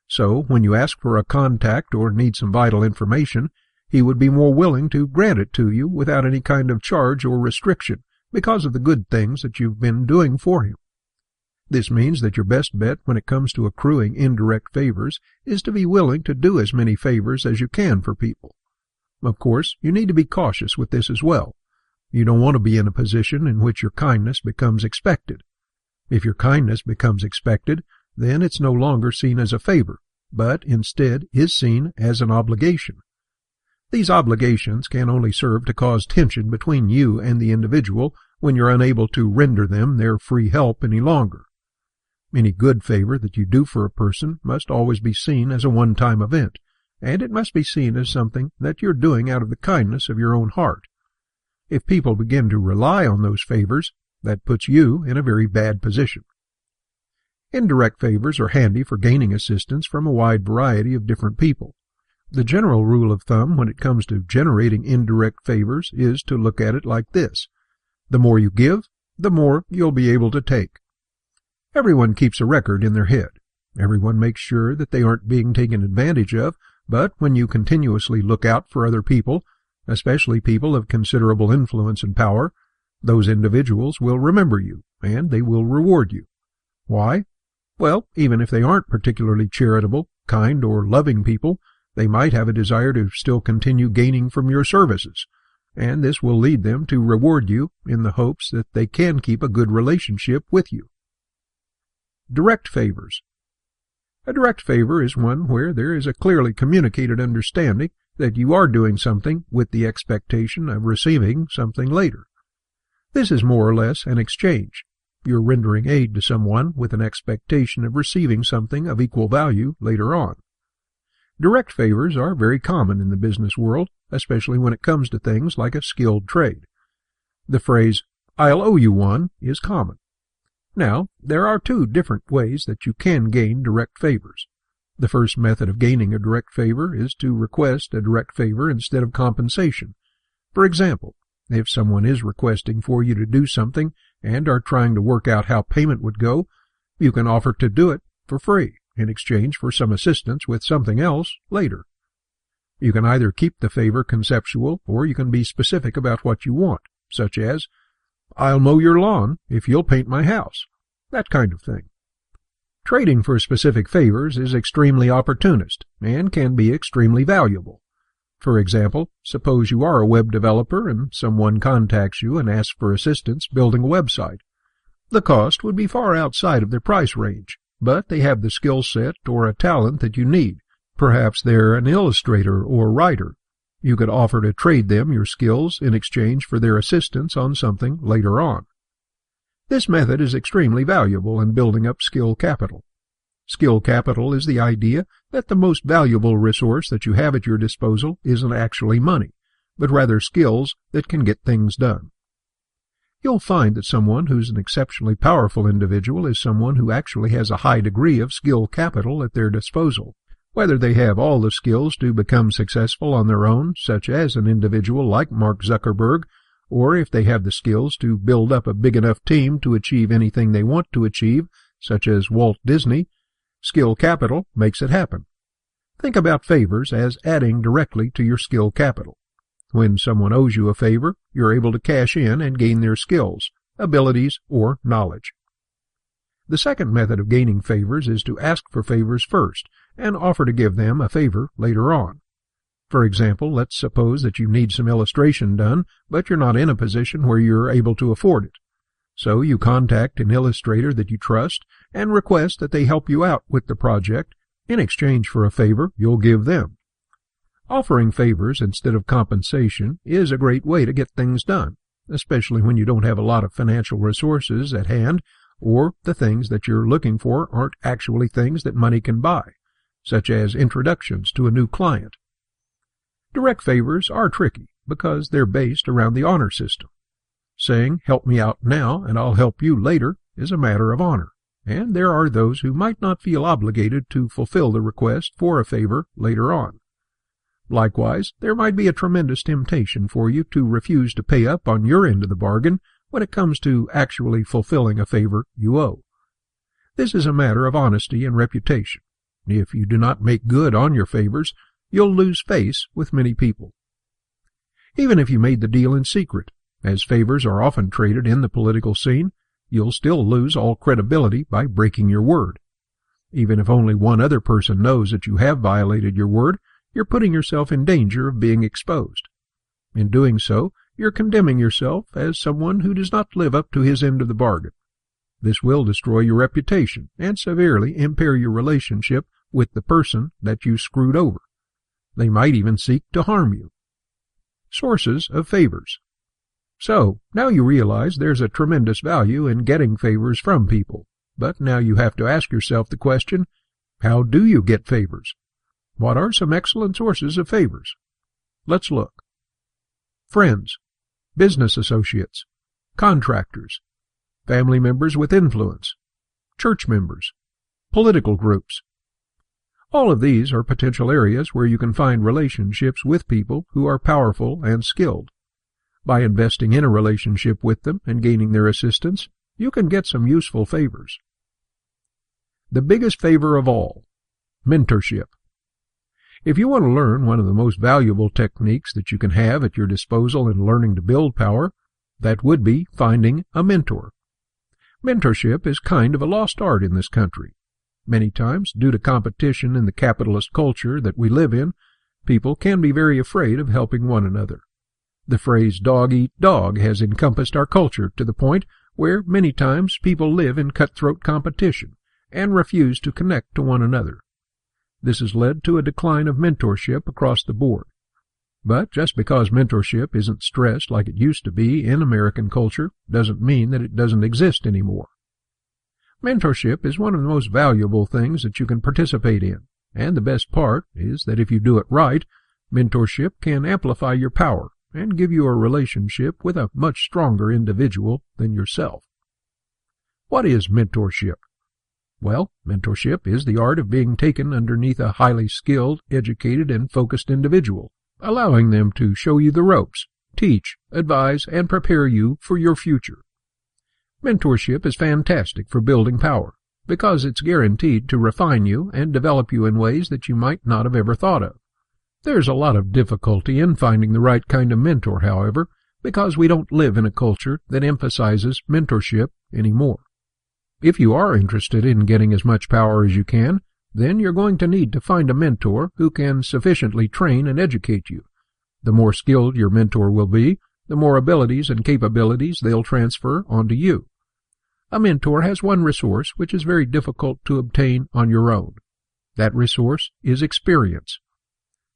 So, when you ask for a contact or need some vital information, he would be more willing to grant it to you without any kind of charge or restriction because of the good things that you've been doing for him. This means that your best bet when it comes to accruing indirect favors is to be willing to do as many favors as you can for people. Of course, you need to be cautious with this as well. You don't want to be in a position in which your kindness becomes expected. If your kindness becomes expected, then it's no longer seen as a favor, but instead is seen as an obligation. These obligations can only serve to cause tension between you and the individual when you're unable to render them their free help any longer. Any good favor that you do for a person must always be seen as a one-time event, and it must be seen as something that you're doing out of the kindness of your own heart. If people begin to rely on those favors, that puts you in a very bad position. Indirect favors are handy for gaining assistance from a wide variety of different people. The general rule of thumb when it comes to generating indirect favors is to look at it like this. The more you give, the more you'll be able to take. Everyone keeps a record in their head. Everyone makes sure that they aren't being taken advantage of, but when you continuously look out for other people, especially people of considerable influence and power, those individuals will remember you, and they will reward you. Why? Well, even if they aren't particularly charitable, kind, or loving people, they might have a desire to still continue gaining from your services, and this will lead them to reward you in the hopes that they can keep a good relationship with you. Direct favors. A direct favor is one where there is a clearly communicated understanding that you are doing something with the expectation of receiving something later. This is more or less an exchange. You're rendering aid to someone with an expectation of receiving something of equal value later on. Direct favors are very common in the business world, especially when it comes to things like a skilled trade. The phrase, "I'll owe you one," is common. Now, there are two different ways that you can gain direct favors. The first method of gaining a direct favor is to request a direct favor instead of compensation. For example, if someone is requesting for you to do something and are trying to work out how payment would go, you can offer to do it for free in exchange for some assistance with something else later. You can either keep the favor conceptual or you can be specific about what you want, such as, "I'll mow your lawn if you'll paint my house," that kind of thing. Trading for specific favors is extremely opportunist and can be extremely valuable. For example, suppose you are a web developer and someone contacts you and asks for assistance building a website. The cost would be far outside of their price range, but they have the skill set or a talent that you need. Perhaps they're an illustrator or writer. You could offer to trade them your skills in exchange for their assistance on something later on. This method is extremely valuable in building up skill capital. Skill capital is the idea that the most valuable resource that you have at your disposal isn't actually money, but rather skills that can get things done. You'll find that someone who's an exceptionally powerful individual is someone who actually has a high degree of skill capital at their disposal. Whether they have all the skills to become successful on their own, such as an individual like Mark Zuckerberg, or if they have the skills to build up a big enough team to achieve anything they want to achieve, such as Walt Disney, skill capital makes it happen. Think about favors as adding directly to your skill capital. When someone owes you a favor, you're able to cash in and gain their skills, abilities, or knowledge. The second method of gaining favors is to ask for favors first and offer to give them a favor later on. For example, let's suppose that you need some illustration done, but you're not in a position where you're able to afford it. So you contact an illustrator that you trust and request that they help you out with the project in exchange for a favor you'll give them. Offering favors instead of compensation is a great way to get things done, especially when you don't have a lot of financial resources at hand or the things that you're looking for aren't actually things that money can buy, such as introductions to a new client. Direct favors are tricky because they're based around the honor system. Saying, "Help me out now and I'll help you later," is a matter of honor, and there are those who might not feel obligated to fulfill the request for a favor later on. Likewise, there might be a tremendous temptation for you to refuse to pay up on your end of the bargain when it comes to actually fulfilling a favor you owe. This is a matter of honesty and reputation. If you do not make good on your favors, you'll lose face with many people. Even if you made the deal in secret, as favors are often traded in the political scene, you'll still lose all credibility by breaking your word. Even if only one other person knows that you have violated your word, you're putting yourself in danger of being exposed. In doing so, you're condemning yourself as someone who does not live up to his end of the bargain. This will destroy your reputation and severely impair your relationship with the person that you screwed over. They might even seek to harm you. Sources of favors. So, now you realize there's a tremendous value in getting favors from people, but now you have to ask yourself the question, how do you get favors? What are some excellent sources of favors? Let's look. Friends, business associates, contractors, family members with influence, church members, political groups. All of these are potential areas where you can find relationships with people who are powerful and skilled. By investing in a relationship with them and gaining their assistance, you can get some useful favors. The biggest favor of all, mentorship. If you want to learn one of the most valuable techniques that you can have at your disposal in learning to build power, that would be finding a mentor. Mentorship is kind of a lost art in this country. Many times, due to competition in the capitalist culture that we live in, people can be very afraid of helping one another. The phrase "dog eat dog" has encompassed our culture to the point where many times people live in cutthroat competition and refuse to connect to one another. This has led to a decline of mentorship across the board. But just because mentorship isn't stressed like it used to be in American culture doesn't mean that it doesn't exist anymore. Mentorship is one of the most valuable things that you can participate in, and the best part is that if you do it right, mentorship can amplify your power and give you a relationship with a much stronger individual than yourself. What is mentorship? Well, mentorship is the art of being taken underneath a highly skilled, educated, and focused individual, allowing them to show you the ropes, teach, advise, and prepare you for your future. Mentorship is fantastic for building power, because it's guaranteed to refine you and develop you in ways that you might not have ever thought of. There's a lot of difficulty in finding the right kind of mentor, however, because we don't live in a culture that emphasizes mentorship anymore. If you are interested in getting as much power as you can, then you're going to need to find a mentor who can sufficiently train and educate you. The more skilled your mentor will be, the more abilities and capabilities they'll transfer onto you. A mentor has one resource which is very difficult to obtain on your own. That resource is experience.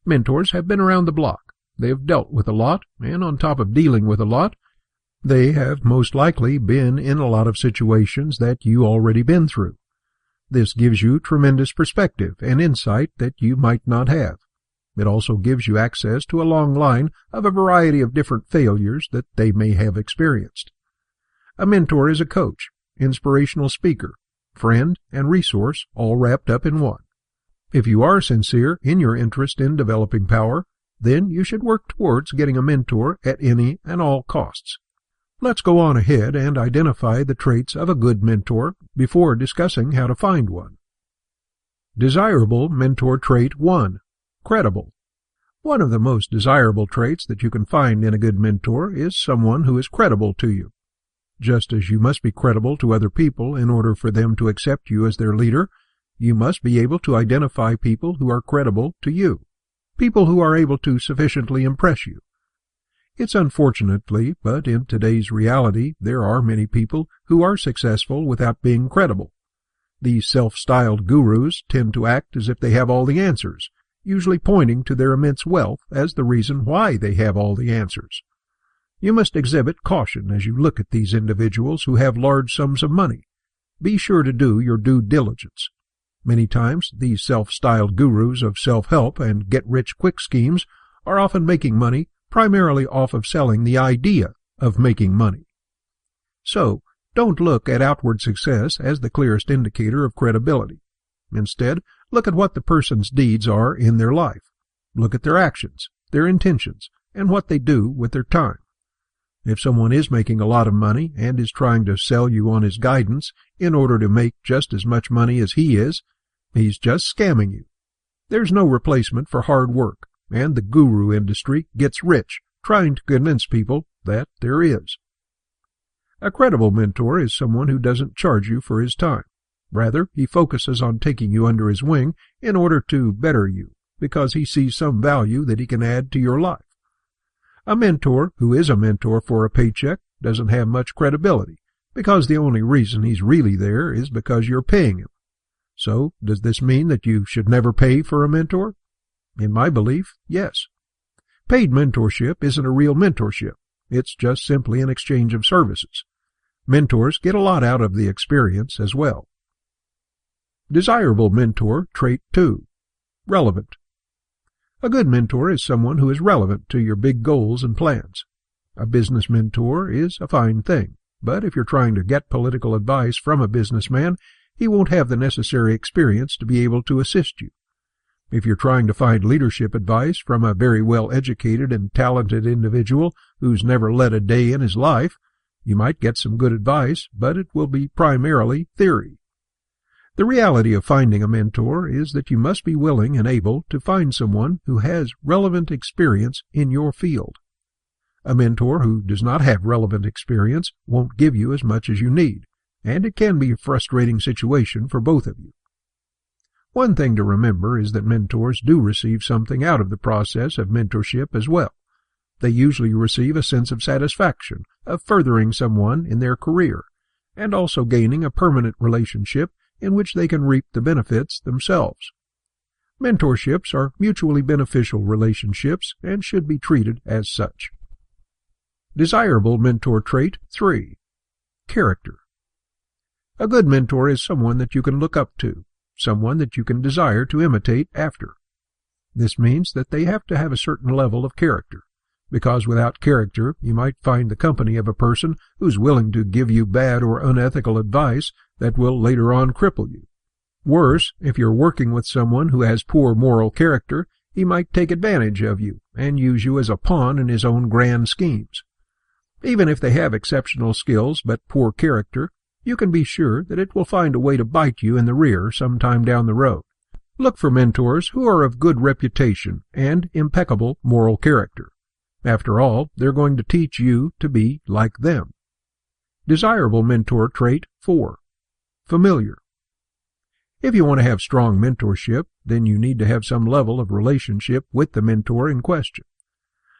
Mentors have been around the block. They have dealt with a lot, and on top of dealing with a lot, they have most likely been in a lot of situations that you already been through. This gives you tremendous perspective and insight that you might not have. It also gives you access to a long line of a variety of different failures that they may have experienced. A mentor is a coach, inspirational speaker, friend, and resource all wrapped up in one. If you are sincere in your interest in developing power, then you should work towards getting a mentor at any and all costs. Let's go on ahead and identify the traits of a good mentor before discussing how to find one. Desirable mentor trait 1. Credible. One of the most desirable traits that you can find in a good mentor is someone who is credible to you. Just as you must be credible to other people in order for them to accept you as their leader, you must be able to identify people who are credible to you, people who are able to sufficiently impress you. It's unfortunately, but in today's reality, there are many people who are successful without being credible. These self-styled gurus tend to act as if they have all the answers, usually pointing to their immense wealth as the reason why they have all the answers. You must exhibit caution as you look at these individuals who have large sums of money, be sure to do your due diligence. Many times, these self-styled gurus of self-help and get-rich-quick schemes are often making money primarily off of selling the idea of making money. So, don't look at outward success as the clearest indicator of credibility. Instead, look at what the person's deeds are in their life. Look at their actions, their intentions, and what they do with their time. If someone is making a lot of money and is trying to sell you on his guidance in order to make just as much money as he is, he's just scamming you. There's no replacement for hard work, and the guru industry gets rich trying to convince people that there is. A credible mentor is someone who doesn't charge you for his time. Rather, he focuses on taking you under his wing in order to better you, because he sees some value that he can add to your life. A mentor who is a mentor for a paycheck doesn't have much credibility, because the only reason he's really there is because you're paying him. So, does this mean that you should never pay for a mentor? In my belief, yes. Paid mentorship isn't a real mentorship. It's just simply an exchange of services. Mentors get a lot out of the experience as well. Desirable mentor trait 2. Relevant. A good mentor is someone who is relevant to your big goals and plans. A business mentor is a fine thing, but if you're trying to get political advice from a businessman, he won't have the necessary experience to be able to assist you. If you're trying to find leadership advice from a very well-educated and talented individual who's never led a day in his life, you might get some good advice, but it will be primarily theory. The reality of finding a mentor is that you must be willing and able to find someone who has relevant experience in your field. A mentor who does not have relevant experience won't give you as much as you need, and it can be a frustrating situation for both of you. One thing to remember is that mentors do receive something out of the process of mentorship as well. They usually receive a sense of satisfaction of furthering someone in their career, and also gaining a permanent relationship in which they can reap the benefits themselves. Mentorships are mutually beneficial relationships and should be treated as such. Desirable mentor trait 3. Character. A good mentor is someone that you can look up to, someone that you can desire to imitate after. This means that they have to have a certain level of character, because without character you might find the company of a person who's willing to give you bad or unethical advice that will later on cripple you. Worse, if you're working with someone who has poor moral character, he might take advantage of you and use you as a pawn in his own grand schemes. Even if they have exceptional skills but poor character, you can be sure that it will find a way to bite you in the rear sometime down the road. Look for mentors who are of good reputation and impeccable moral character. After all, they're going to teach you to be like them. Desirable mentor trait 4. Familiar. If you want to have strong mentorship, then you need to have some level of relationship with the mentor in question.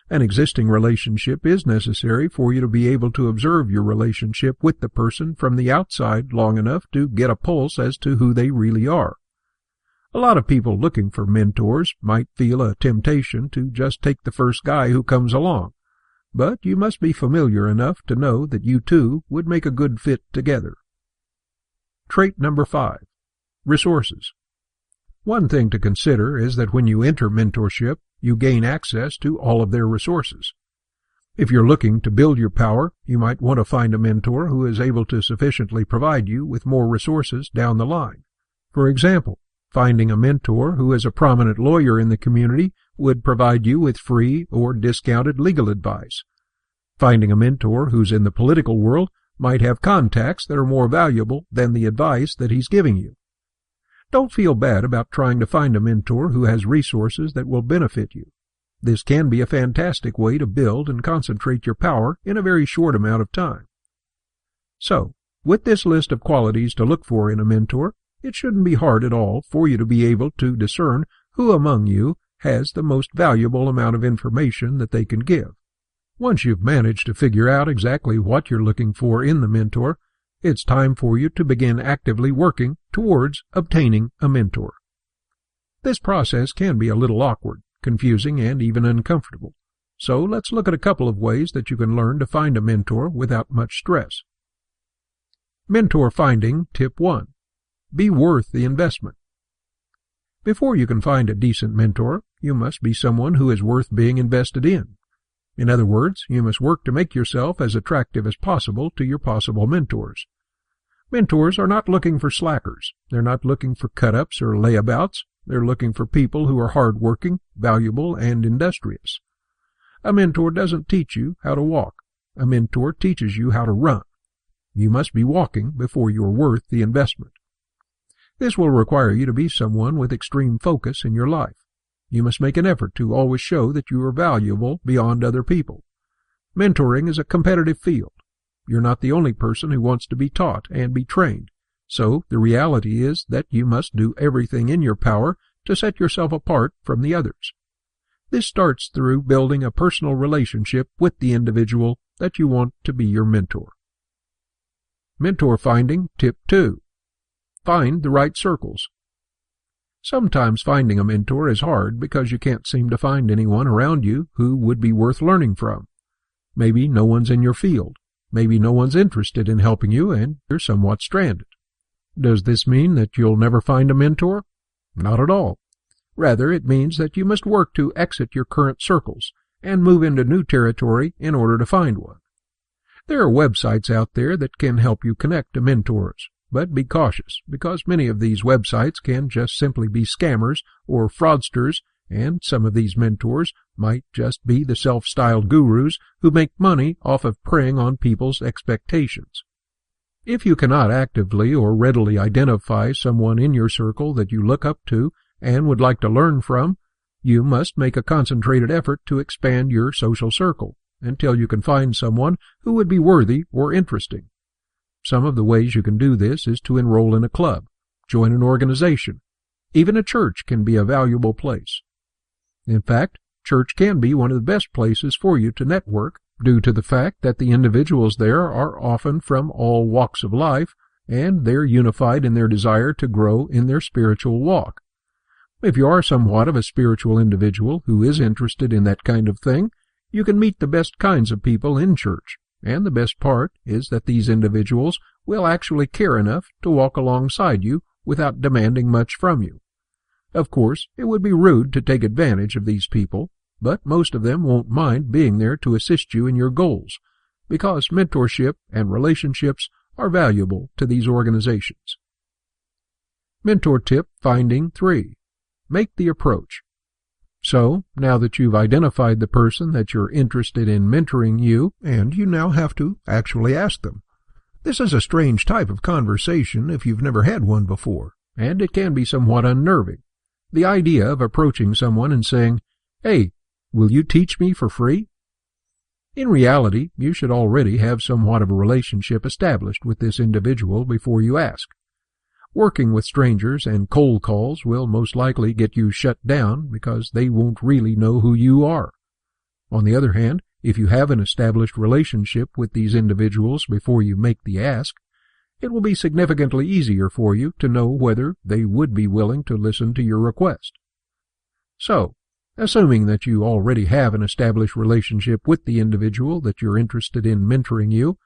An existing relationship is necessary for you to be able to observe your relationship with the person from the outside long enough to get a pulse as to who they really are. A lot of people looking for mentors might feel a temptation to just take the first guy who comes along, but you must be familiar enough to know that you two would make a good fit together. Trait number 5. Resources. One thing to consider is that when you enter mentorship, you gain access to all of their resources. If you're looking to build your power, you might want to find a mentor who is able to sufficiently provide you with more resources down the line. For example, finding a mentor who is a prominent lawyer in the community would provide you with free or discounted legal advice. Finding a mentor who's in the political world might have contacts that are more valuable than the advice that he's giving you. Don't feel bad about trying to find a mentor who has resources that will benefit you. This can be a fantastic way to build and concentrate your power in a very short amount of time. So, with this list of qualities to look for in a mentor, it shouldn't be hard at all for you to be able to discern who among you has the most valuable amount of information that they can give. Once you've managed to figure out exactly what you're looking for in the mentor, it's time for you to begin actively working towards obtaining a mentor. This process can be a little awkward, confusing, and even uncomfortable. So let's look at a couple of ways that you can learn to find a mentor without much stress. Mentor finding tip 1. Be worth the investment. Before you can find a decent mentor, you must be someone who is worth being invested in. In other words, you must work to make yourself as attractive as possible to your possible mentors. Mentors are not looking for slackers. They're not looking for cut-ups or layabouts. They're looking for people who are hard-working, valuable, and industrious. A mentor doesn't teach you how to walk. A mentor teaches you how to run. You must be walking before you are worth the investment. This will require you to be someone with extreme focus in your life. You must make an effort to always show that you are valuable beyond other people. Mentoring is a competitive field. You're not the only person who wants to be taught and be trained, so the reality is that you must do everything in your power to set yourself apart from the others. This starts through building a personal relationship with the individual that you want to be your mentor. Mentor finding tip 2. Find the right circles. Sometimes finding a mentor is hard because you can't seem to find anyone around you who would be worth learning from. Maybe no one's in your field. Maybe no one's interested in helping you and you're somewhat stranded. Does this mean that you'll never find a mentor? Not at all. Rather, it means that you must work to exit your current circles and move into new territory in order to find one. There are websites out there that can help you connect to mentors. But be cautious, because many of these websites can just simply be scammers or fraudsters, and some of these mentors might just be the self-styled gurus who make money off of preying on people's expectations. If you cannot actively or readily identify someone in your circle that you look up to and would like to learn from, you must make a concentrated effort to expand your social circle until you can find someone who would be worthy or interesting. Some of the ways you can do this is to enroll in a club, join an organization. Even a church can be a valuable place. In fact, church can be one of the best places for you to network due to the fact that the individuals there are often from all walks of life, and they're unified in their desire to grow in their spiritual walk. If you are somewhat of a spiritual individual who is interested in that kind of thing, you can meet the best kinds of people in church. And the best part is that these individuals will actually care enough to walk alongside you without demanding much from you. Of course, it would be rude to take advantage of these people, but most of them won't mind being there to assist you in your goals, because mentorship and relationships are valuable to these organizations. Mentor tip finding 3. Make the approach. So, now that you've identified the person that you're interested in mentoring you, and you now have to actually ask them. This is a strange type of conversation if you've never had one before, and it can be somewhat unnerving. The idea of approaching someone and saying, "Hey, will you teach me for free?" In reality, you should already have somewhat of a relationship established with this individual before you ask. Working with strangers and cold calls will most likely get you shut down because they won't really know who you are. On the other hand, if you have an established relationship with these individuals before you make the ask, it will be significantly easier for you to know whether they would be willing to listen to your request. So, assuming that you already have an established relationship with the individual that you're interested in mentoring you,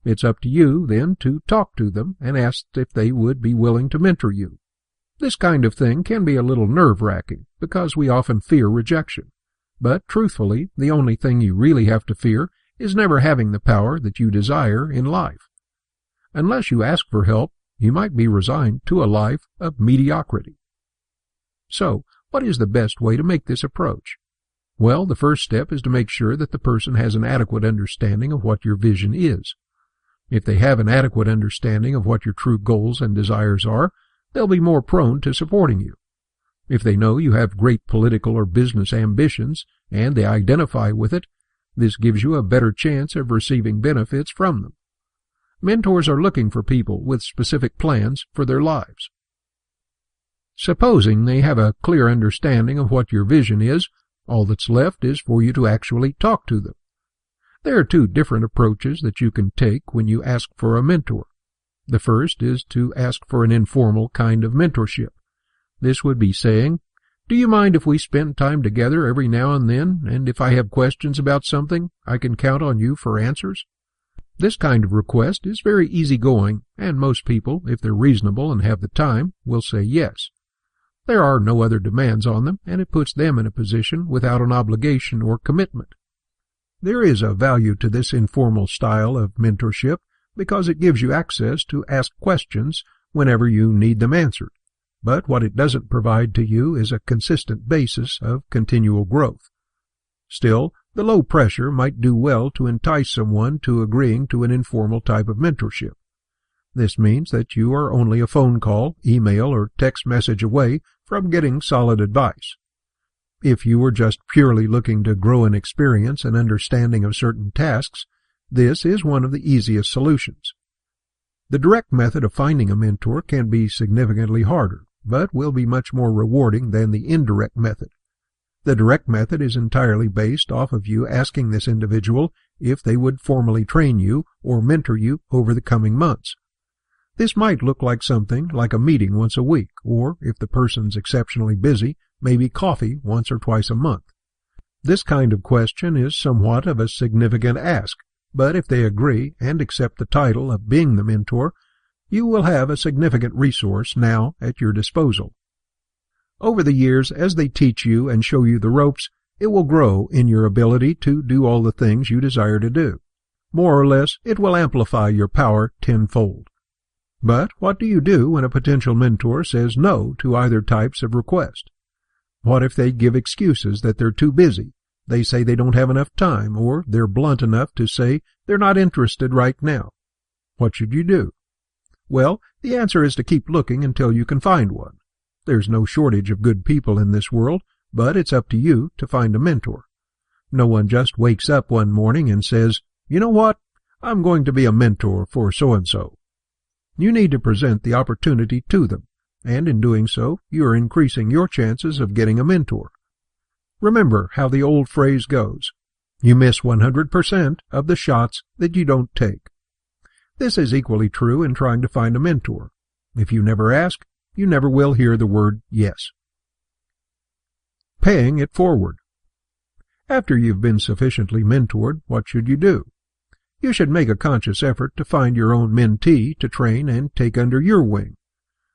it's up to you, then, to talk to them and ask if they would be willing to mentor you. This kind of thing can be a little nerve-wracking because we often fear rejection. But, truthfully, the only thing you really have to fear is never having the power that you desire in life. Unless you ask for help, you might be resigned to a life of mediocrity. So, what is the best way to make this approach? Well, the first step is to make sure that the person has an adequate understanding of what your vision is. If they have an adequate understanding of what your true goals and desires are, they'll be more prone to supporting you. If they know you have great political or business ambitions, and they identify with it, this gives you a better chance of receiving benefits from them. Mentors are looking for people with specific plans for their lives. Supposing they have a clear understanding of what your vision is, all that's left is for you to actually talk to them. There are 2 different approaches that you can take when you ask for a mentor. The first is to ask for an informal kind of mentorship. This would be saying, "Do you mind if we spend time together every now and then, and if I have questions about something, I can count on you for answers?" This kind of request is very easygoing, and most people, if they're reasonable and have the time, will say yes. There are no other demands on them, and it puts them in a position without an obligation or commitment. There is a value to this informal style of mentorship because it gives you access to ask questions whenever you need them answered. But what it doesn't provide to you is a consistent basis of continual growth. Still, the low pressure might do well to entice someone to agreeing to an informal type of mentorship. This means that you are only a phone call, email, or text message away from getting solid advice. If you were just purely looking to grow in experience and understanding of certain tasks, this is one of the easiest solutions. The direct method of finding a mentor can be significantly harder, but will be much more rewarding than the indirect method. The direct method is entirely based off of you asking this individual if they would formally train you or mentor you over the coming months. This might look like something like a meeting once a week, or, if the person's exceptionally busy, maybe coffee once or twice a month. This kind of question is somewhat of a significant ask, but if they agree and accept the title of being the mentor, you will have a significant resource now at your disposal. Over the years, as they teach you and show you the ropes, it will grow in your ability to do all the things you desire to do. More or less, it will amplify your power tenfold. But what do you do when a potential mentor says no to either types of request? What if they give excuses that they're too busy, they say they don't have enough time, or they're blunt enough to say they're not interested right now? What should you do? Well, the answer is to keep looking until you can find one. There's no shortage of good people in this world, but it's up to you to find a mentor. No one just wakes up one morning and says, "You know what? I'm going to be a mentor for so-and-so." You need to present the opportunity to them, and in doing so, you are increasing your chances of getting a mentor. Remember how the old phrase goes, you miss 100% of the shots that you don't take. This is equally true in trying to find a mentor. If you never ask, you never will hear the word yes. Paying it forward. After you've been sufficiently mentored, what should you do? You should make a conscious effort to find your own mentee to train and take under your wing.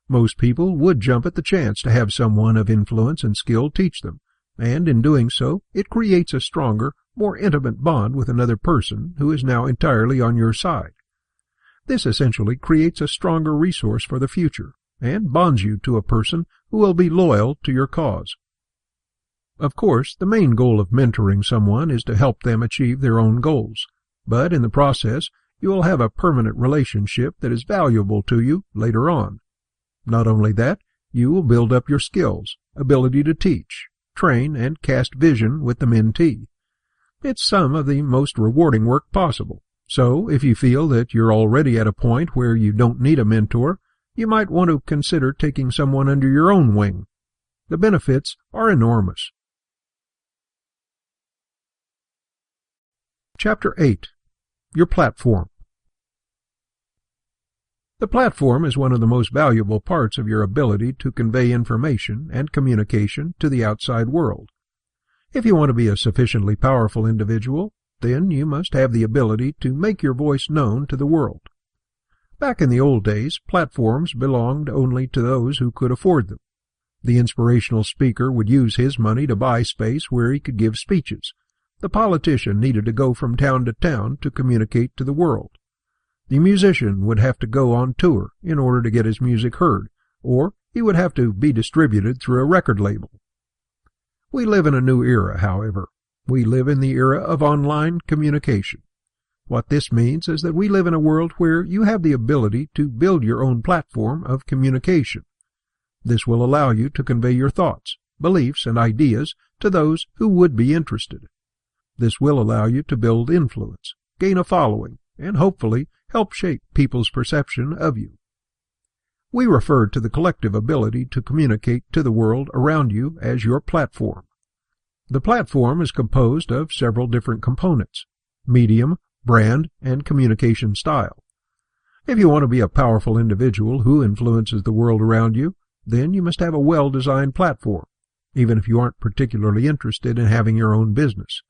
Most people would jump at the chance to have someone of influence and skill teach them, and in doing so, it creates a stronger, more intimate bond with another person who is now entirely on your side. This essentially creates a stronger resource for the future, and bonds you to a person who will be loyal to your cause. Of course, the main goal of mentoring someone is to help them achieve their own goals, but in the process, you will have a permanent relationship that is valuable to you later on. Not only that, you will build up your skills, ability to teach, train, and cast vision with the mentee. It's some of the most rewarding work possible. So, if you feel that you're already at a point where you don't need a mentor, you might want to consider taking someone under your own wing. The benefits are enormous. Chapter 8. Your Platform. The platform is one of the most valuable parts of your ability to convey information and communication to the outside world. If you want to be a sufficiently powerful individual, then you must have the ability to make your voice known to the world. Back in the old days, platforms belonged only to those who could afford them. The inspirational speaker would use his money to buy space where he could give speeches. The politician needed to go from town to town to communicate to the world. The musician would have to go on tour in order to get his music heard, or he would have to be distributed through a record label. We live in a new era, however. We live in the era of online communication. What this means is that we live in a world where you have the ability to build your own platform of communication. This will allow you to convey your thoughts, beliefs, and ideas to those who would be interested. This will allow you to build influence, gain a following, and hopefully help shape people's perception of you. We refer to the collective ability to communicate to the world around you as your platform. The platform is composed of several different components: medium, brand, and communication style. If you want to be a powerful individual who influences the world around you, then you must have a well-designed platform, even if you aren't particularly interested in having your own business.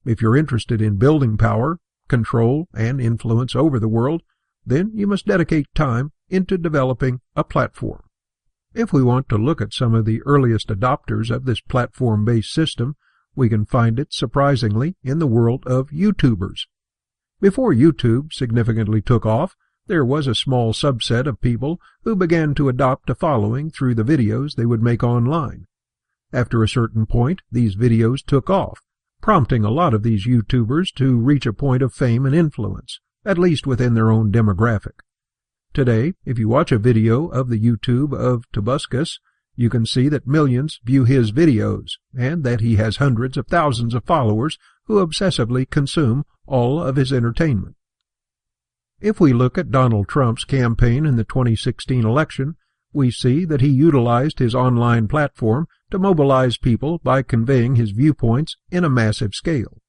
If you're interested in building power, control, and influence over the world, then you must dedicate time into developing a platform. If we want to look at some of the earliest adopters of this platform-based system, we can find it, surprisingly, in the world of YouTubers. Before YouTube significantly took off, there was a small subset of people who began to adopt a following through the videos they would make online. After a certain point, these videos took off, prompting a lot of these YouTubers to reach a point of fame and influence, at least within their own demographic. Today, if you watch a video of the YouTube of Tobuscus, you can see that millions view his videos, and that he has hundreds of thousands of followers who obsessively consume all of his entertainment. If we look at Donald Trump's campaign in the 2016 election, we see that he utilized his online platform to mobilize people by conveying his viewpoints in a massive scale.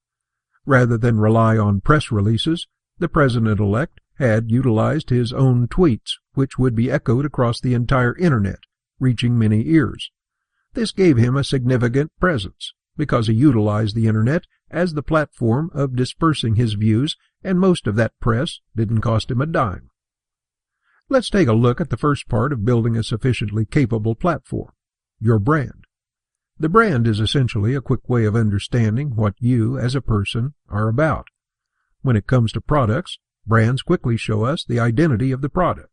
Rather than rely on press releases, the president-elect had utilized his own tweets, which would be echoed across the entire Internet, reaching many ears. This gave him a significant presence, because he utilized the Internet as the platform of dispersing his views, and most of that press didn't cost him a dime. Let's take a look at the first part of building a sufficiently capable platform, your brand. The brand is essentially a quick way of understanding what you, as a person, are about. When it comes to products, brands quickly show us the identity of the product.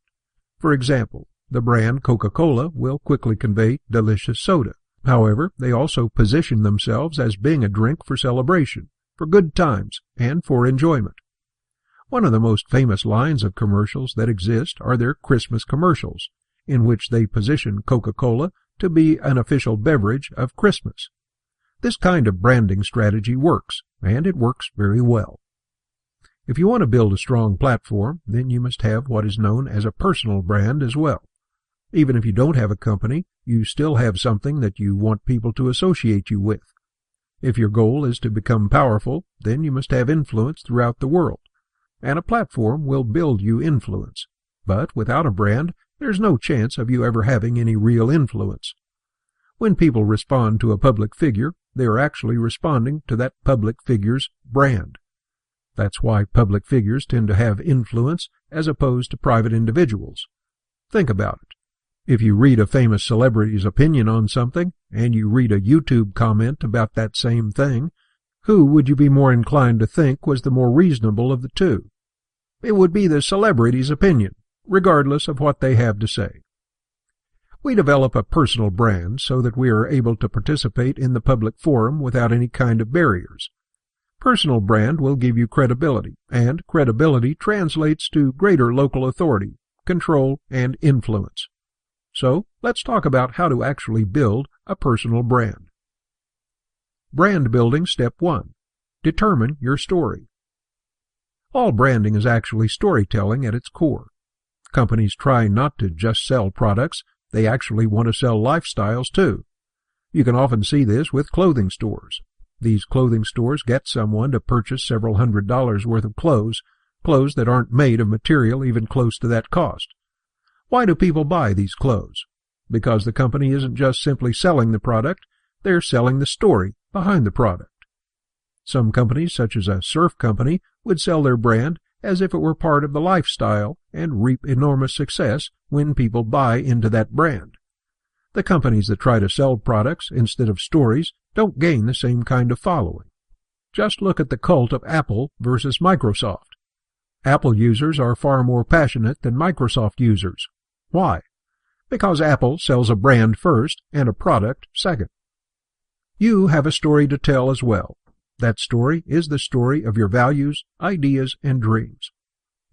For example, the brand Coca-Cola will quickly convey delicious soda. However, they also position themselves as being a drink for celebration, for good times, and for enjoyment. One of the most famous lines of commercials that exist are their Christmas commercials, in which they position Coca-Cola to be an official beverage of Christmas. This kind of branding strategy works, and it works very well. If you want to build a strong platform, then you must have what is known as a personal brand as well. Even if you don't have a company, you still have something that you want people to associate you with. If your goal is to become powerful, then you must have influence throughout the world, and a platform will build you influence. But without a brand, there's no chance of you ever having any real influence. When people respond to a public figure, they are actually responding to that public figure's brand. That's why public figures tend to have influence as opposed to private individuals. Think about it. If you read a famous celebrity's opinion on something, and you read a YouTube comment about that same thing, who would you be more inclined to think was the more reasonable of the two? It would be the celebrity's opinion, regardless of what they have to say. We develop a personal brand so that we are able to participate in the public forum without any kind of barriers. Personal brand will give you credibility, and credibility translates to greater local authority, control, and influence. So, let's talk about how to actually build a personal brand. Brand building step 1. Determine your story. All branding is actually storytelling at its core. Companies try not to just sell products, they actually want to sell lifestyles too. You can often see this with clothing stores. These clothing stores get someone to purchase several $100s worth of clothes that aren't made of material even close to that cost. Why do people buy these clothes? Because the company isn't just simply selling the product, they're selling the story behind the product. Some companies, such as a surf company, would sell their brand as if it were part of the lifestyle and reap enormous success when people buy into that brand. The companies that try to sell products instead of stories don't gain the same kind of following. Just look at the cult of Apple versus Microsoft. Apple users are far more passionate than Microsoft users. Why? Because Apple sells a brand first and a product second. You have a story to tell as well. That story is the story of your values, ideas, and dreams.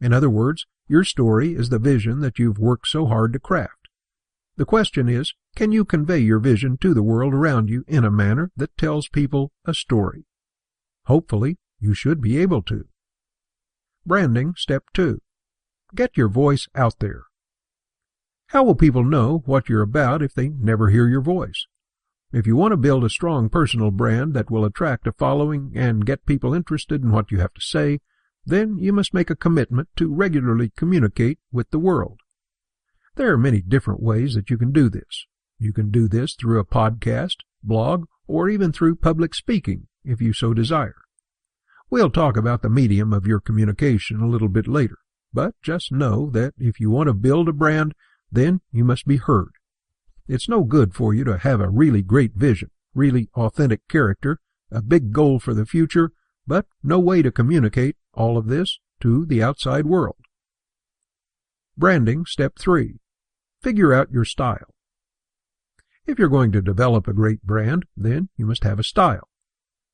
In other words, your story is the vision that you've worked so hard to craft. The question is, can you convey your vision to the world around you in a manner that tells people a story? Hopefully, you should be able to. Branding step 2. Get your voice out there. How will people know what you're about if they never hear your voice? If you want to build a strong personal brand that will attract a following and get people interested in what you have to say, then you must make a commitment to regularly communicate with the world. There are many different ways that you can do this. You can do this through a podcast, blog, or even through public speaking, if you so desire. We'll talk about the medium of your communication a little bit later, but just know that if you want to build a brand, then you must be heard. It's no good for you to have a really great vision, really authentic character, a big goal for the future, but no way to communicate all of this to the outside world. Branding Step 3. Figure out your style. If you're going to develop a great brand, then you must have a style.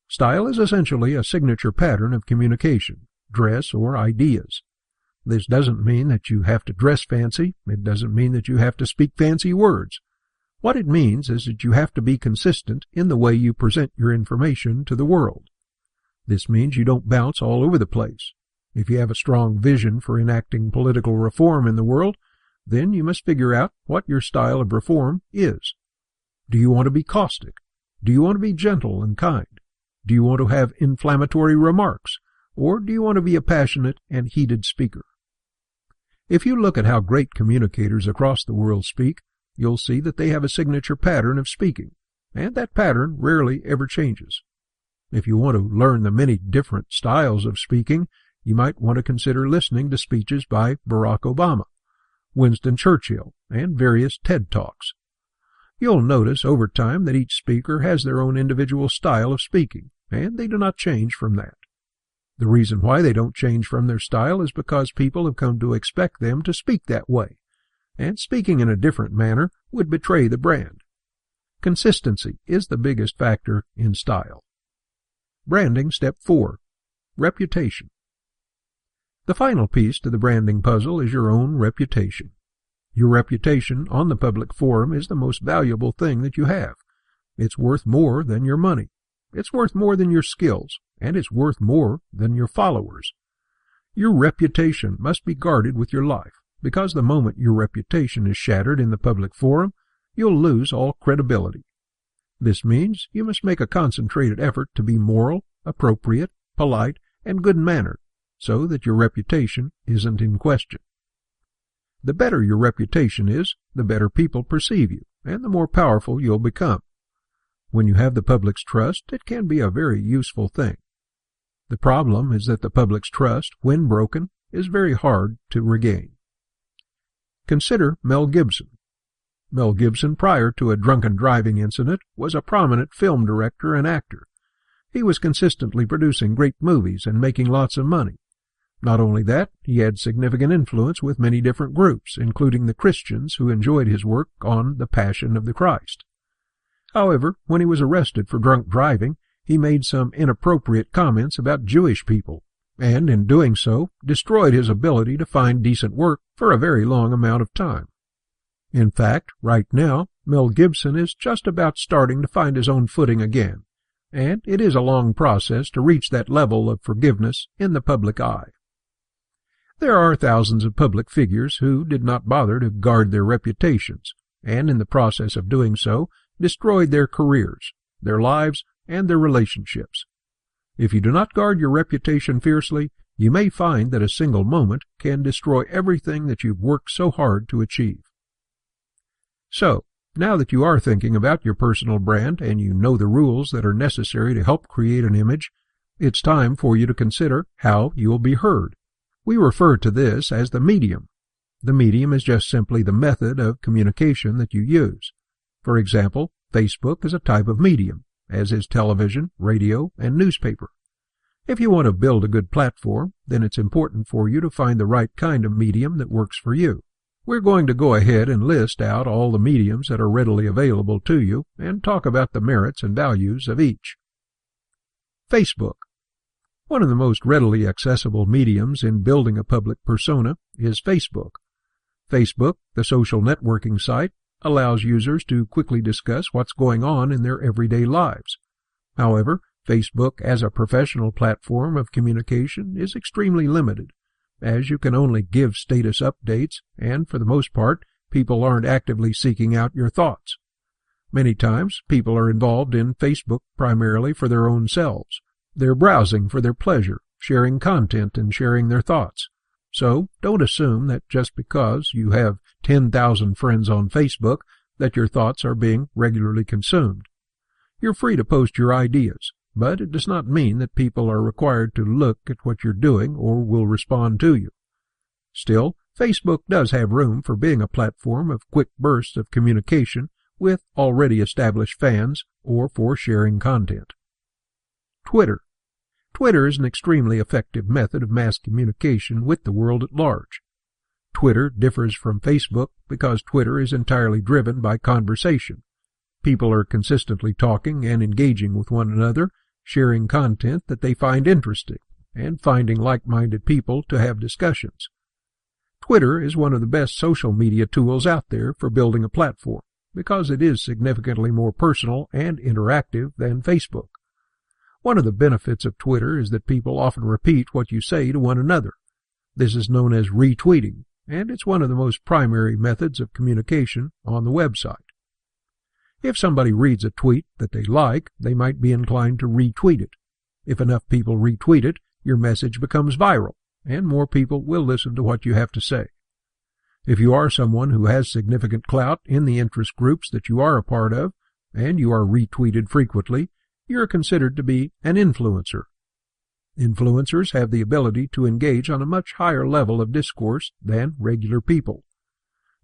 Style is essentially a signature pattern of communication, dress, or ideas. This doesn't mean that you have to dress fancy. It doesn't mean that you have to speak fancy words. What it means is that you have to be consistent in the way you present your information to the world. This means you don't bounce all over the place. If you have a strong vision for enacting political reform in the world, then you must figure out what your style of reform is. Do you want to be caustic? Do you want to be gentle and kind? Do you want to have inflammatory remarks? Or do you want to be a passionate and heated speaker? If you look at how great communicators across the world speak, you'll see that they have a signature pattern of speaking, and that pattern rarely ever changes. If you want to learn the many different styles of speaking, you might want to consider listening to speeches by Barack Obama, Winston Churchill, and various TED Talks. You'll notice over time that each speaker has their own individual style of speaking, and they do not change from that. The reason why they don't change from their style is because people have come to expect them to speak that way, and speaking in a different manner would betray the brand. Consistency is the biggest factor in style. Branding Step 4. Reputation. The final piece to the branding puzzle is your own reputation. Your reputation on the public forum is the most valuable thing that you have. It's worth more than your money. It's worth more than your skills, and it's worth more than your followers. Your reputation must be guarded with your life, because the moment your reputation is shattered in the public forum, you'll lose all credibility. This means you must make a concentrated effort to be moral, appropriate, polite, and good-mannered, so that your reputation isn't in question. The better your reputation is, the better people perceive you, and the more powerful you'll become. When you have the public's trust, it can be a very useful thing. The problem is that the public's trust, when broken, is very hard to regain. Consider Mel Gibson. Mel Gibson, prior to a drunken driving incident, was a prominent film director and actor. He was consistently producing great movies and making lots of money. Not only that, he had significant influence with many different groups, including the Christians who enjoyed his work on the Passion of the Christ. However, when he was arrested for drunk driving, he made some inappropriate comments about Jewish people, and in doing so, destroyed his ability to find decent work for a very long amount of time. In fact, right now, Mel Gibson is just about starting to find his own footing again, and it is a long process to reach that level of forgiveness in the public eye. There are thousands of public figures who did not bother to guard their reputations, and in the process of doing so, destroyed their careers, their lives, and their relationships. If you do not guard your reputation fiercely, you may find that a single moment can destroy everything that you've worked so hard to achieve. So, now that you are thinking about your personal brand and you know the rules that are necessary to help create an image, it's time for you to consider how you will be heard. We refer to this as the medium. The medium is just simply the method of communication that you use. For example, Facebook is a type of medium, as is television, radio, and newspaper. If you want to build a good platform, then it's important for you to find the right kind of medium that works for you. We're going to go ahead and list out all the mediums that are readily available to you and talk about the merits and values of each. Facebook. One of the most readily accessible mediums in building a public persona is Facebook. Facebook, the social networking site, allows users to quickly discuss what's going on in their everyday lives. However, Facebook as a professional platform of communication is extremely limited, as you can only give status updates, and for the most part, people aren't actively seeking out your thoughts. Many times, people are involved in Facebook primarily for their own selves. They're browsing for their pleasure, sharing content and sharing their thoughts. So, don't assume that just because you have 10,000 friends on Facebook that your thoughts are being regularly consumed. You're free to post your ideas, but it does not mean that people are required to look at what you're doing or will respond to you. Still, Facebook does have room for being a platform of quick bursts of communication with already established fans or for sharing content. Twitter. Twitter is an extremely effective method of mass communication with the world at large. Twitter differs from Facebook because Twitter is entirely driven by conversation. People are consistently talking and engaging with one another, sharing content that they find interesting, and finding like-minded people to have discussions. Twitter is one of the best social media tools out there for building a platform because it is significantly more personal and interactive than Facebook. One of the benefits of Twitter is that people often repeat what you say to one another. This is known as retweeting, and it's one of the most primary methods of communication on the website. If somebody reads a tweet that they like, they might be inclined to retweet it. If enough people retweet it, your message becomes viral, and more people will listen to what you have to say. If you are someone who has significant clout in the interest groups that you are a part of, and you are retweeted frequently, you are considered to be an influencer. Influencers have the ability to engage on a much higher level of discourse than regular people.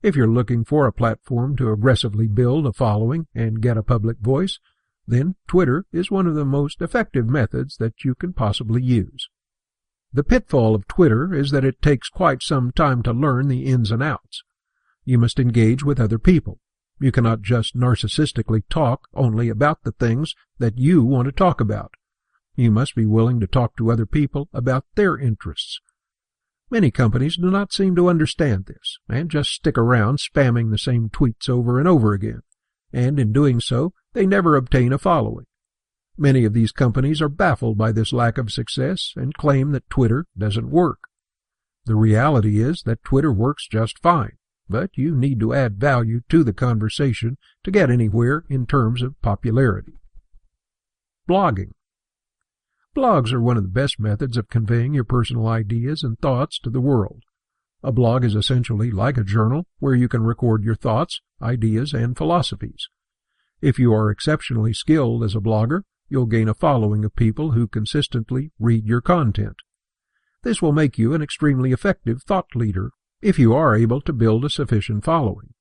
If you're looking for a platform to aggressively build a following and get a public voice, then Twitter is one of the most effective methods that you can possibly use. The pitfall of Twitter is that it takes quite some time to learn the ins and outs. You must engage with other people. You cannot just narcissistically talk only about the things that you want to talk about. You must be willing to talk to other people about their interests. Many companies do not seem to understand this and just stick around spamming the same tweets over and over again, and in doing so, they never obtain a following. Many of these companies are baffled by this lack of success and claim that Twitter doesn't work. The reality is that Twitter works just fine, but you need to add value to the conversation to get anywhere in terms of popularity. Blogging. Blogs are one of the best methods of conveying your personal ideas and thoughts to the world. A blog is essentially like a journal where you can record your thoughts, ideas, and philosophies. If you are exceptionally skilled as a blogger, you'll gain a following of people who consistently read your content. This will make you an extremely effective thought leader if you are able to build a sufficient following.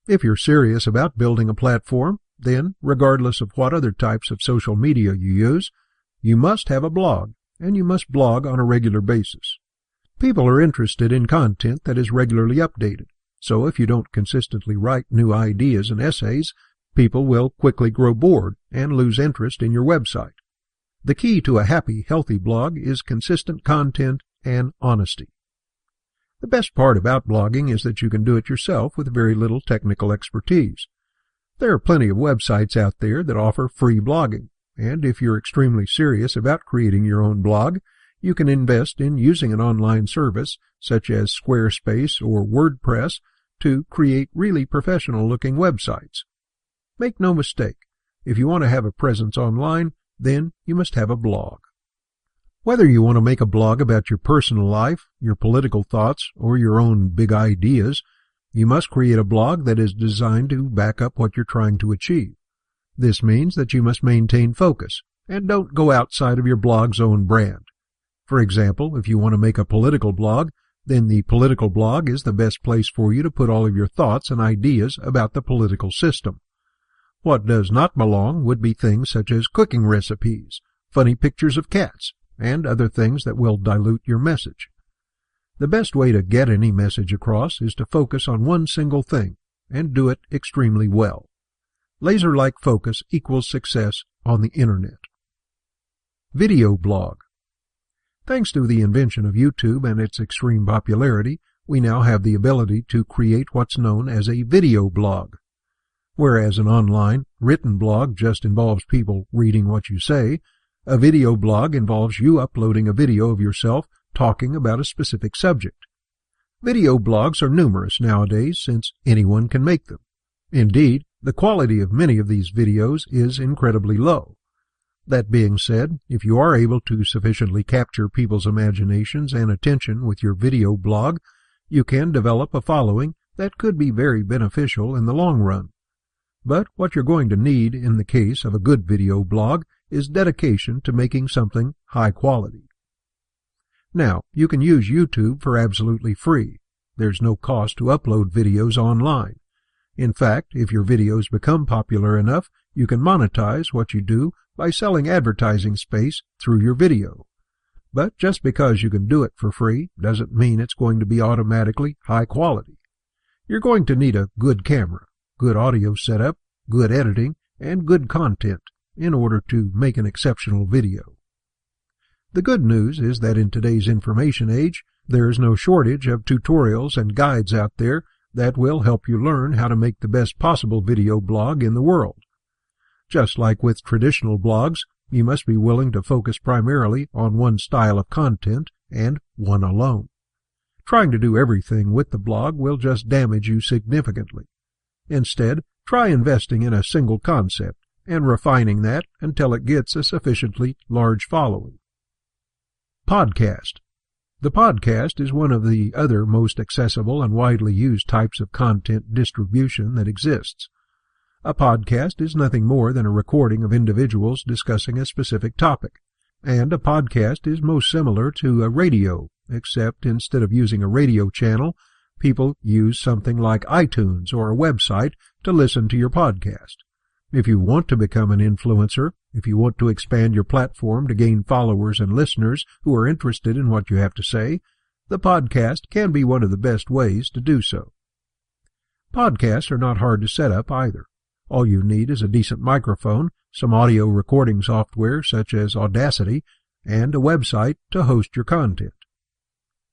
If you're serious about building a platform, then, regardless of what other types of social media you use, you must have a blog, and you must blog on a regular basis. People are interested in content that is regularly updated, so if you don't consistently write new ideas and essays, people will quickly grow bored and lose interest in your website. The key to a happy, healthy blog is consistent content and honesty. The best part about blogging is that you can do it yourself with very little technical expertise. There are plenty of websites out there that offer free blogging, and if you're extremely serious about creating your own blog, you can invest in using an online service such as Squarespace or WordPress to create really professional-looking websites. Make no mistake, if you want to have a presence online, then you must have a blog. Whether you want to make a blog about your personal life, your political thoughts, or your own big ideas, you must create a blog that is designed to back up what you're trying to achieve. This means that you must maintain focus and don't go outside of your blog's own brand. For example, if you want to make a political blog, then the political blog is the best place for you to put all of your thoughts and ideas about the political system. What does not belong would be things such as cooking recipes, funny pictures of cats, and other things that will dilute your message. The best way to get any message across is to focus on one single thing, and do it extremely well. Laser-like focus equals success on the Internet. Video blog. Thanks to the invention of YouTube and its extreme popularity, we now have the ability to create what's known as a video blog. Whereas an online, written blog just involves people reading what you say, a video blog involves you uploading a video of yourself talking about a specific subject. Video blogs are numerous nowadays since anyone can make them. Indeed, the quality of many of these videos is incredibly low. That being said, if you are able to sufficiently capture people's imaginations and attention with your video blog, you can develop a following that could be very beneficial in the long run. But what you're going to need in the case of a good video blog is dedication to making something high quality. Now, you can use YouTube for absolutely free. There's no cost to upload videos online. In fact, if your videos become popular enough, you can monetize what you do by selling advertising space through your video. But just because you can do it for free doesn't mean it's going to be automatically high quality. You're going to need a good camera, good audio setup, good editing, and good content in order to make an exceptional video. The good news is that in today's information age, there is no shortage of tutorials and guides out there that will help you learn how to make the best possible video blog in the world. Just like with traditional blogs, you must be willing to focus primarily on one style of content and one alone. Trying to do everything with the blog will just damage you significantly. Instead, try investing in a single concept and refining that until it gets a sufficiently large following. Podcast. The podcast is one of the other most accessible and widely used types of content distribution that exists. A podcast is nothing more than a recording of individuals discussing a specific topic, and a podcast is most similar to a radio, except instead of using a radio channel, people use something like iTunes or a website to listen to your podcast. If you want to become an influencer, if you want to expand your platform to gain followers and listeners who are interested in what you have to say, the podcast can be one of the best ways to do so. Podcasts are not hard to set up either. All you need is a decent microphone, some audio recording software such as Audacity, and a website to host your content.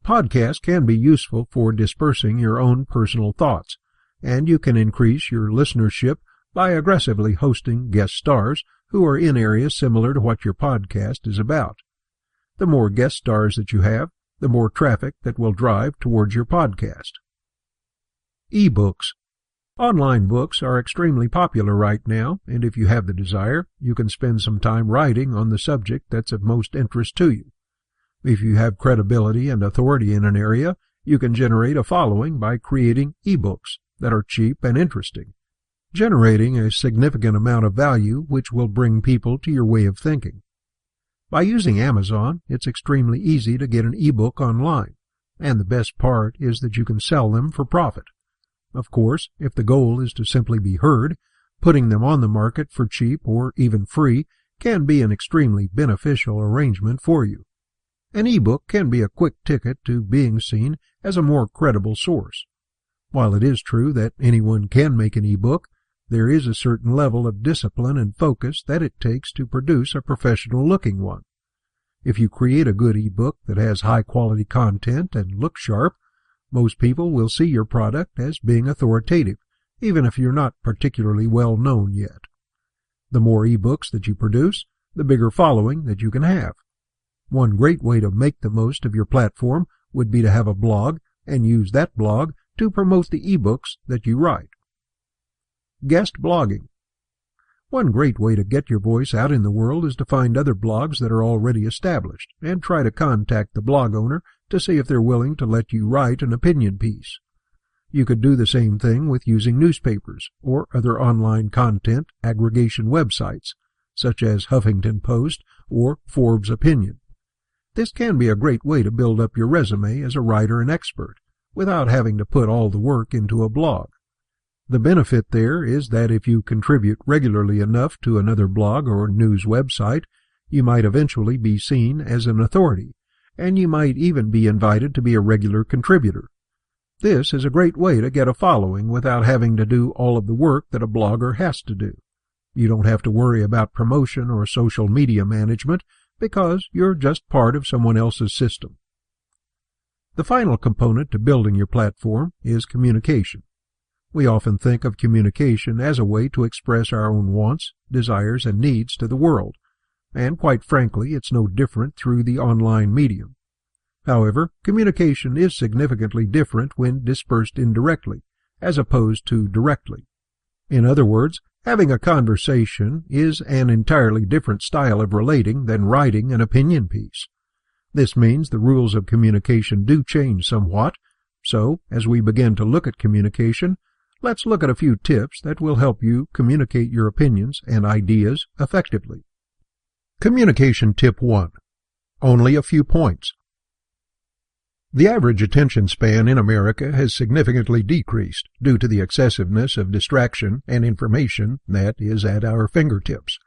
Podcasts can be useful for dispersing your own personal thoughts, and you can increase your listenership by aggressively hosting guest stars who are in areas similar to what your podcast is about. The more guest stars that you have, the more traffic that will drive towards your podcast. Ebooks. Online books are extremely popular right now, and if you have the desire, you can spend some time writing on the subject that's of most interest to you. If you have credibility and authority in an area, you can generate a following by creating ebooks that are cheap and interesting, generating a significant amount of value which will bring people to your way of thinking. By using Amazon, it's extremely easy to get an ebook online, and the best part is that you can sell them for profit. Of course, if the goal is to simply be heard, putting them on the market for cheap or even free can be an extremely beneficial arrangement for you. An ebook can be a quick ticket to being seen as a more credible source. While it is true that anyone can make an ebook, there is a certain level of discipline and focus that it takes to produce a professional-looking one. If you create a good ebook that has high-quality content and looks sharp, most people will see your product as being authoritative, even if you're not particularly well known yet. The more ebooks that you produce, the bigger following that you can have. One great way to make the most of your platform would be to have a blog and use that blog to promote the ebooks that you write. Guest blogging. One great way to get your voice out in the world is to find other blogs that are already established and try to contact the blog owner to see if they're willing to let you write an opinion piece. You could do the same thing with using newspapers or other online content aggregation websites, such as Huffington Post or Forbes Opinion. This can be a great way to build up your resume as a writer and expert, without having to put all the work into a blog. The benefit there is that if you contribute regularly enough to another blog or news website, you might eventually be seen as an authority, and you might even be invited to be a regular contributor. This is a great way to get a following without having to do all of the work that a blogger has to do. You don't have to worry about promotion or social media management because you're just part of someone else's system. The final component to building your platform is communication. We often think of communication as a way to express our own wants, desires, and needs to the world, and quite frankly, it's no different through the online medium. However, communication is significantly different when dispersed indirectly, as opposed to directly. In other words, having a conversation is an entirely different style of relating than writing an opinion piece. This means the rules of communication do change somewhat, so as we begin to look at communication, let's look at a few tips that will help you communicate your opinions and ideas effectively. Communication Tip 1. Only a few points. The average attention span in America has significantly decreased due to the excessiveness of distraction and information that is at our fingertips.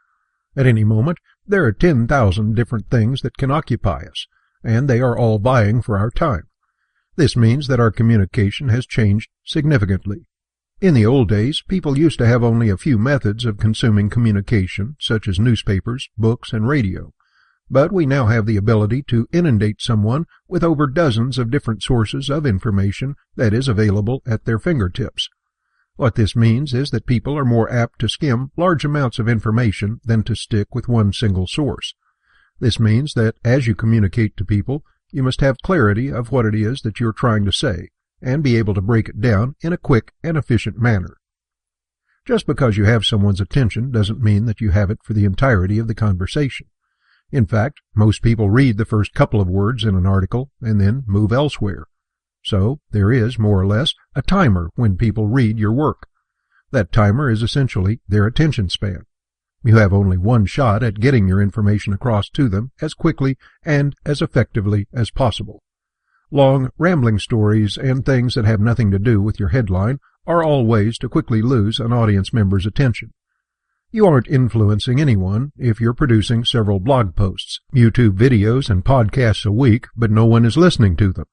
At any moment, there are 10,000 different things that can occupy us, and they are all vying for our time. This means that our communication has changed significantly. In the old days, people used to have only a few methods of consuming communication, such as newspapers, books, and radio. But we now have the ability to inundate someone with over dozens of different sources of information that is available at their fingertips. What this means is that people are more apt to skim large amounts of information than to stick with one single source. This means that as you communicate to people, you must have clarity of what it is that you're trying to say, and be able to break it down in a quick and efficient manner. Just because you have someone's attention doesn't mean that you have it for the entirety of the conversation. In fact, most people read the first couple of words in an article and then move elsewhere. So there is, more or less, a timer when people read your work. That timer is essentially their attention span. You have only one shot at getting your information across to them as quickly and as effectively as possible. Long, rambling stories and things that have nothing to do with your headline are all ways to quickly lose an audience member's attention. You aren't influencing anyone if you're producing several blog posts, YouTube videos, and podcasts a week, but no one is listening to them.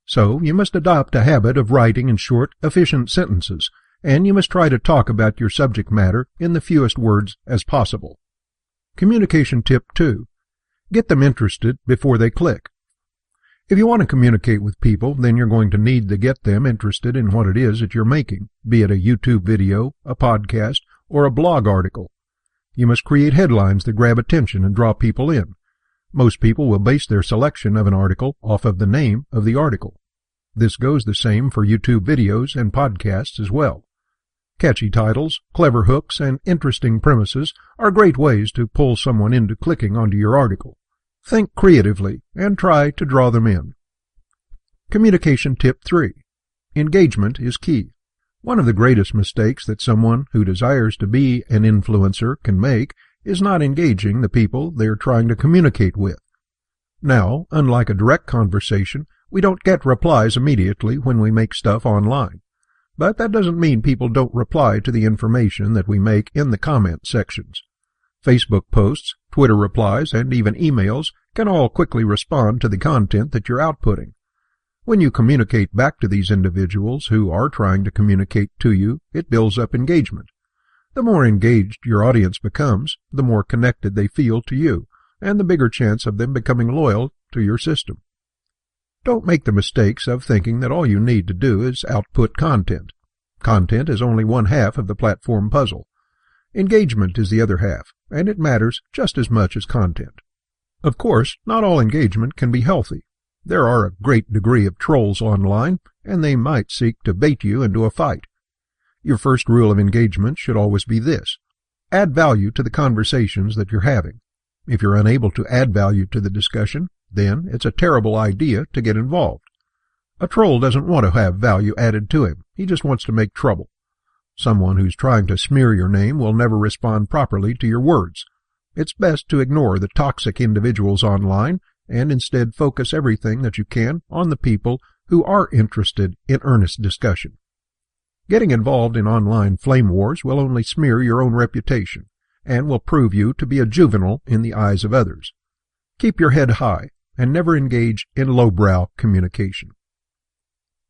So you must adopt a habit of writing in short, efficient sentences, and you must try to talk about your subject matter in the fewest words as possible. Communication Tip 2. Get them interested before they click. If you want to communicate with people, then you're going to need to get them interested in what it is that you're making, be it a YouTube video, a podcast, or a blog article. You must create headlines that grab attention and draw people in. Most people will base their selection of an article off of the name of the article. This goes the same for YouTube videos and podcasts as well. Catchy titles, clever hooks, and interesting premises are great ways to pull someone into clicking onto your article. Think creatively and try to draw them in. Communication Tip 3. Engagement is key. One of the greatest mistakes that someone who desires to be an influencer can make is not engaging the people they are trying to communicate with. Now, unlike a direct conversation, we don't get replies immediately when we make stuff online. But that doesn't mean people don't reply to the information that we make in the comment sections. Facebook posts, Twitter replies, and even emails can all quickly respond to the content that you're outputting. When you communicate back to these individuals who are trying to communicate to you, it builds up engagement. The more engaged your audience becomes, the more connected they feel to you, and the bigger chance of them becoming loyal to your system. Don't make the mistakes of thinking that all you need to do is output content. Content is only one half of the platform puzzle. Engagement is the other half, and it matters just as much as content. Of course, not all engagement can be healthy. There are a great degree of trolls online, and they might seek to bait you into a fight. Your first rule of engagement should always be this: add value to the conversations that you're having. If you're unable to add value to the discussion, then it's a terrible idea to get involved. A troll doesn't want to have value added to him. He just wants to make trouble. Someone who's trying to smear your name will never respond properly to your words. It's best to ignore the toxic individuals online and instead focus everything that you can on the people who are interested in earnest discussion. Getting involved in online flame wars will only smear your own reputation and will prove you to be a juvenile in the eyes of others. Keep your head high and never engage in lowbrow communication.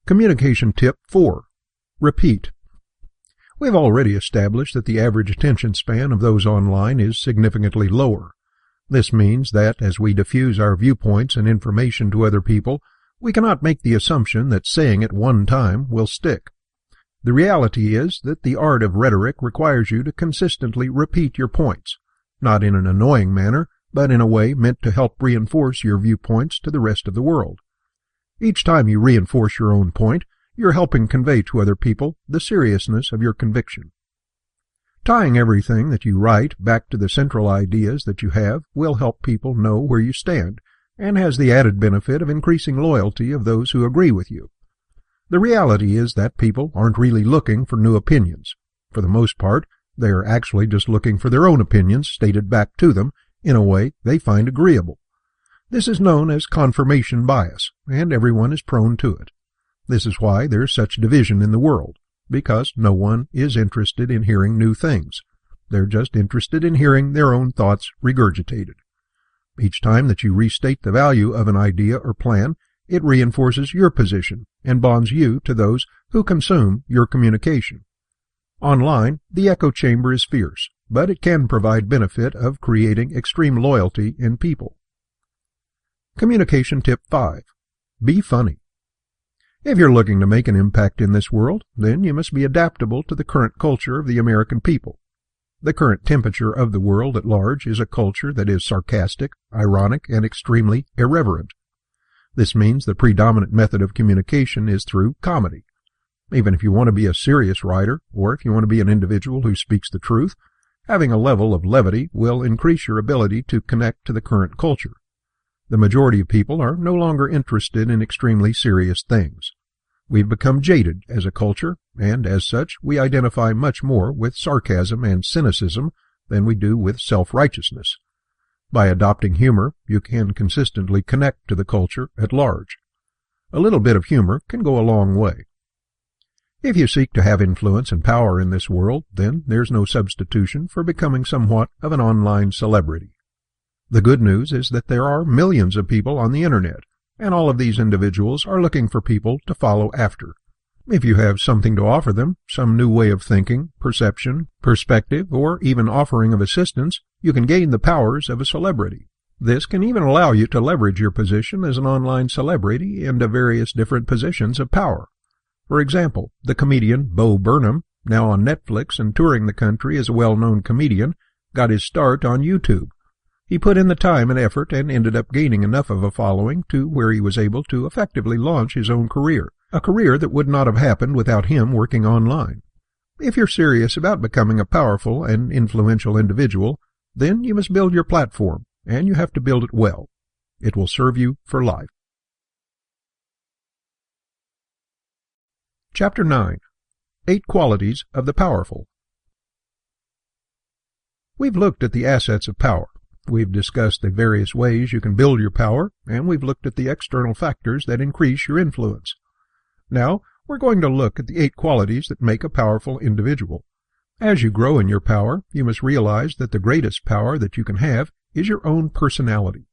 Communication Tip 4. Repeat. We've already established that the average attention span of those online is significantly lower. This means that as we diffuse our viewpoints and information to other people, we cannot make the assumption that saying it one time will stick. The reality is that the art of rhetoric requires you to consistently repeat your points, not in an annoying manner, but in a way meant to help reinforce your viewpoints to the rest of the world. Each time you reinforce your own point, you're helping convey to other people the seriousness of your conviction. Tying everything that you write back to the central ideas that you have will help people know where you stand, and has the added benefit of increasing loyalty of those who agree with you. The reality is that people aren't really looking for new opinions. For the most part, they are actually just looking for their own opinions stated back to them in a way they find agreeable. This is known as confirmation bias, and everyone is prone to it. This is why there is such division in the world, because no one is interested in hearing new things. They're just interested in hearing their own thoughts regurgitated. Each time that you restate the value of an idea or plan, it reinforces your position and bonds you to those who consume your communication. Online, the echo chamber is fierce, but it can provide benefit of creating extreme loyalty in people. Communication tip 5. Be funny. If you're looking to make an impact in this world, then you must be adaptable to the current culture of the American people. The current temperature of the world at large is a culture that is sarcastic, ironic, and extremely irreverent. This means the predominant method of communication is through comedy. Even if you want to be a serious writer, or if you want to be an individual who speaks the truth, having a level of levity will increase your ability to connect to the current culture. The majority of people are no longer interested in extremely serious things. We've become jaded as a culture, and as such, we identify much more with sarcasm and cynicism than we do with self-righteousness. By adopting humor, you can consistently connect to the culture at large. A little bit of humor can go a long way. If you seek to have influence and power in this world, then there's no substitution for becoming somewhat of an online celebrity. The good news is that there are millions of people on the Internet, and all of these individuals are looking for people to follow after. If you have something to offer them, some new way of thinking, perception, perspective, or even offering of assistance, you can gain the powers of a celebrity. This can even allow you to leverage your position as an online celebrity into various different positions of power. For example, the comedian Bo Burnham, now on Netflix and touring the country as a well-known comedian, got his start on YouTube. He put in the time and effort and ended up gaining enough of a following to where he was able to effectively launch his own career, a career that would not have happened without him working online. If you're serious about becoming a powerful and influential individual, then you must build your platform, and you have to build it well. It will serve you for life. Chapter 9. 8 Qualities of the Powerful. We've looked at the assets of power. We've discussed the various ways you can build your power, and we've looked at the external factors that increase your influence. Now, we're going to look at the 8 qualities that make a powerful individual. As you grow in your power, you must realize that the greatest power that you can have is your own personality.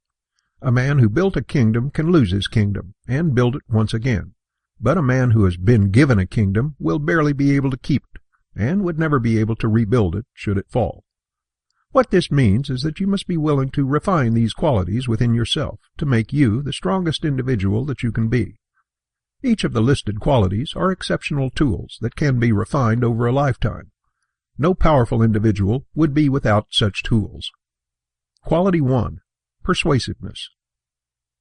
A man who built a kingdom can lose his kingdom and build it once again. But a man who has been given a kingdom will barely be able to keep it, and would never be able to rebuild it should it fall. What this means is that you must be willing to refine these qualities within yourself to make you the strongest individual that you can be. Each of the listed qualities are exceptional tools that can be refined over a lifetime. No powerful individual would be without such tools. Quality 1. Persuasiveness.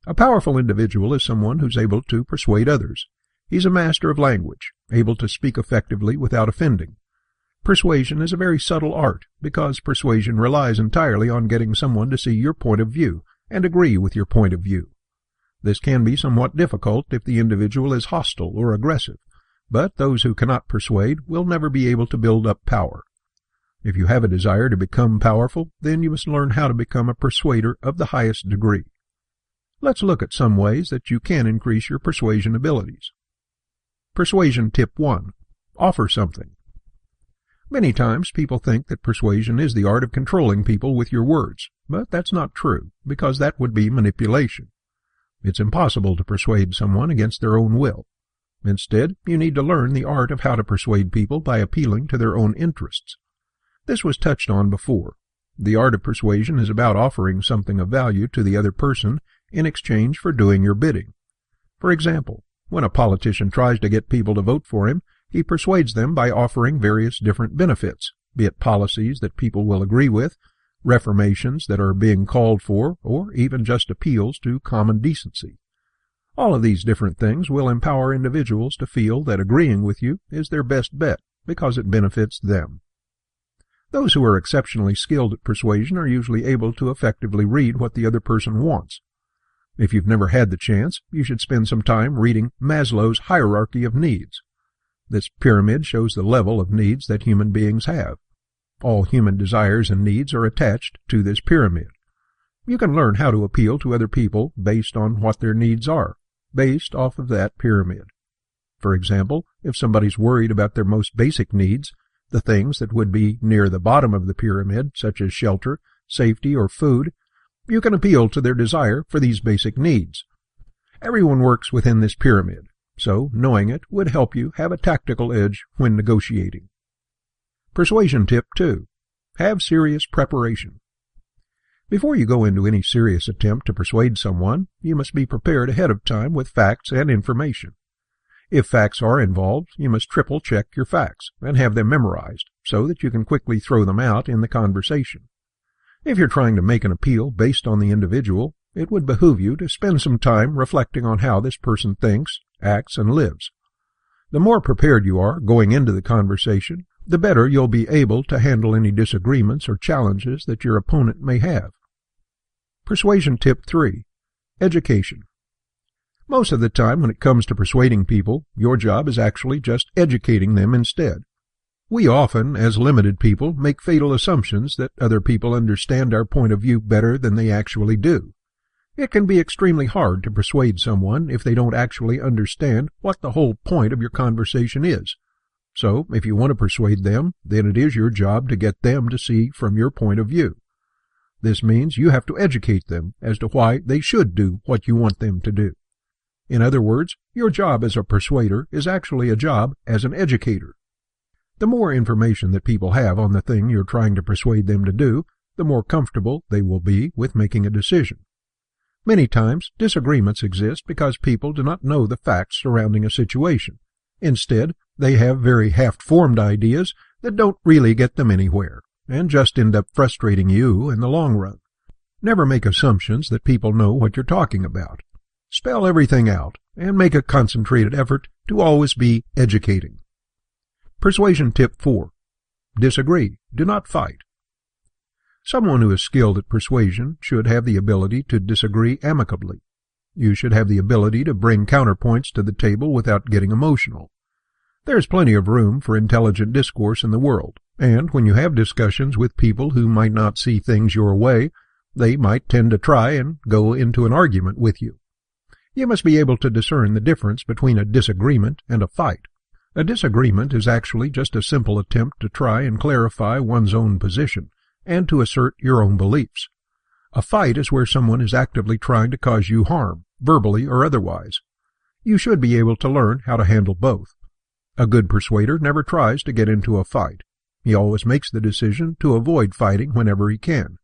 A powerful individual is someone who's able to persuade others. He's a master of language, able to speak effectively without offending. Persuasion is a very subtle art, because persuasion relies entirely on getting someone to see your point of view and agree with your point of view. This can be somewhat difficult if the individual is hostile or aggressive, but those who cannot persuade will never be able to build up power. If you have a desire to become powerful, then you must learn how to become a persuader of the highest degree. Let's look at some ways that you can increase your persuasion abilities. Persuasion tip 1. Offer something. Many times people think that persuasion is the art of controlling people with your words, but that's not true, because that would be manipulation. It's impossible to persuade someone against their own will. Instead, you need to learn the art of how to persuade people by appealing to their own interests. This was touched on before. The art of persuasion is about offering something of value to the other person in exchange for doing your bidding. For example, when a politician tries to get people to vote for him, he persuades them by offering various different benefits, be it policies that people will agree with, reformations that are being called for, or even just appeals to common decency. All of these different things will empower individuals to feel that agreeing with you is their best bet because it benefits them. Those who are exceptionally skilled at persuasion are usually able to effectively read what the other person wants. If you've never had the chance, you should spend some time reading Maslow's hierarchy of needs. This pyramid shows the level of needs that human beings have. All human desires and needs are attached to this pyramid. You can learn how to appeal to other people based on what their needs are, based off of that pyramid. For example, if somebody's worried about their most basic needs, the things that would be near the bottom of the pyramid, such as shelter, safety, or food, you can appeal to their desire for these basic needs. Everyone works within this pyramid, so knowing it would help you have a tactical edge when negotiating. Persuasion tip 2. Have serious preparation. Before you go into any serious attempt to persuade someone, you must be prepared ahead of time with facts and information. If facts are involved, you must triple-check your facts and have them memorized so that you can quickly throw them out in the conversation. If you're trying to make an appeal based on the individual, it would behoove you to spend some time reflecting on how this person thinks, acts, and lives. The more prepared you are going into the conversation, the better you'll be able to handle any disagreements or challenges that your opponent may have. Persuasion tip 3. Education. Most of the time when it comes to persuading people, your job is actually just educating them instead. We often, as limited people, make fatal assumptions that other people understand our point of view better than they actually do. It can be extremely hard to persuade someone if they don't actually understand what the whole point of your conversation is. So, if you want to persuade them, then it is your job to get them to see from your point of view. This means you have to educate them as to why they should do what you want them to do. In other words, your job as a persuader is actually a job as an educator. The more information that people have on the thing you're trying to persuade them to do, the more comfortable they will be with making a decision. Many times, disagreements exist because people do not know the facts surrounding a situation. Instead, they have very half-formed ideas that don't really get them anywhere, and just end up frustrating you in the long run. Never make assumptions that people know what you're talking about. Spell everything out, and make a concentrated effort to always be educating. Persuasion tip 4. Disagree. Do not fight. Someone who is skilled at persuasion should have the ability to disagree amicably. You should have the ability to bring counterpoints to the table without getting emotional. There is plenty of room for intelligent discourse in the world, and when you have discussions with people who might not see things your way, they might tend to try and go into an argument with you. You must be able to discern the difference between a disagreement and a fight. A disagreement is actually just a simple attempt to try and clarify one's own position and to assert your own beliefs. A fight is where someone is actively trying to cause you harm, verbally or otherwise. You should be able to learn how to handle both. A good persuader never tries to get into a fight. He always makes the decision to avoid fighting whenever he can.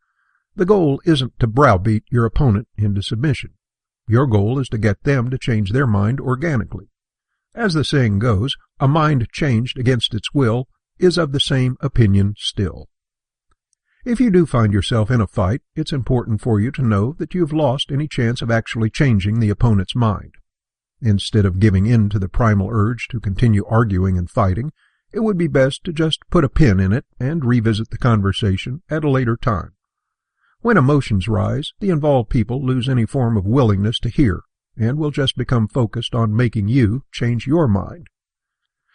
The goal isn't to browbeat your opponent into submission. Your goal is to get them to change their mind organically. As the saying goes, a mind changed against its will is of the same opinion still. If you do find yourself in a fight, it's important for you to know that you've lost any chance of actually changing the opponent's mind. Instead of giving in to the primal urge to continue arguing and fighting, it would be best to just put a pin in it and revisit the conversation at a later time. When emotions rise, the involved people lose any form of willingness to hear, and will just become focused on making you change your mind.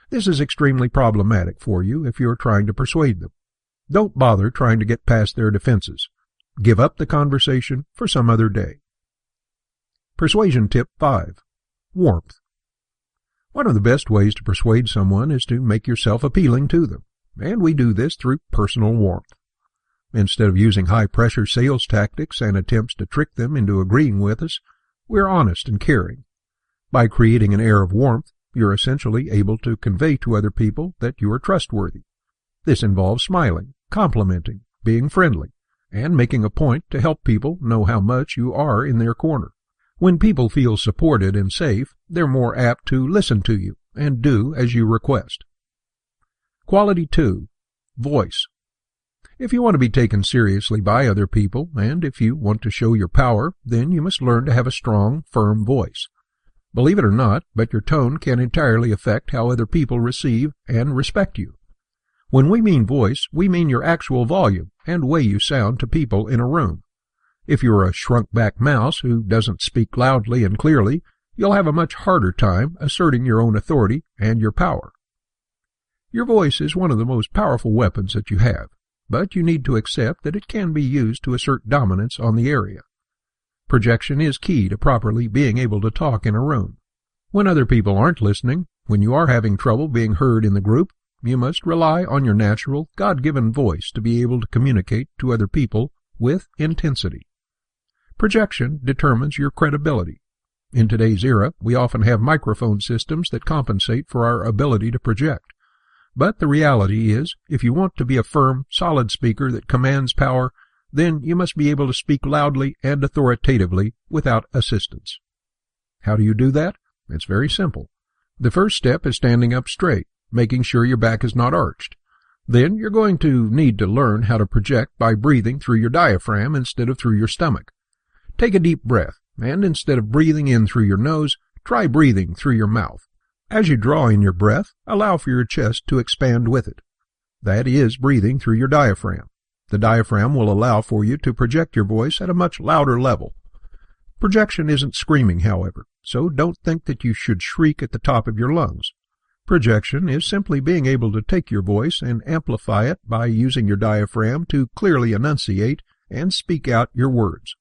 This is extremely problematic for you if you're trying to persuade them. Don't bother trying to get past their defenses. Give up the conversation for some other day. Persuasion tip 5. Warmth. One of the best ways to persuade someone is to make yourself appealing to them, and we do this through personal warmth. Instead of using high-pressure sales tactics and attempts to trick them into agreeing with us, we're honest and caring. By creating an air of warmth, you're essentially able to convey to other people that you are trustworthy. This involves smiling, complimenting, being friendly, and making a point to help people know how much you are in their corner. When people feel supported and safe, they're more apt to listen to you and do as you request. Quality 2. Voice. If you want to be taken seriously by other people, and if you want to show your power, then you must learn to have a strong, firm voice. Believe it or not, but your tone can entirely affect how other people receive and respect you. When we mean voice, we mean your actual volume and way you sound to people in a room. If you're a shrunk-back mouse who doesn't speak loudly and clearly, you'll have a much harder time asserting your own authority and your power. Your voice is one of the most powerful weapons that you have. but you need to accept that it can be used to assert dominance on the area. Projection is key to properly being able to talk in a room. When other people aren't listening, when you are having trouble being heard in the group, you must rely on your natural, God-given voice to be able to communicate to other people with intensity. Projection determines your credibility. In today's era, we often have microphone systems that compensate for our ability to project. But the reality is, if you want to be a firm, solid speaker that commands power, then you must be able to speak loudly and authoritatively without assistance. How do you do that? It's very simple. The first step is standing up straight, making sure your back is not arched. Then you're going to need to learn how to project by breathing through your diaphragm instead of through your stomach. Take a deep breath, and instead of breathing in through your nose, try breathing through your mouth. As you draw in your breath, allow for your chest to expand with it. That is breathing through your diaphragm. The diaphragm will allow for you to project your voice at a much louder level. Projection isn't screaming, however, so don't think that you should shriek at the top of your lungs. Projection is simply being able to take your voice and amplify it by using your diaphragm to clearly enunciate and speak out your words.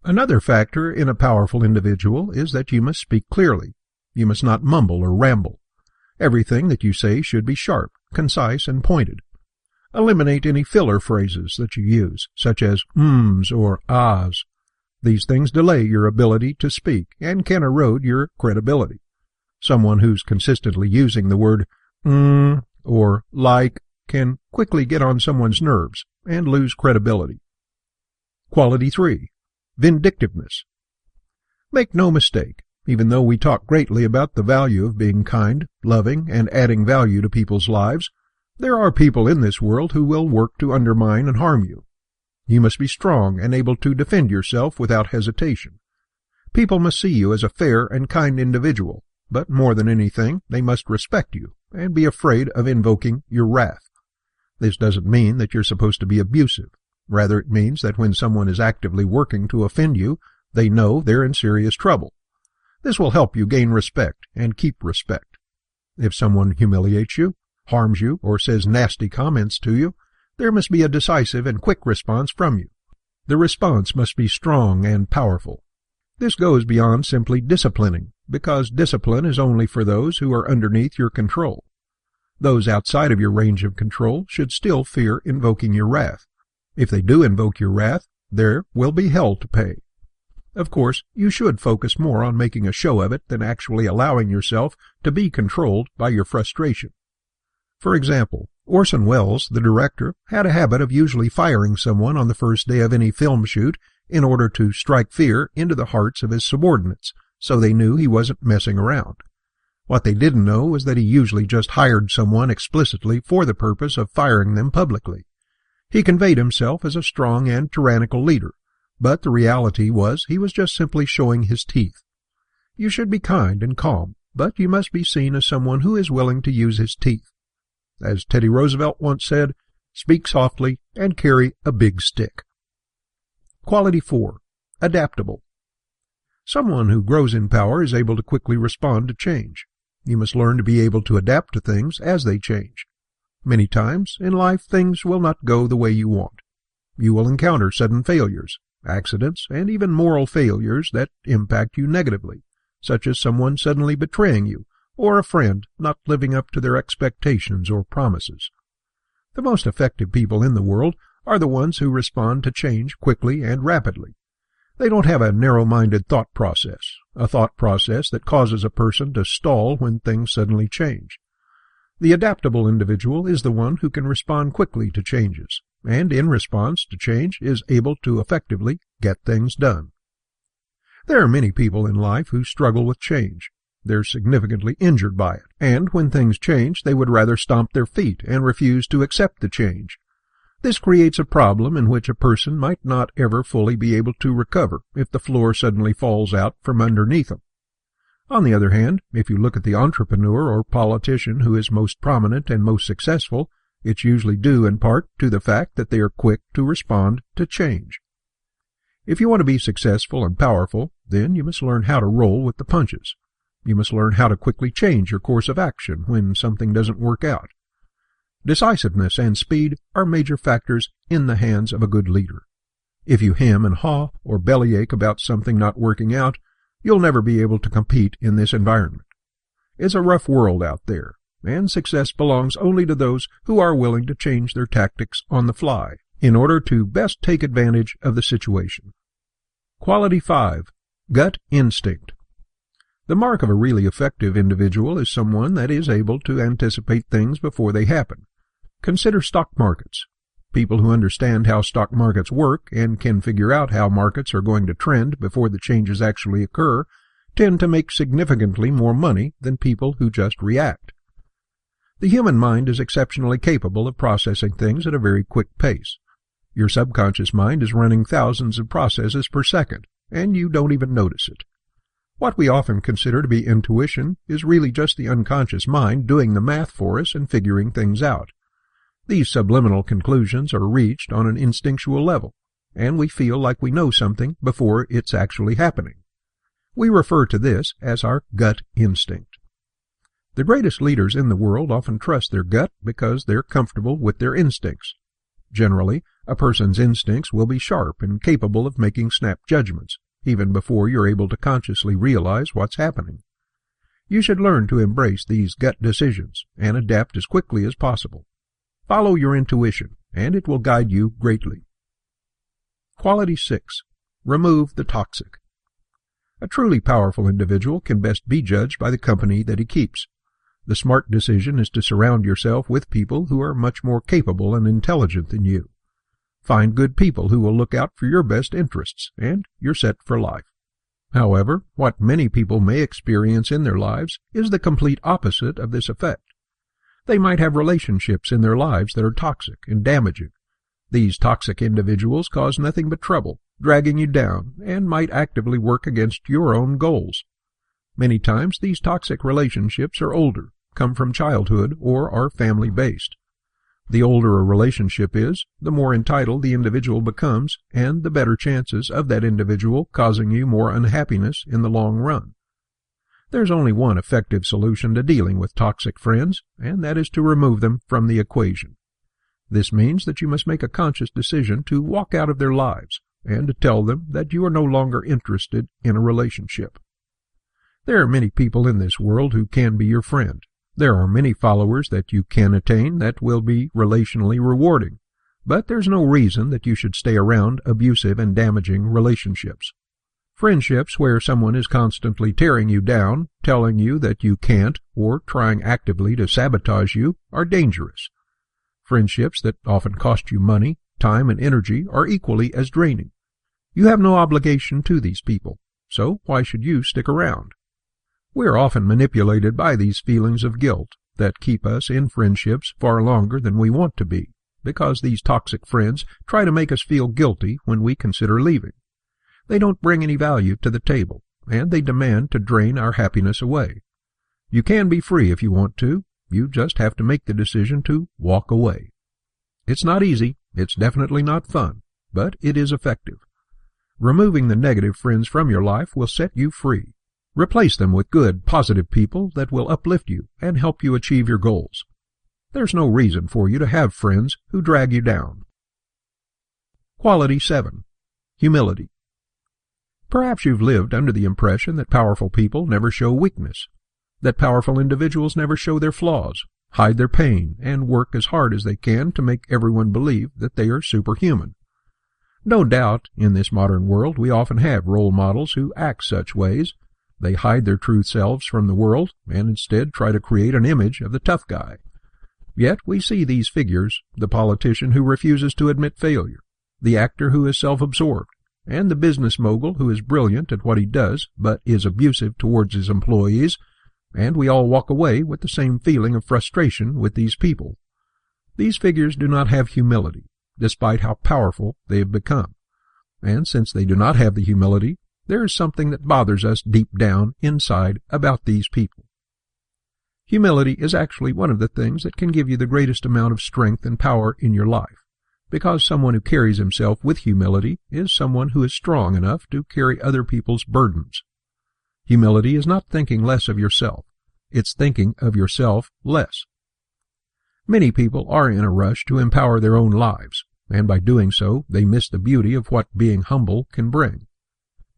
Another factor in a powerful individual is that you must speak clearly. You must not mumble or ramble. Everything that you say should be sharp, concise, and pointed. Eliminate any filler phrases that you use, such as ums or ahs. These things delay your ability to speak and can erode your credibility. Someone who's consistently using the word or like can quickly get on someone's nerves and lose credibility. Quality 3. Vindictiveness. Make no mistake, even though we talk greatly about the value of being kind, loving, and adding value to people's lives, there are people in this world who will work to undermine and harm you. You must be strong and able to defend yourself without hesitation. People must see you as a fair and kind individual, but more than anything, they must respect you and be afraid of invoking your wrath. This doesn't mean that you're supposed to be abusive. Rather, it means that when someone is actively working to offend you, they know they're in serious trouble. This will help you gain respect and keep respect. If someone humiliates you, harms you, or says nasty comments to you, there must be a decisive and quick response from you. The response must be strong and powerful. This goes beyond simply disciplining, because discipline is only for those who are underneath your control. Those outside of your range of control should still fear invoking your wrath. If they do invoke your wrath, there will be hell to pay. Of course, you should focus more on making a show of it than actually allowing yourself to be controlled by your frustration. For example, Orson Welles, the director, had a habit of usually firing someone on the first day of any film shoot in order to strike fear into the hearts of his subordinates, so they knew he wasn't messing around. What they didn't know was that he usually just hired someone explicitly for the purpose of firing them publicly. He conveyed himself as a strong and tyrannical leader, but the reality was he was just simply showing his teeth. You should be kind and calm, but you must be seen as someone who is willing to use his teeth. As Teddy Roosevelt once said, speak softly and carry a big stick. Quality 4. Adaptable. Someone who grows in power is able to quickly respond to change. You must learn to be able to adapt to things as they change. Many times in life things will not go the way you want. You will encounter sudden failures, accidents, and even moral failures that impact you negatively, such as someone suddenly betraying you, or a friend not living up to their expectations or promises. The most effective people in the world are the ones who respond to change quickly and rapidly. They don't have a narrow-minded thought process, a thought process that causes a person to stall when things suddenly change. The adaptable individual is the one who can respond quickly to changes, and in response to change is able to effectively get things done. There are many people in life who struggle with change. They're significantly injured by it, and when things change, they would rather stomp their feet and refuse to accept the change. This creates a problem in which a person might not ever fully be able to recover if the floor suddenly falls out from underneath them. On the other hand, if you look at the entrepreneur or politician who is most prominent and most successful, it's usually due in part to the fact that they are quick to respond to change. If you want to be successful and powerful, then you must learn how to roll with the punches. You must learn how to quickly change your course of action when something doesn't work out. Decisiveness and speed are major factors in the hands of a good leader. If you hem and haw or bellyache about something not working out, you'll never be able to compete in this environment. It's a rough world out there, and success belongs only to those who are willing to change their tactics on the fly in order to best take advantage of the situation. Quality 5. Gut instinct. The mark of a really effective individual is someone that is able to anticipate things before they happen. Consider stock markets. People who understand how stock markets work and can figure out how markets are going to trend before the changes actually occur tend to make significantly more money than people who just react. The human mind is exceptionally capable of processing things at a very quick pace. Your subconscious mind is running thousands of processes per second, and you don't even notice it. What we often consider to be intuition is really just the unconscious mind doing the math for us and figuring things out. These subliminal conclusions are reached on an instinctual level, and we feel like we know something before it's actually happening. We refer to this as our gut instinct. The greatest leaders in the world often trust their gut because they're comfortable with their instincts. Generally, a person's instincts will be sharp and capable of making snap judgments, even before you're able to consciously realize what's happening. You should learn to embrace these gut decisions and adapt as quickly as possible. Follow your intuition, and it will guide you greatly. Quality 6. Remove the toxic. A truly powerful individual can best be judged by the company that he keeps. The smart decision is to surround yourself with people who are much more capable and intelligent than you. Find good people who will look out for your best interests, and you're set for life. However, what many people may experience in their lives is the complete opposite of this effect. They might have relationships in their lives that are toxic and damaging. These toxic individuals cause nothing but trouble, dragging you down, and might actively work against your own goals. Many times these toxic relationships are older, come from childhood, or are family-based. The older a relationship is, the more entitled the individual becomes, and the better chances of that individual causing you more unhappiness in the long run. There's only one effective solution to dealing with toxic friends, and that is to remove them from the equation. This means that you must make a conscious decision to walk out of their lives, and to tell them that you are no longer interested in a relationship. There are many people in this world who can be your friend. There are many followers that you can attain that will be relationally rewarding, but there's no reason that you should stay around abusive and damaging relationships. Friendships where someone is constantly tearing you down, telling you that you can't, or trying actively to sabotage you, are dangerous. Friendships that often cost you money, time, and energy are equally as draining. You have no obligation to these people, so why should you stick around? We are often manipulated by these feelings of guilt that keep us in friendships far longer than we want to be, because these toxic friends try to make us feel guilty when we consider leaving. They don't bring any value to the table, and they demand to drain our happiness away. You can be free if you want to. You just have to make the decision to walk away. It's not easy, it's definitely not fun, but it is effective. Removing the negative friends from your life will set you free. Replace them with good, positive people that will uplift you and help you achieve your goals. There's no reason for you to have friends who drag you down. Quality 7. Humility. Perhaps you've lived under the impression that powerful people never show weakness, that powerful individuals never show their flaws, hide their pain, and work as hard as they can to make everyone believe that they are superhuman. No doubt, in this modern world, we often have role models who act such ways. They hide their true selves from the world and instead try to create an image of the tough guy. Yet we see these figures, the politician who refuses to admit failure, the actor who is self-absorbed, and the business mogul who is brilliant at what he does but is abusive towards his employees, and we all walk away with the same feeling of frustration with these people. These figures do not have humility, despite how powerful they have become, and since they do not have the humility, there is something that bothers us deep down inside about these people. Humility is actually one of the things that can give you the greatest amount of strength and power in your life, because someone who carries himself with humility is someone who is strong enough to carry other people's burdens. Humility is not thinking less of yourself, it's thinking of yourself less. Many people are in a rush to empower their own lives, and by doing so, they miss the beauty of what being humble can bring.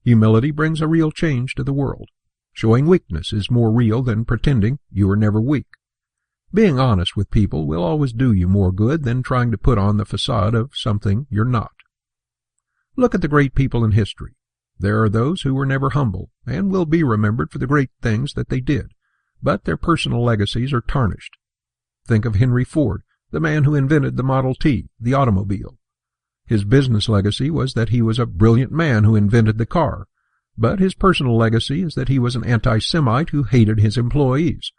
Humility brings a real change to the world. Showing weakness is more real than pretending you are never weak. Being honest with people will always do you more good than trying to put on the facade of something you're not. Look at the great people in history. There are those who were never humble and will be remembered for the great things that they did, but their personal legacies are tarnished. Think of Henry Ford, the man who invented the Model T, the automobile. His business legacy was that he was a brilliant man who invented the car, but his personal legacy is that he was an anti-Semite who hated his employees.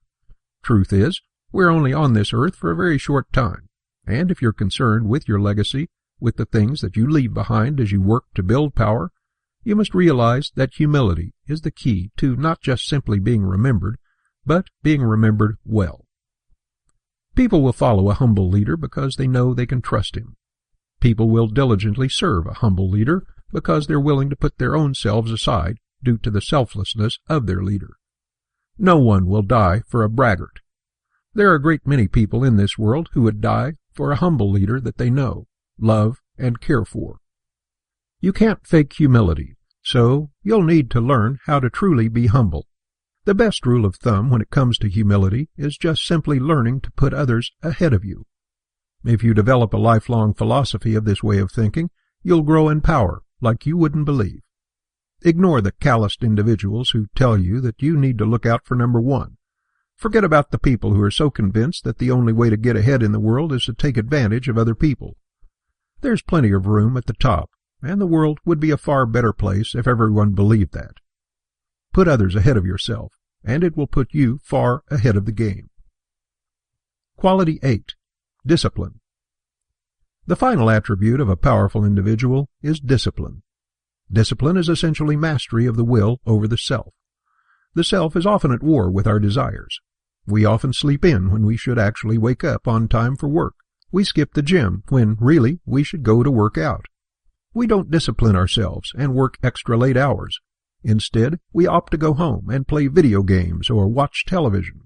Truth is, we're only on this earth for a very short time, and if you're concerned with your legacy, with the things that you leave behind as you work to build power, you must realize that humility is the key to not just simply being remembered, but being remembered well. People will follow a humble leader because they know they can trust him. People will diligently serve a humble leader because they're willing to put their own selves aside due to the selflessness of their leader. No one will die for a braggart. There are a great many people in this world who would die for a humble leader that they know, love, and care for. You can't fake humility, so you'll need to learn how to truly be humble. The best rule of thumb when it comes to humility is just simply learning to put others ahead of you. If you develop a lifelong philosophy of this way of thinking, you'll grow in power like you wouldn't believe. Ignore the calloused individuals who tell you that you need to look out for number one. Forget about the people who are so convinced that the only way to get ahead in the world is to take advantage of other people. There's plenty of room at the top, and the world would be a far better place if everyone believed that. Put others ahead of yourself, and it will put you far ahead of the game. Quality 8. Discipline. The final attribute of a powerful individual is discipline. Discipline is essentially mastery of the will over the self. The self is often at war with our desires. We often sleep in when we should actually wake up on time for work. We skip the gym when really we should go to work out. We don't discipline ourselves and work extra late hours. Instead, we opt to go home and play video games or watch television.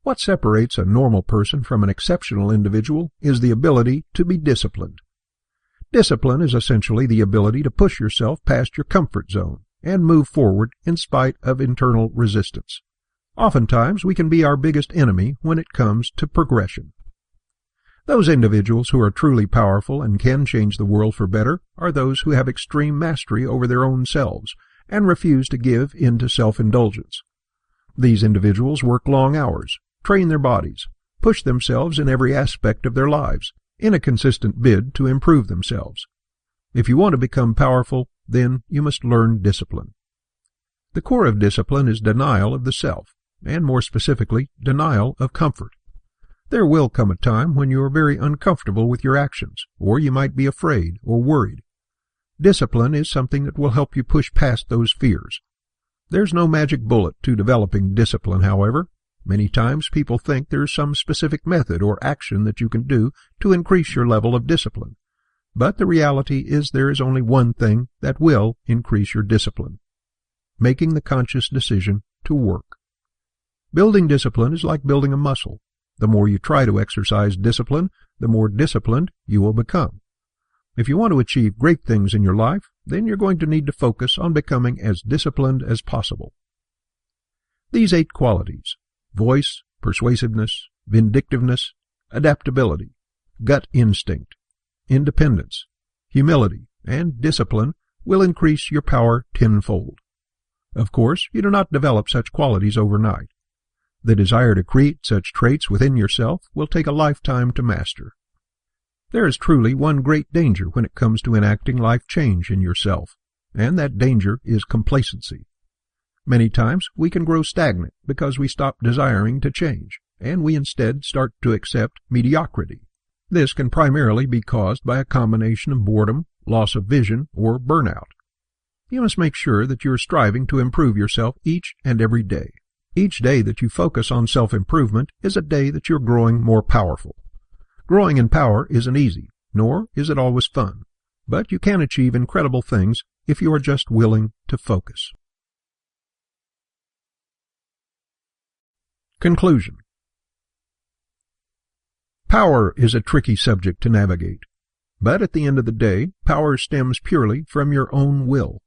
What separates a normal person from an exceptional individual is the ability to be disciplined. Discipline is essentially the ability to push yourself past your comfort zone and move forward in spite of internal resistance. Oftentimes, we can be our biggest enemy when it comes to progression. Those individuals who are truly powerful and can change the world for better are those who have extreme mastery over their own selves and refuse to give in to self-indulgence. These individuals work long hours, train their bodies, push themselves in every aspect of their lives, in a consistent bid to improve themselves. If you want to become powerful, then you must learn discipline. The core of discipline is denial of the self, and more specifically, denial of comfort. There will come a time when you are very uncomfortable with your actions, or you might be afraid or worried. Discipline is something that will help you push past those fears. There's no magic bullet to developing discipline, however. Many times people think there is some specific method or action that you can do to increase your level of discipline. But the reality is there is only one thing that will increase your discipline: making the conscious decision to work. Building discipline is like building a muscle. The more you try to exercise discipline, the more disciplined you will become. If you want to achieve great things in your life, then you're going to need to focus on becoming as disciplined as possible. These 8 qualities: voice, persuasiveness, vindictiveness, adaptability, gut instinct, independence, humility, and discipline will increase your power tenfold. Of course, you do not develop such qualities overnight. The desire to create such traits within yourself will take a lifetime to master. There is truly one great danger when it comes to enacting life change in yourself, and that danger is complacency. Many times we can grow stagnant because we stop desiring to change, and we instead start to accept mediocrity. This can primarily be caused by a combination of boredom, loss of vision, or burnout. You must make sure that you are striving to improve yourself each and every day. Each day that you focus on self-improvement is a day that you're growing more powerful. Growing in power isn't easy, nor is it always fun, but you can achieve incredible things if you are just willing to focus. Conclusion. Power is a tricky subject to navigate, but at the end of the day, power stems purely from your own will.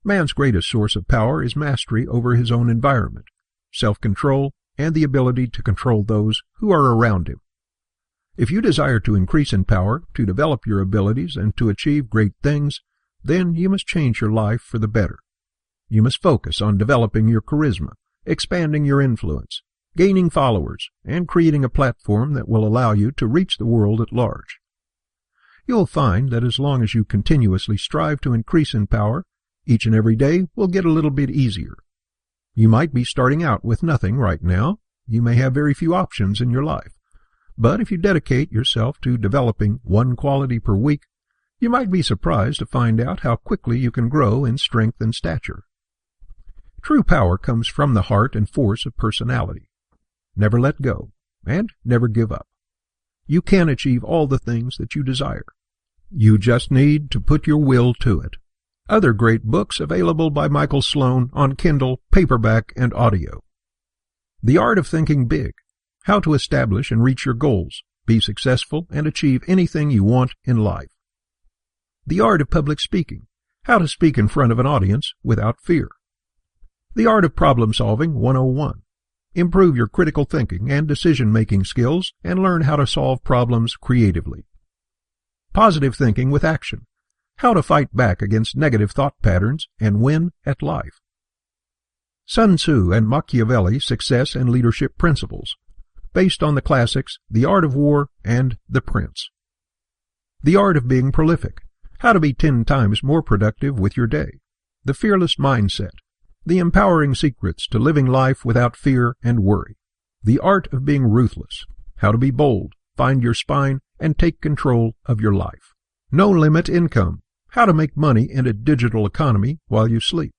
Man's greatest source of power is mastery over his own environment, self-control, and the ability to control those who are around him. If you desire to increase in power, to develop your abilities, and to achieve great things, then you must change your life for the better. You must focus on developing your charisma, expanding your influence, gaining followers, and creating a platform that will allow you to reach the world at large. You'll find that as long as you continuously strive to increase in power, each and every day will get a little bit easier. You might be starting out with nothing right now. You may have very few options in your life. But if you dedicate yourself to developing one quality per week, you might be surprised to find out how quickly you can grow in strength and stature. True power comes from the heart and force of personality. Never let go, and never give up. You can achieve all the things that you desire. You just need to put your will to it. Other great books available by Michael Sloan on Kindle, paperback, and audio. The Art of Thinking Big. How to establish and reach your goals, be successful, and achieve anything you want in life. The Art of Public Speaking. How to speak in front of an audience without fear. The Art of Problem Solving 101. Improve your critical thinking and decision-making skills and learn how to solve problems creatively. Positive Thinking with Action. How to fight back against negative thought patterns and win at life. Sun Tzu and Machiavelli Success and Leadership Principles, based on the classics The Art of War and The Prince. The Art of Being Prolific. How to be 10 times more productive with your day. The Fearless Mindset. The Empowering Secrets to Living Life Without Fear and Worry. The Art of Being Ruthless. How to be bold, find your spine, and take control of your life. No Limit Income. How to make money in a digital economy while you sleep.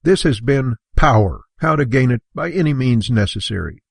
This has been Power, How to Gain It by Any Means Necessary.